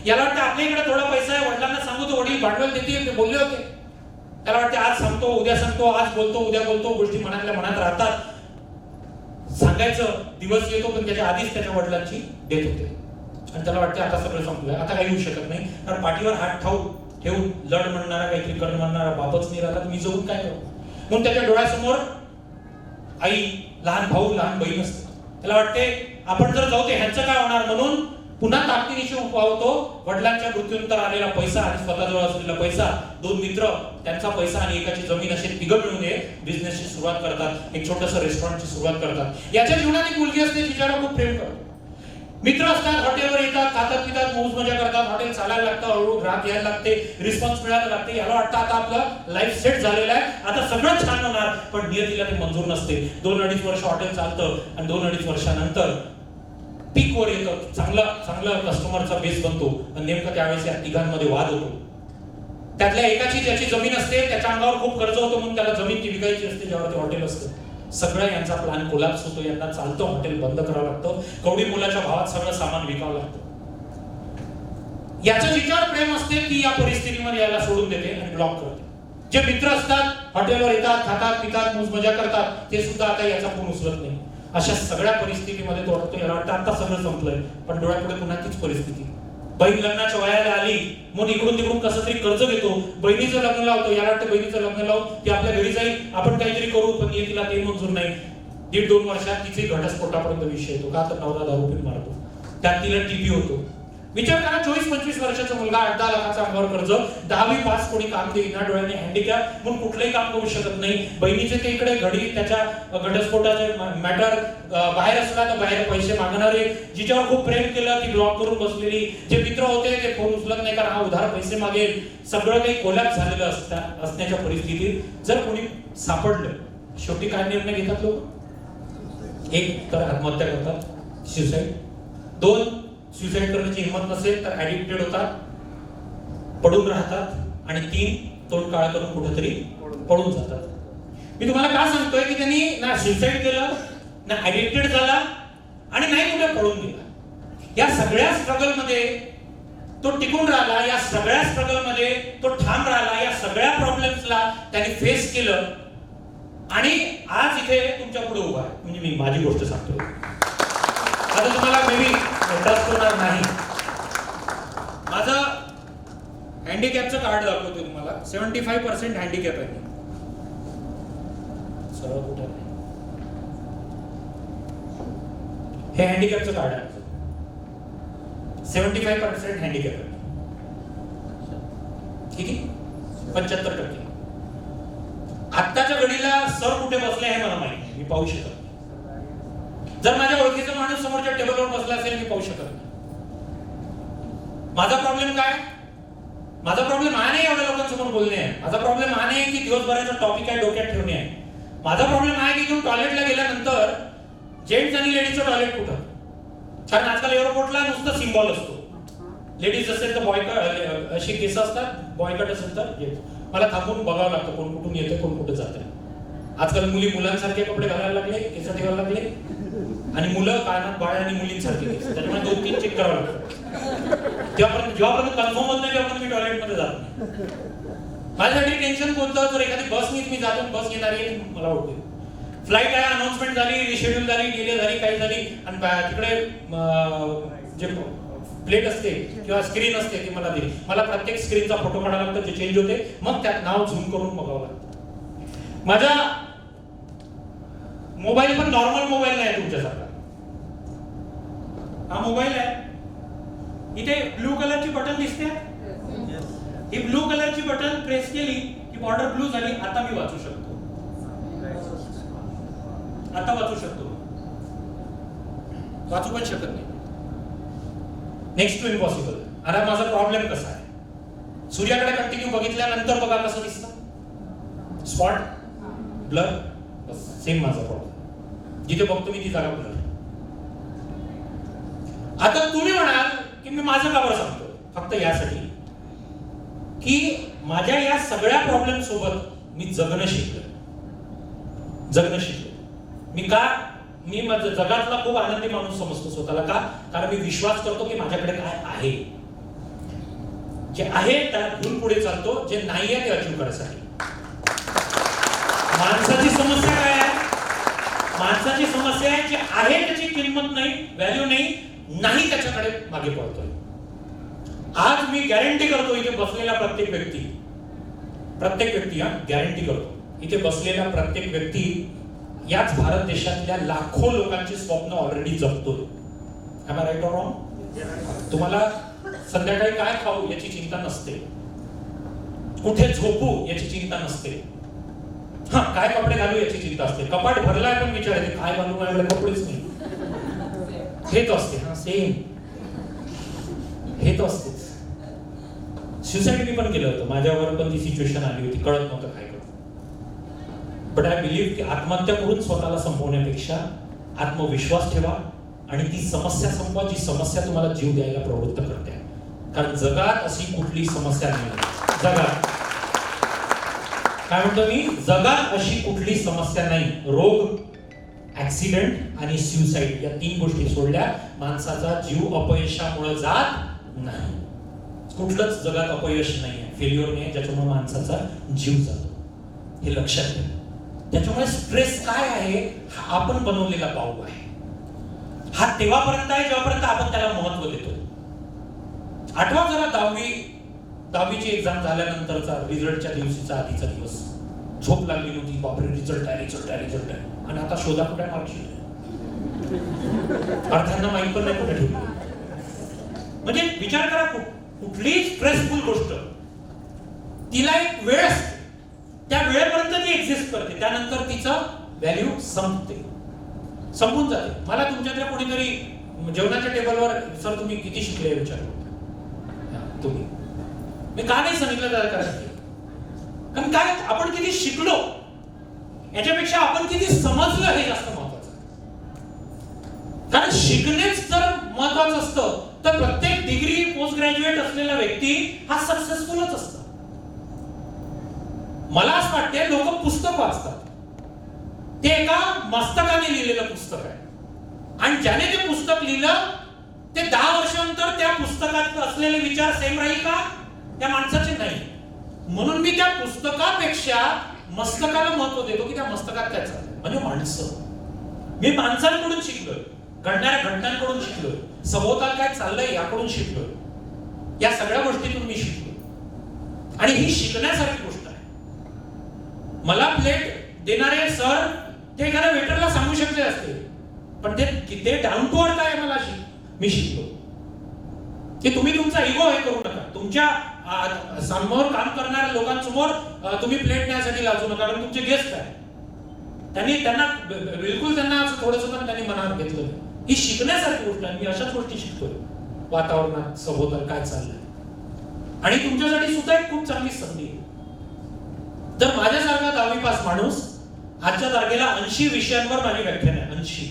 याला वाटतं आपल्या इकडे थोडा पैसा आहे, वडिलांना सांगू तो वडील भांडवल देतील, ते बोलले होते. त्याला वाटते आज सांगतो उद्या सांगतो, आज बोलतो उद्या बोलतो, गोष्टी मनातल्या मनात राहतात. सांगायचं दिवस येतो, पण त्याच्या आधीच त्याच्या वडिलांची डेथ होते. आणि त्याला वाटते आता सगळं संपलंय, आता काही होऊ शकत नाही. कारण पाठीवर हात ठेवून लढ म्हणणारा, काहीतरी करण म्हणणारा बापच नाही राहिला, मी जाऊन काय करू. म्हणून त्याच्या डोळ्यासमोर आई, लहान भाऊ, लहान बहीण असते. त्याला वाटते आपण जर जाऊ ते ह्यांचं काय होणार, म्हणून पुन्हा ताकदीनिशी उपावतो. वडिलांच्या मृत्यूनंतर आलेला पैसा आणि स्वतःजवळ असलेला पैसा, 2 मित्र, त्यांचा पैसा आणि एकाची जमीन, असे तिघं मिळून बिझनेसची सुरुवात करतात. एक छोटंसं रेस्टॉरंटची सुरुवात करतात. याच्या जीवनात एक मुलगी असते जिच्यावर खूप प्रेम करतो. मित्र असतात, हॉटेलवर येतात, खातात पितात, मौज मजा करतात. हॉटेल चालायला लागतं, हळूहळू ग्राहक यायला लागते, रिस्पॉन्स मिळायला लागते. याला वाटतं आता आपलं लाईफ सेट झालेलं आहे, आता सगळं छान होणार. पण नियतीला ते मंजूर नसते. 2-2.5 वर्ष हॉटेल चालतं आणि 2-2.5 वर्षानंतर पीक वर येतं, चांगला कस्टमरचा बेस बनतो. आणि नेमकं त्यावेळेस या तिघांमध्ये वाद होतो. त्यातल्या एकाची ज्याची जमीन असते त्याच्या अंगावर खूप कर्ज होतं, म्हणून त्याला जमीन ती विकायची असते ज्यावर ते हॉटेल असतं. सगळं यांचा प्लॅन कोलॅप्स होतो. यांना चालतं हॉटेल बंद करावं लागतं. कवडी मोलाच्या भावात सगळं सामान विकावं लागतं. याचं जिच्यावर प्रेम असते ती या परिस्थितीमध्ये याला सोडून देते आणि ब्लॉक करते. जे मित्र असतात, हॉटेलवर येतात, खातात पितात, मौज मजा करतात, ते सुद्धा आता याचा फोन उचलत नाही. अशा सगळ्या परिस्थितीमध्ये तो वाटतो, याला वाटतं आता सगळं संपलंय, पण डोळ्यापुढे पुन्हा तीच परिस्थिती. बहीण लग्नाच्या वयाला आली, मग इकडून तिकडून कसं तरी कर्ज घेतो, बहिणीचं लग्न लावतो. याला वाटतं बहिणीचं लग्न लावून ती आपल्या घरी जाईल, आपण काहीतरी करू, पण तिला ते मंजूर नाही. 1.5-2 वर्षात तिचे घटस्फोटापर्यंत विषय येतो का तर नवरा दारू पिऊन मारतो, त्यात तिला टीबी होतो. विचार करा 24-25 वर्षाचा मुलगा 8-10 लाखाचा अंगावर कर्ज, 10वी पास, कोणी काम देईना, डोळ्याने हँडिकॅप म्हणून कुठलंही काम करू शकत नाही. बहिणीचे ते इकडे घडी त्याच्या घटस्फोटाचे मॅटर बाहेर असला तर बाहेर पैसे मागणारे, जिच्यावर खूप प्रेम केलं ती ब्लॉक करून बसलेली, जे मित्र होते ते फोन उचलत नाही कारण हा उधार पैसे मागेल, सगळं काही कोलॅप्स झालेलं असण्याच्या परिस्थितीत जर कोणी सापडलं, शेवटी काय निर्णय घेतात लोक? एक तर आत्महत्या करतात, सुसाईड. 2, सुसाईड करण्याची हिंमत नसेल तर ऍडिक्टेड होतात, पडून राहतात. आणि 3, तोंड काळा करून कुठेतरी पळून जातात. मी तुम्हाला का सांगतोय की त्यांनी ना सुसाईड केलं, ना ऍडिक्टेड झाला आणि नाही कुठे पळून गेला. या सगळ्या स्ट्रगल मध्ये तो टिकून राहिला, या सगळ्या स्ट्रगल मध्ये तो ठाम राहिला, या सगळ्या प्रॉब्लेम्सला त्यांनी फेस केलं आणि आज इथे तुमच्या पुढे उभा आहे. म्हणजे मी माझी गोष्ट सांगतोय. आता तुम्हाला मे बी ट्रस्ट होणार नाही, माझं हँडिकॅपचं कार्ड दाखवतो तुम्हाला. 75% हँडिकॅप आहे. सरळ कुठे हे हँडिकॅपचं कार्ड आहे. 75% हँडिकॅप आहे. किती? 75%. आत्ताच्या घडीला सर कुठे बसले आहे मला माहिती नाही, मी पाहू शकत नाही. जर माझ्या ओळखीचा माणूस समोरच्या टेबलवर बसला असेल मी पाहू शकत नाही. माझा प्रॉब्लेम काय? माझा प्रॉब्लेम हा नाही एवढ्या लोकांसमोर बोलणे आहे. माझा प्रॉब्लेम हा नाही की दिवसभराचा टॉपिक आहे डोक्यात ठेवणे आहे. माझा प्रॉब्लेम आहे की तुम्ही टॉयलेटला गेल्यानंतर जेंट्स आणि लेडीजचं टॉयलेट कुठं? कारण आजकाल एअरपोर्टला नुसतं सिम्बॉल असतो. लेडीज असेल तर बॉयकट, अशी केस असतात, बॉयकट असेल तर मला थांबून बघावं लागतं कोण कुठून येते कोण कुठे जाते. आजकाल मुली मुलांसारखे कपडे घालायला लागले, केस ठेवायला लागले, आणि मुलं कानात बाळ आणि मुलींसारखे केस. त्याच्यामुळे 2-3 चेक करावं लागतं. जेव्हापर्यंत कन्फर्म होत नाही तेव्हापर्यंत मी टॉयलेटमध्ये जात नाही. माझ्यासाठी टेन्शन कोणतं? जर एखादी बस नीट मी जातो, बस येणार आहे मला वाटते फ्लाईट आहे, अनाउन्समेंट झाली, रिशेड्यूल झाली, डिले झाली, काही झाली, आणि तिकडे जे प्लेट असते किंवा स्क्रीन असते ती मला दिली. मला प्रत्येक स्क्रीनचा फोटो काढावा लागतो जे चेंज होते, मग त्यात नाव झूम करून बघावं लागतं. माझा मोबाईल पण नॉर्मल मोबाईल नाही तुमच्यासारखा. हा मोबाईल आहे, इथे ब्लू कलरची बटन दिसते. ही ब्लू कलरची बटन प्रेस केली की बॉर्डर ब्लू झाली. आता मी वाचू शकतो, आता वाचू शकतो, वाचू पण शकत नाही. Next to impossible. आता माझा प्रॉब्लेम कसा आहे? सूर्याकडे कंटिन्यू बघितल्यानंतर बघा कसं दिसतं, स्पॉट, ब्लर. सेम माझा प्रॉब्लेम, जिथे बघतो मी ती जागा ब्लर. आता तुम्ही म्हणाल की मी माझं का बरं सांगतो? फक्त यासाठी की माझ्या या सगळ्या प्रॉब्लेम सोबत मी जगणं शिकलो. मी माझं जगातला खूप आनंदी माणूस समजतो स्वतःला. का? कारण मी विश्वास करतो की माझ्याकडे काय आहे, जे आहे त्यात घेऊन पुढे चालतो, जे नाही आहे ते अचीव करायसाठी. माणसाची समस्या काय आहे? माणसाची समस्या आहे जे आहे त्याची किंमत नाही, व्हॅल्यू नाही त्याच्याकडे मागे पळतोय. आज मी गॅरंटी करतो इथे बसलेला प्रत्येक व्यक्ती गॅरंटी करतो इथे बसलेला प्रत्येक व्यक्ती याच भारत देशातल्या लाखो लोकांची स्वप्न ऑलरेडी जगतोय. Am I right or wrong? तुम्हाला संध्याकाळी काय खाऊ याची चिंता नसते, कुठे झोपू याची चिंता नसते, हा काय कपडे घालू याची चिंता असते. कपाट भरलाय पण विचार येते काय घालू, माझ्याकडे कपडेच नाही. हे तर असते. हा सेम हे तर असतेच. सुसाईड मी पण केलं होतं, माझ्यावर पण ती सिच्युएशन आली होती, कळत नव्हतं काय करत. बट आय बिलीव्ह की आत्महत्या करून स्वतःला संपवण्यापेक्षा आत्मविश्वास ठेवा आणि ती समस्या संपवा जी समस्या तुम्हाला जीव द्यायला प्रवृत्त करते. कारण जगात अशी कुठली समस्या नाही. जगात काय म्हणतो मी? जगात अशी कुठली समस्या नाही. रोग, ऍक्सिडेंट आणि सुसाईड या 3 गोष्टी सोडल्या माणसाचा जीव अपयशामुळे जात नाही. कुठलंच जगात अपयश नाहीये, फेल्युअर नाही ज्याच्यामुळे माणसाचा जीव जातो. हे लक्षात घ्या. त्याच्यामुळे स्ट्रेस काय आहे हा आपण बनवलेला पाऊल आहे. हा तेव्हापर्यंत आहे जेव्हापर्यंत आपण त्याला महत्व देतो. आठवा जरा 10वीची एक्झाम झाल्यानंतरचा रिझल्टच्या दिवशीचा आधीचा दिवस. झोप लागली नव्हती, बापरे रिझल्ट आहे. आणि आता शोधा कुठे मार्कशीट, अर्थांना माहित पण नाही कुठे ठेवली. म्हणजे विचार करा, कुठलीही स्ट्रेसफुल गोष्ट तिला एक वेळ असते, त्या वेळेपर्यंत ती एक्झिस्ट करते, त्यानंतर तिचं व्हॅल्यू संपून जाते. मला तुमच्याकडे कोणीतरी जेवणाच्या टेबलवर सर तुम्ही किती शिकले विचारलं, तुम्ही मी का नाही सांगितलं त्याला करायचं, कारण काय आपण किती शिकलो याच्यापेक्षा आपण किती समजलं हे जास्त महत्वाचं. कारण शिकणेच जर महत्वाचं असतं तर प्रत्येक डिग्री पोस्ट ग्रॅज्युएट असलेला व्यक्ती हा सक्सेसफुलच असतो. मला असं वाटते लोक पुस्तक वाचतात, ते एका मस्तकाने लिहिलेलं पुस्तक आहे, आणि ज्याने ते पुस्तक लिहिलं ते 10 वर्षानंतर त्या पुस्तकात असलेले विचार सेम राहील का? त्या माणसाचे नाही. म्हणून मी त्या पुस्तकापेक्षा मस्तकाला महत्व देतो की त्या मस्तकात काय चाललंय, म्हणजे माणसं. मी माणसांकडून शिकलोय, घडणाऱ्या घटनांकडून शिकलोय, सभोवताल काय चाललंय याकडून शिकलोय, या सगळ्या गोष्टीतून मी शिकलो. आणि ही शिकण्यासारखी गोष्ट आहे. मला प्लेट देणारे सर ते एखाद्या वेटरला सांगू शकले असते, पण ते डाऊन टू अर्थ आहे. मला मी शिकलो की तुम्ही तुमचा इगो हे करू नका. तुमच्या समोर काम करणाऱ्या लोकांसमोर तुम्ही प्लेट न्यायसाठी लाजू नका, कारण तुमचे गेस्ट आहे. त्यांना बिलकुल असं थोडंसं पण त्यांनी मनात घेतलं. ही शिकण्यासारखी गोष्ट आहे. मी अशाच गोष्टी शिकतोय, वातावरणात सभोवताल काय चाललंय. आणि तुमच्यासाठी सुद्धा एक खूप चांगली संधी आहे. जर माझ्यासारखा 10वी पास माणूस आजच्या तारखेला 80 विषयांवर माझी व्याख्यान आहे, 80.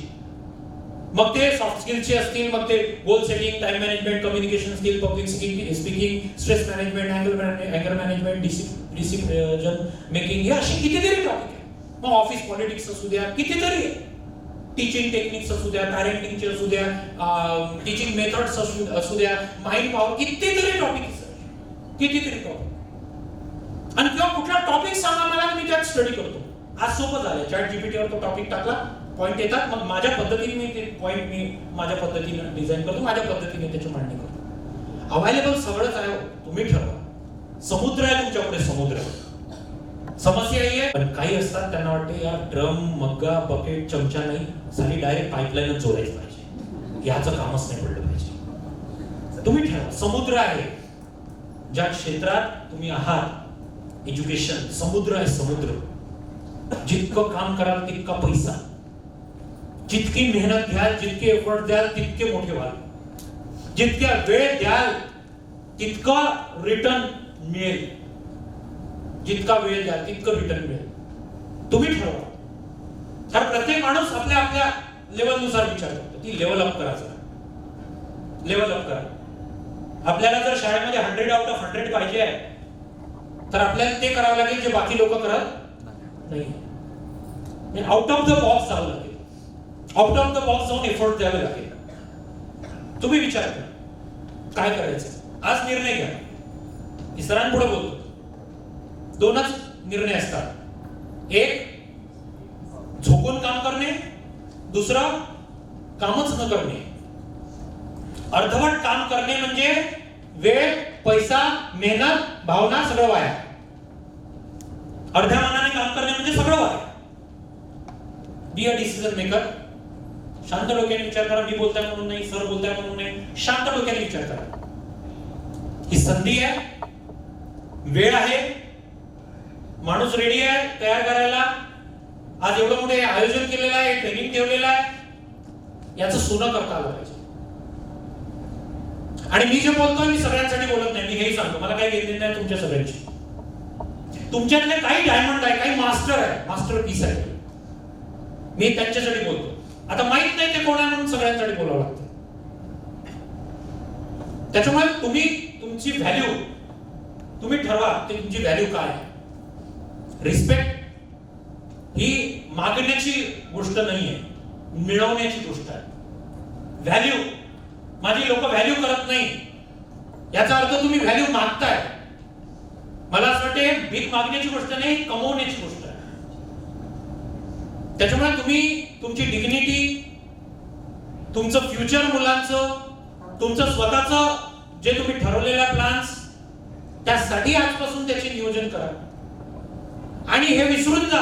मग ते सॉफ्ट स्किलचे असतील, मग ते goal setting, time management, communication skill, public speaking, stress management, अँगर मॅनेजमेंट, डिसिजन मेकिंग, हे असे कितीतरी टॉपिक आहे. मग ऑफिस पॉलिटिक्स असू द्या, कितीतरी टीचिंग टेक्निक्स असू द्या, पॅरेंटिंगचे असू द्या, टीचिंग मेथड्स असू द्या, माइंड पॉवर, कितीतरी टॉपिक. आणि किंवा कुठला टॉपिक सांगा मला, मी त्यात स्टडी करतो. आज सोपं झालं, चॅट जीपीटीवर तो टॉपिक टाकला, पॉइंट येतात, मग माझ्या पद्धतीने मी ते पॉइंट माझ्या पद्धतीने डिझाईन करतो, माझ्या पद्धतीने त्याची मांडणी करतो. अवेलेबल सगळंच आहे, तुम्ही ठरवा. समुद्र आहे तुमच्याकडे, समुद्र. समस्या ही आहे, पण काही असतात त्यांना वाटते यार ड्रम, मग्गा, बकेट, चमचा नाही, साली डायरेक्ट पाईपलाईनच जोडायची पाहिजे, याचं कामच नाही पडलं पाहिजे. तुम्ही ठरवा. समुद्र आहे ज्या क्षेत्रात तुम्ही आहात, एज्युकेशन समुद्र आहे, समुद्र. जितकं काम कराल तितका पैसा, जितकी मेहनत घ्याल, जितके एफर्ट द्याल तितके मोठे व्हाल, जितक्या वेळ द्याल तितका रिटर्न मिळेल, जितका वेळ द्याल तितकं रिटर्न मिळेल. तुम्ही ठरवा. कारण प्रत्येक माणूस आपल्या आपल्या लेवलनुसार विचार करतो. ती लेवल अप करा, लेवल अप करा. आपल्याला जर शाळेमध्ये 100 आउट ऑफ 100 पाहिजे आहे तर आपल्याला ते करावं लागेल जे बाकी लोक करत नाही. आउट ऑफ द बॉक्स जावं लागेल, आउट ऑफ द बॉक्स जाऊन एफर्ट द्यावे लागेल. तुम्ही विचार करा काय करायचं. आज निर्णय घ्या. इतरांपुढे बोलतो. 2च निर्णय असतात. एक झोकून काम करणे, दुसरा कामच न करणे. अर्धवट काम करणे म्हणजे वेळ, पैसा, मेहनत, भावना सगळं वाया. अर्ध्या मनाने काम करणे म्हणजे सगळं वाया. Be a decision maker. शांत डोक्याने विचार करा. मी बोलताय म्हणून नाही, सर बोलताय म्हणून नाही, शांत डोक्याने विचार करा. ही संधी आहे, वेळ आहे, माणूस रेडी आहे तयार करायला. आज एवढं मोठे आयोजन केलेलं आहे, ट्रेनिंग ठेवलेलं आहे, याचं सोनं करता आलं पाहिजे. आणि मी जे बोलतोय मी सगळ्यांसाठी बोलत नाही, मी हेही सांगतो मला काही घेतले नाही तुमच्या सगळ्यांची. तुमच्यातले काही डायमंड आहे, काही मास्टर आहे, मास्टर पीस आहे, मी त्यांच्यासाठी बोलतो. आता माहित नाही ते कोण आहे म्हणून सगळ्यांसाठी बोलावं लागतं. त्याच्यामुळे तुम्ही तुमची व्हॅल्यू तुम्ही ठरवा, ते तुमची व्हॅल्यू काय आहे. रिस्पेक्ट ही मागण्याची गोष्ट नाहीये, मिळवण्याची गोष्ट आहे. व्हॅल्यू, माझी लोक व्हॅल्यू करत नाही याचा अर्थ तुम्ही व्हॅल्यू मागताय. मला असं वाटते भीक मागण्याची गोष्ट नाही, कमवण्याची गोष्ट आहे. त्याच्यामुळे तुम्ही तुमची डिग्निटी, तुमचं फ्युचर, मुलांचं, तुमचं स्वतःचं जे तुम्ही ठरवलेल्या प्लॅन्स, त्यासाठी आजपासून त्याचे नियोजन करा. आणि हे विसरून जा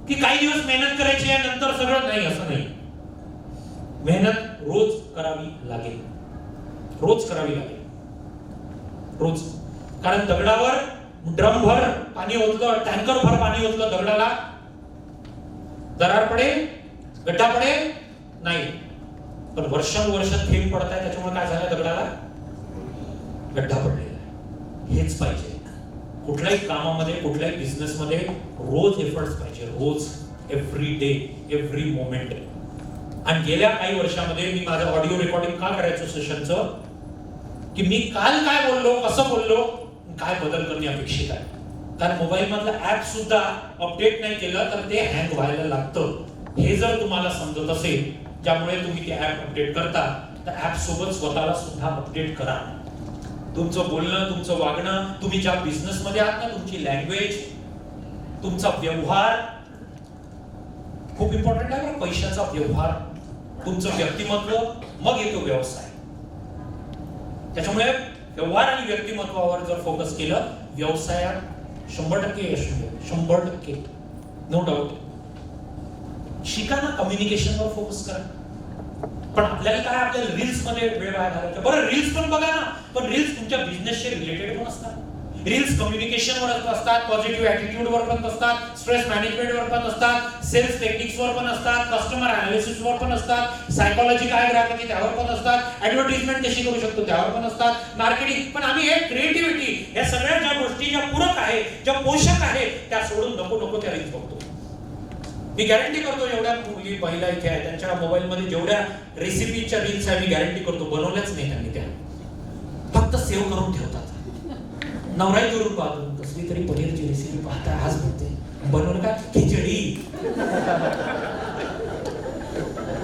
की काही दिवस मेहनत करायची आहे नंतर सगळं नाही, असं नाही. मेहनत रोज करावी लागेल, रोज करावी लागेल, रोज. कारण दगडावर ड्रम भर पाणी ओतलं, टँकर भर पाणी ओतलं, दगडाला दरार पडेल, गड्डा पडेल नाही. पण वर्षानुवर्ष थेंब पडत आहे, त्याच्यामुळे काय झालं, दगडाला गड्डा पडलेला आहे. हेच पाहिजे कुठल्याही कामामध्ये, कुठल्याही बिझनेस मध्ये. रोज एफर्ट्स पाहिजे, रोज, एव्हरी डे, एव्हरी मोमेंट. आणि गेल्या काही वर्षामध्ये मी माझं ऑडिओ रेकॉर्डिंग का करायचो सेशनचं, की मी काल काय बोललो, कसं बोललो, काय बदल करणे अपेक्षित आहे. कारण मोबाईल मधलं ऍप सुद्धा अपडेट नाही केलं तर ते हँग व्हायला लागतं. हे जर तुम्हाला समजत असेल, ज्यामुळे तुम्ही ते ऍप अपडेट करता, तर ऍप सोबत स्वतःला सुद्धा अपडेट करा. तुमचं बोलणं, तुमचं वागणं, तुम्ही ज्या बिझनेस मध्ये आहात ना, तुमची लँग्वेज, तुमचा व्यवहार खूप इम्पॉर्टंट आहे. पैशाचा व्यवहार, तुमचं व्यक्तिमत्व, मग येतो व्यवसाय. त्याच्यामुळे व्यवहार आणि व्यक्तिमत्वावर जर फोकस केलं, व्यवसायात 100% यश मिळेल, 100%, नो डाऊट. शिका ना, कम्युनिकेशनवर फोकस करा. पण आपल्याला काय, आपल्याला रील्स मध्ये वेळ वाया घालायचा. बरं, रील्स पण बघा ना, पण रील्स तुमच्या बिझनेसशी रिलेटेड पण असतात. रील्स कम्युनिकेशनवर असतात, पॉझिटिव्ह ॲटिट्यूडवर पण असतात, स्ट्रेस मॅनेजमेंटवर पण असतात, सेल्स टेक्निक्सवर पण असतात, कस्टमर अनालिसिसवर पण असतात, सायकोलॉजी काय ग्राहकाची त्यावर पण असतात, ऍडव्हर्टाइजमेंट कशी करू शकतो त्यावर पण असतात, मार्केटिंग. पण आम्ही हे क्रिएटिव्हिटी, या सगळ्या ज्या गोष्टी ज्या पूरक आहे, ज्या पोषक आहे, त्या सोडून नको त्या रील्स बघतो. मी गॅरंटी करतो, एवढ्या मुली महिला इथे आहे, त्यांच्या मोबाईल मध्ये जेवढ्या रेसिपीच्या रील्स आहे, मी गॅरंटी करतो बनवल्याच नाही त्यांनी, त्या फक्त सेव्ह करून ठेवतात. नवराई करून पाहतो, कसली तरी पनीरची रेसिपी पाहता, आज म्हणते बनवलं का खिचडी.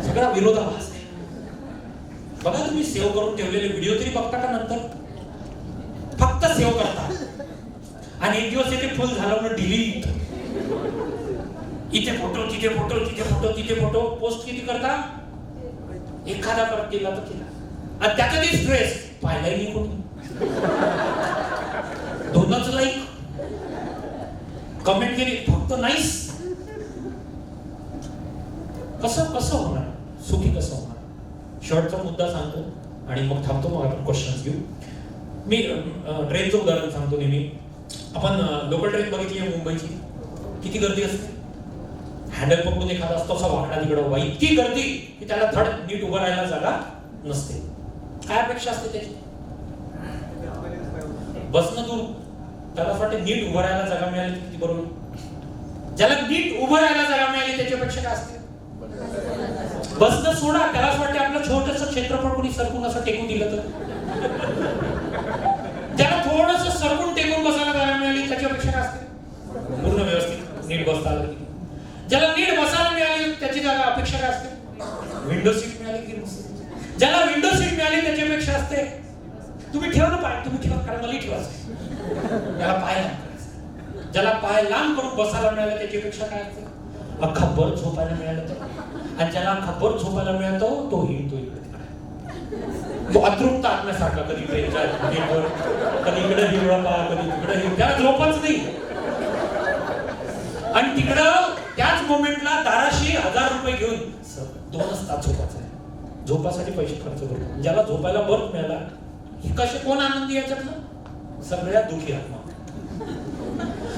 सगळा विरोधाभास आहे. बघा, तुम्ही सेव्ह करून ठेवलेले व्हिडिओ तरी बघता का नंतर? फक्त सेव्ह करता आणि एक दिवस येते फुल झालं म्हणून डिलीट. इथे फोटो, तिथे फोटो, तिथे फोटो, तिथे फोटो. पोस्ट किती करता? एखादा परत केला तर केला, आणि त्याचा ते स्ट्रेस पाहिलाही नाही कोणी. 2च लाईक, कमेंट केली, फक्त नाईस. कसं होणार? सुखी कसं होणार? शेवटचा मुद्दा सांगतो आणि मग थांबतो, मग आपण क्वेश्चन्स घेऊ. मी ट्रेनचं उदाहरण सांगतो नेहमी. आपण लोकल ट्रेन बघितली आहे मुंबईची, किती गर्दी असते. हँडल पकडून एखादा असतो असा वाकडा तिकडं उभा, इतकी गर्दी की त्याला धड नीट उभं राहायला जागा नसते. काय अपेक्षा असते त्याची? बसणं दूर, त्याला असं वाटतं नीट उभं राहायला जागा मिळाली किती बरोबर. ज्याला नीट उभं राहायला जागा मिळाली त्याची अपेक्षा काय असते? बसणं सोडा, त्याला असं वाटतं आपलं छोटंसं क्षेत्रफळ कोणी सरकून असं टेकून दिलं तर. ज्याला थोडंसं सरकून टेकून बसायला जागा मिळाली त्याची अपेक्षा काय असते? पूर्ण व्यवस्थित नीट बसता आलं. ज्याला नीट बसायला मिळाली त्याची जागा अपेक्षा काय असते? विंडो सीट मिळाली की नसते. ज्याला विंडो सीट मिळाली त्याची अपेक्षा असते, तुम्ही ठेवा ना पाय, तुम्ही ठेवा, कारण मला ठेवायचं. त्याला पाय लांब करायचा. ज्याला पाय लांब करून बसायला मिळालं त्याची अपेक्षा काय असते? अख्खा भर झोपायला मिळालं तर. आणि ज्याला अख्खा भर झोपायला मिळतो तो हिंडतो इकडे तिकडे, तो अतृप्त आत्म्यासारखा, कधी ट्रेनच्या नीटवर, कधी इकडे हिरवळा, कधी तिकडे हिरवळ, त्याला झोपच नाही. आणि तिकडं त्याच मोमेंटला 1200-1000 रुपये घेऊन 2च तास झोपायचं आहे. झोपासाठी पैसे खर्च करतो. ज्याला झोपायला बर्थ मिळाला, हे कसे कोण आनंदी याच्यातलं? सगळ्यात दुःखी आत्मा.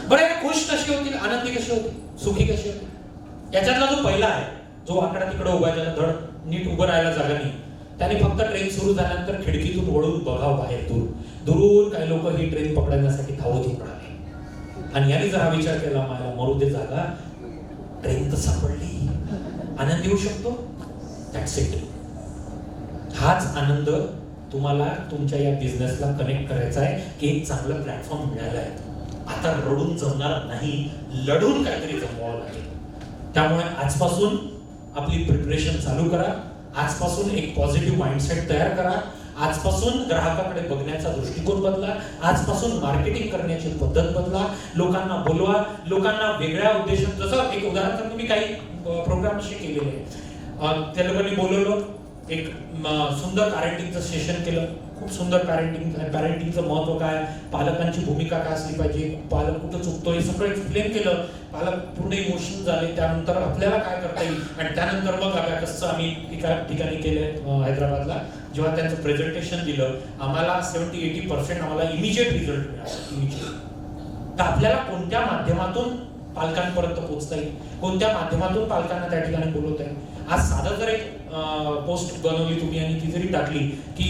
बरं, हे खुश कशी होतील, आनंदी कशी होतील, सुखी कशी होतील? याच्यातला जो पहिला आहे, जो आकडा तिकडे उभा, ज्याला धड नीट उभं राहायला जागा नाही, त्याने फक्त ट्रेन सुरू झाल्यानंतर खिडकीतून वळून बघावं बाहेर. दुरून काही लोक ही ट्रेन पकडण्यासाठी धावत उडाले. आणि याने जर हा विचार केला, मला मरू दे जागा, ट्रेन तर सापडली, आनंद येऊ शकतो. That's it. हाच आनंद तुम्हाला तुमच्या या बिझनेसला कनेक्ट करायचा आहे की एक चांगलं प्लॅटफॉर्म मिळाला आहे. आता रडून जमणार नाही, लढून काहीतरी जमवावं लागेल. त्यामुळे आजपासून आपली प्रिपरेशन चालू करा. आजपासून एक पॉझिटिव्ह माइंडसेट तयार करा. आजपासून ग्राहकाकडे बघण्याचा दृष्टिकोन बदला. आजपासून मार्केटिंग करण्याची पद्धत बदला. लोकांना बोलवा, लोकांना वेगळ्या उद्देशाने. जसं एक उदाहरण सांगतो, मी काही प्रोग्राम असे केलेले आहेत. त्या लोकांनी बोलवलं, एक सुंदर आरएनडीचं सेशन केलं, खूप सुंदर पॅरेंटिंगचं महत्व काय, पालकांची भूमिका काय असली पाहिजे, पालक कुठं चुकतो हे सगळं एक्सप्लेन केलं. पालक पूर्ण इमोशनल झाले. त्यानंतर आपल्याला काय करता येईल आणि त्यानंतर मग अबॅकसचं आम्ही एका ठिकाणी केलं हैदराबादला. जेव्हा त्यांचं प्रेझेंटेशन दिलं आम्हाला 70-80% आम्हाला इमिजिएट रिझल्ट मिळाला. इमिजिएट. तर आपल्याला कोणत्या माध्यमातून पालकांपर्यंत पोहोचता येईल, कोणत्या माध्यमातून पालकांना त्या ठिकाणी बोलवता येईल. आज साधं जर एक पोस्ट बनवली तुम्ही आणि ती जरी टाकली की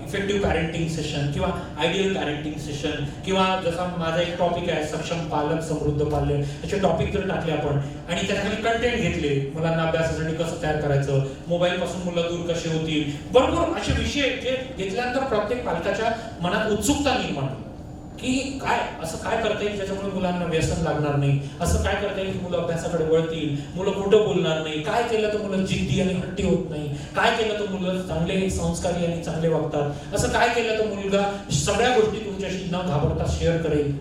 इफेक्टिव्ह पॅरेंटिंग सेशन किंवा आयडियल पॅरेंटिंग सेशन किंवा जसा माझा एक टॉपिक आहे सक्षम पालक समृद्ध पाल्य, याचे टॉपिक जर टाकले आपण आणि त्याच्याखाली कंटेंट घेतले, मुलांना अभ्यासासाठी कसं तयार करायचं, मोबाईल पासून मुलं दूर कसे होतील, भरपूर असे विषय जे घेतल्यानंतर प्रत्येक पालकाच्या मनात उत्सुकता निर्माण होईल की काय असं काय करता येईल ज्याच्यामुळे मुलांना व्यसन लागणार नाही, असं काय करता येईल की मुलं अभ्यासाकडे वळतील, मुलं खोटं बोलणार नाही, काय केलं तर मुलं जिद्दी आणि हट्टी होत नाही, काय केलं तर मुलं चांगले संस्कारी आणि चांगले वागतात, असं काय केलं तर मुलगा सगळ्या गोष्टी तुमच्याशी न घाबरता शेअर करेल.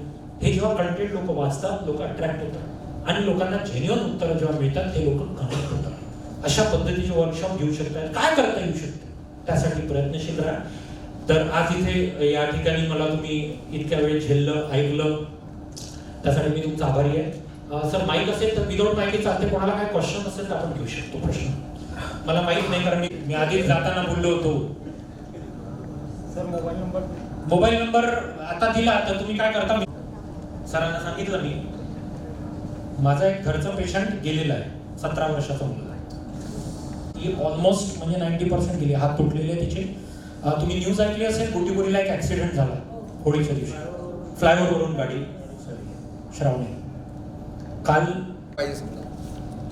हे जेव्हा कंटेंट लोक वाचतात लोक अट्रॅक्ट होतात आणि लोकांना जेन्युइन उत्तरं जेव्हा मिळतात ते लोक कनेक्ट होतात. अशा पद्धतीचे वर्कशॉप घेऊ शकतात. काय करता येऊ शकते त्यासाठी प्रयत्नशील राहा. तर आज इथे या ठिकाणी मला तुम्ही इतक्या वेळ झेललं, ऐकलं, त्यासाठी मी तुमचा आभारी आहे. सर माईक असेल तर विदाउट माईक चालते, कोणाला काय क्वेश्चन असेल तर आपण घेऊ शकतो प्रश्न. मला माहित नाही कारण मी आधीच जाताना बोललो होतो. सर मोबाईल नंबर आता दिला तर तुम्ही काय करता, सरांना सांगितलं मी माझा एक घरचा पेशंट गेलेला आहे, 17 वर्षाचा मुलगा आहे. ती ऑलमोस्ट म्हणजे 90% गेली, हात तुटलेले तिचे. तुम्ही न्यूज ऐकली असेल, बुटीबोरीला एक ऍक्सिडेंट झाला होळीच्या दिवशी, फ्लायओव्हर वरून गाडी श्रावणी काल पाहिजे समजा.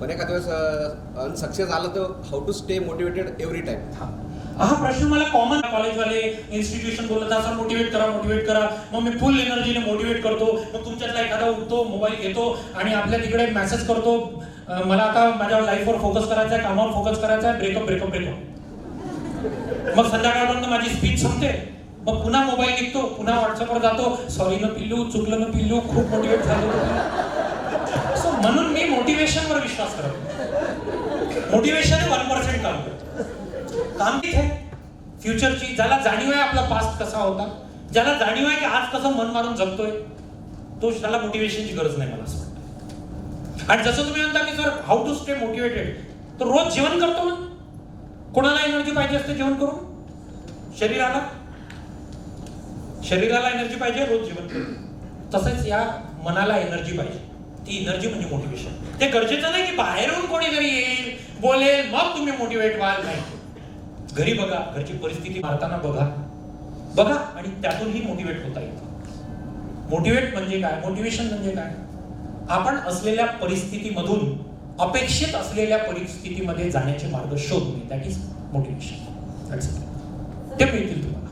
पण एखाद्या वेळेस अनसक्सेस झालं तर how to stay motivated every time. हा प्रश्न मला कॉमन, कॉलेजवाले इन्स्टिट्यूशन बोलत असं मोटिवेट करा. मग मी फुल एनर्जीने मोटिवेट करतो. मग तुमच्यातला एखादा उठतो, मोबाईल घेतो आणि आपल्या तिकडे मेसेज करतो, मला आता माझ्या लाईफवर फोकस करायचा आहे, कामावर फोकस करायचा आहे, ब्रेकअप. मग संध्याकाळपर्यंत माझी स्पीच संपते. मग पुन्हा मोबाईल निघतो, पुन्हा व्हॉट्सअपवर जातो, सॉरी न पिल्लू, चुकलं न पिल्लू, खूप मोटिवेट झालो. सो म्हणून मी मोटिवेशनवर विश्वास करतो. मोटिवेशन 1% काम करतो. काम तिथे फ्युचरची, ज्याला जाणीव आहे आपला पास्ट कसा होता, ज्याला जाणीव आहे की आज कसं मन मारून जगतोय, तो त्याला मोटिवेशनची गरज नाही मला असं वाटतं. आणि जसं तुम्ही म्हणता की sir how to stay motivated, तर रोज जेवण करतो ना. कोणाला एनर्जी पाहिजे असते जेवण करून? शरीराला एनर्जी पाहिजे रोज जेवण करून. तसंच या मनाला एनर्जी पाहिजे. ती एनर्जी म्हणजे मोटिवेशन. ते गरजेचं नाही की बाहेरून कोणीतरी येईल बोलेल मग तुम्ही मोटिवेट व्हाल. नाही, घरी बघा, घरची परिस्थिती मारताना बघा आणि त्यातूनही मोटिवेट होता येतं. मोटिवेट म्हणजे काय, मोटिवेशन म्हणजे काय, आपण असलेल्या परिस्थितीमधून अपेक्षित असलेल्या परिस्थितीमध्ये जाण्याचे मार्ग शोधणे, दॅट इज मोटिवेशन. ते मिळतील तुम्हाला.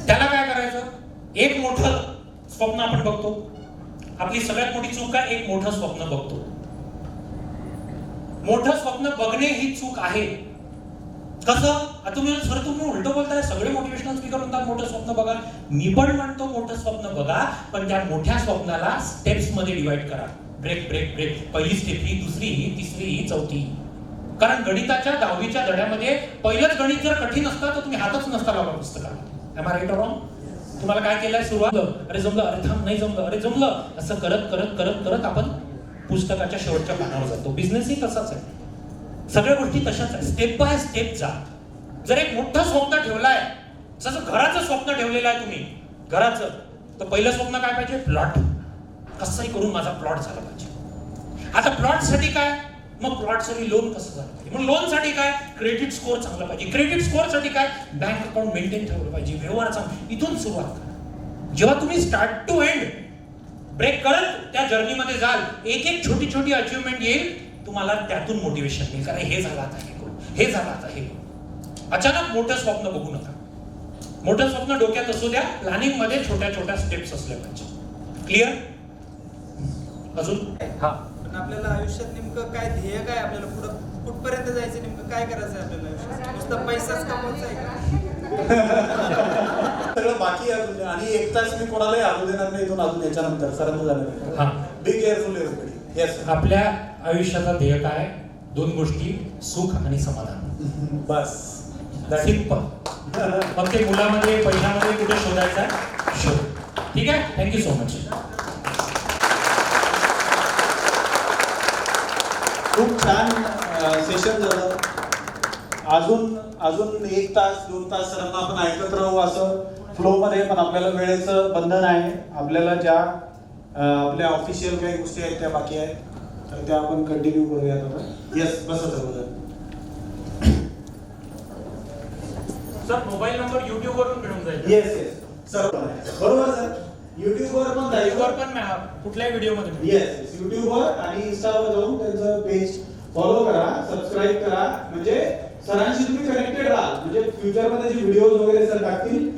त्याला काय करायचं, एक मोठं स्वप्न आपण बघतो. आपली सगळ्यात मोठी चूक आहे, एक मोठं स्वप्न बघतो. मोठं स्वप्न बघणे ही चूक आहे. कसं, तुम्ही सर तुम्ही उलट बोलताय, सगळे मोटिवेशनल स्पीकर म्हणतात मोठं स्वप्न बघा. मी पण म्हणतो मोठं स्वप्न बघा, पण त्या मोठ्या स्वप्नाला स्टेप्स मध्ये डिवाइड करा. ब्रेक. पहिली स्टेप ही, दुसरी ही, तिसरी ही, चौथी. कारण गणिताच्या 10वीच्या धड्यामध्ये पहिलंच गणित जर कठीण असतं तर तुम्ही हातच नसता लावला पुस्तकाला. Am I right or wrong? तुम्हाला काय केलंय, सुरुवात अरे जमलं, अरे थांब नाही जमलं, अरे जमलं, असं करत आपण पुस्तकाच्या शेवटच्या पानावर जातो. बिझनेसही तसाच आहे, सगळ्या गोष्टी तशाच आहे. स्टेप बाय स्टेप जा. जर एक मोठं स्वप्न ठेवलंय, जसं घराचं स्वप्न ठेवलेलं आहे तुम्ही, घराचं, तर पहिलं स्वप्न काय पाहिजे, प्लॉट. कसंही करून माझा प्लॉट झाला पाहिजे. आता प्लॉट साठी काय, मग प्लॉट साठी लोन कसं झालं पाहिजे, मग लोन साठी काय, क्रेडिट स्कोअर चांगला पाहिजे. क्रेडिट स्कोअर साठी काय, बँक अकाउंट मेंटेन ठेवलं पाहिजे, व्यवहार चांगला. इथून सुरुवात करा. जेव्हा तुम्ही स्टार्ट टू एंड ब्रेक करत त्या जर्नीमध्ये जाल, एक छोटी अचिव्हमेंट येईल, तुम्हाला त्यातून मोटिवेशन मिळेल. कारण हे झालं आता हे करू, हे झालं आता हे करू. अचानक मोठं स्वप्न बघू नका. मोठं स्वप्न डोक्यात असू द्या, प्लॅनिंग मध्ये छोट्या स्टेप्स असल्या पाहिजे. क्लिअर? अजून हा, पण आपल्याला आयुष्यात नेमकं काय ध्येय, काय आपल्याला पुढं कुठपर्यंत जायचं, नेमकं काय करायचं आहे आपल्याला आयुष्यात? नुसतं पैसाच कमवायचा आहे का? सगळं बाकी आहे अजून. आणि एक तास मी कोणालाही आलो देणार नाही इथून अजून याच्यानंतर सरांचं झालं. हा be careful everybody. Yes sir. आपल्या आयुष्याचा ध्येय काय? 2 गोष्टी, सुख आणि समाधान. बस. सिंपल. मग ते मुलामध्ये पैशामध्ये कुठे शोधायचा? शोध. ठीक आहे, थँक्यू सो मच. खूप छान सेशन झालं. अजून 1 तास 2 तास सरांना आपण ऐकत राहू असं फ्लो मध्ये, पण आपल्याला वेळेचं बंधन आहे. आपल्याला ज्या आपल्या ऑफिशियल काही गोष्टी आहेत त्या बाकी आहेत, तर त्या आपण कंटिन्यू करूयात आता. येस, बस sir. Sir mobile number YouTube वरून मिळून जाईल. येस सर, बरोबर सर. युट्यूबवर पण युट्यूबवर पण कुठल्याही व्हिडिओ मध्ये. येस, युट्यूबवर आणि इंस्टावर जाऊन त्यांचं पेज फॉलो करा, सबस्क्राईब करा, म्हणजे सरांशी तुम्ही कनेक्टेड राहा. म्हणजे फ्युचरमध्ये जे व्हिडिओज वगैरे सर टाकतील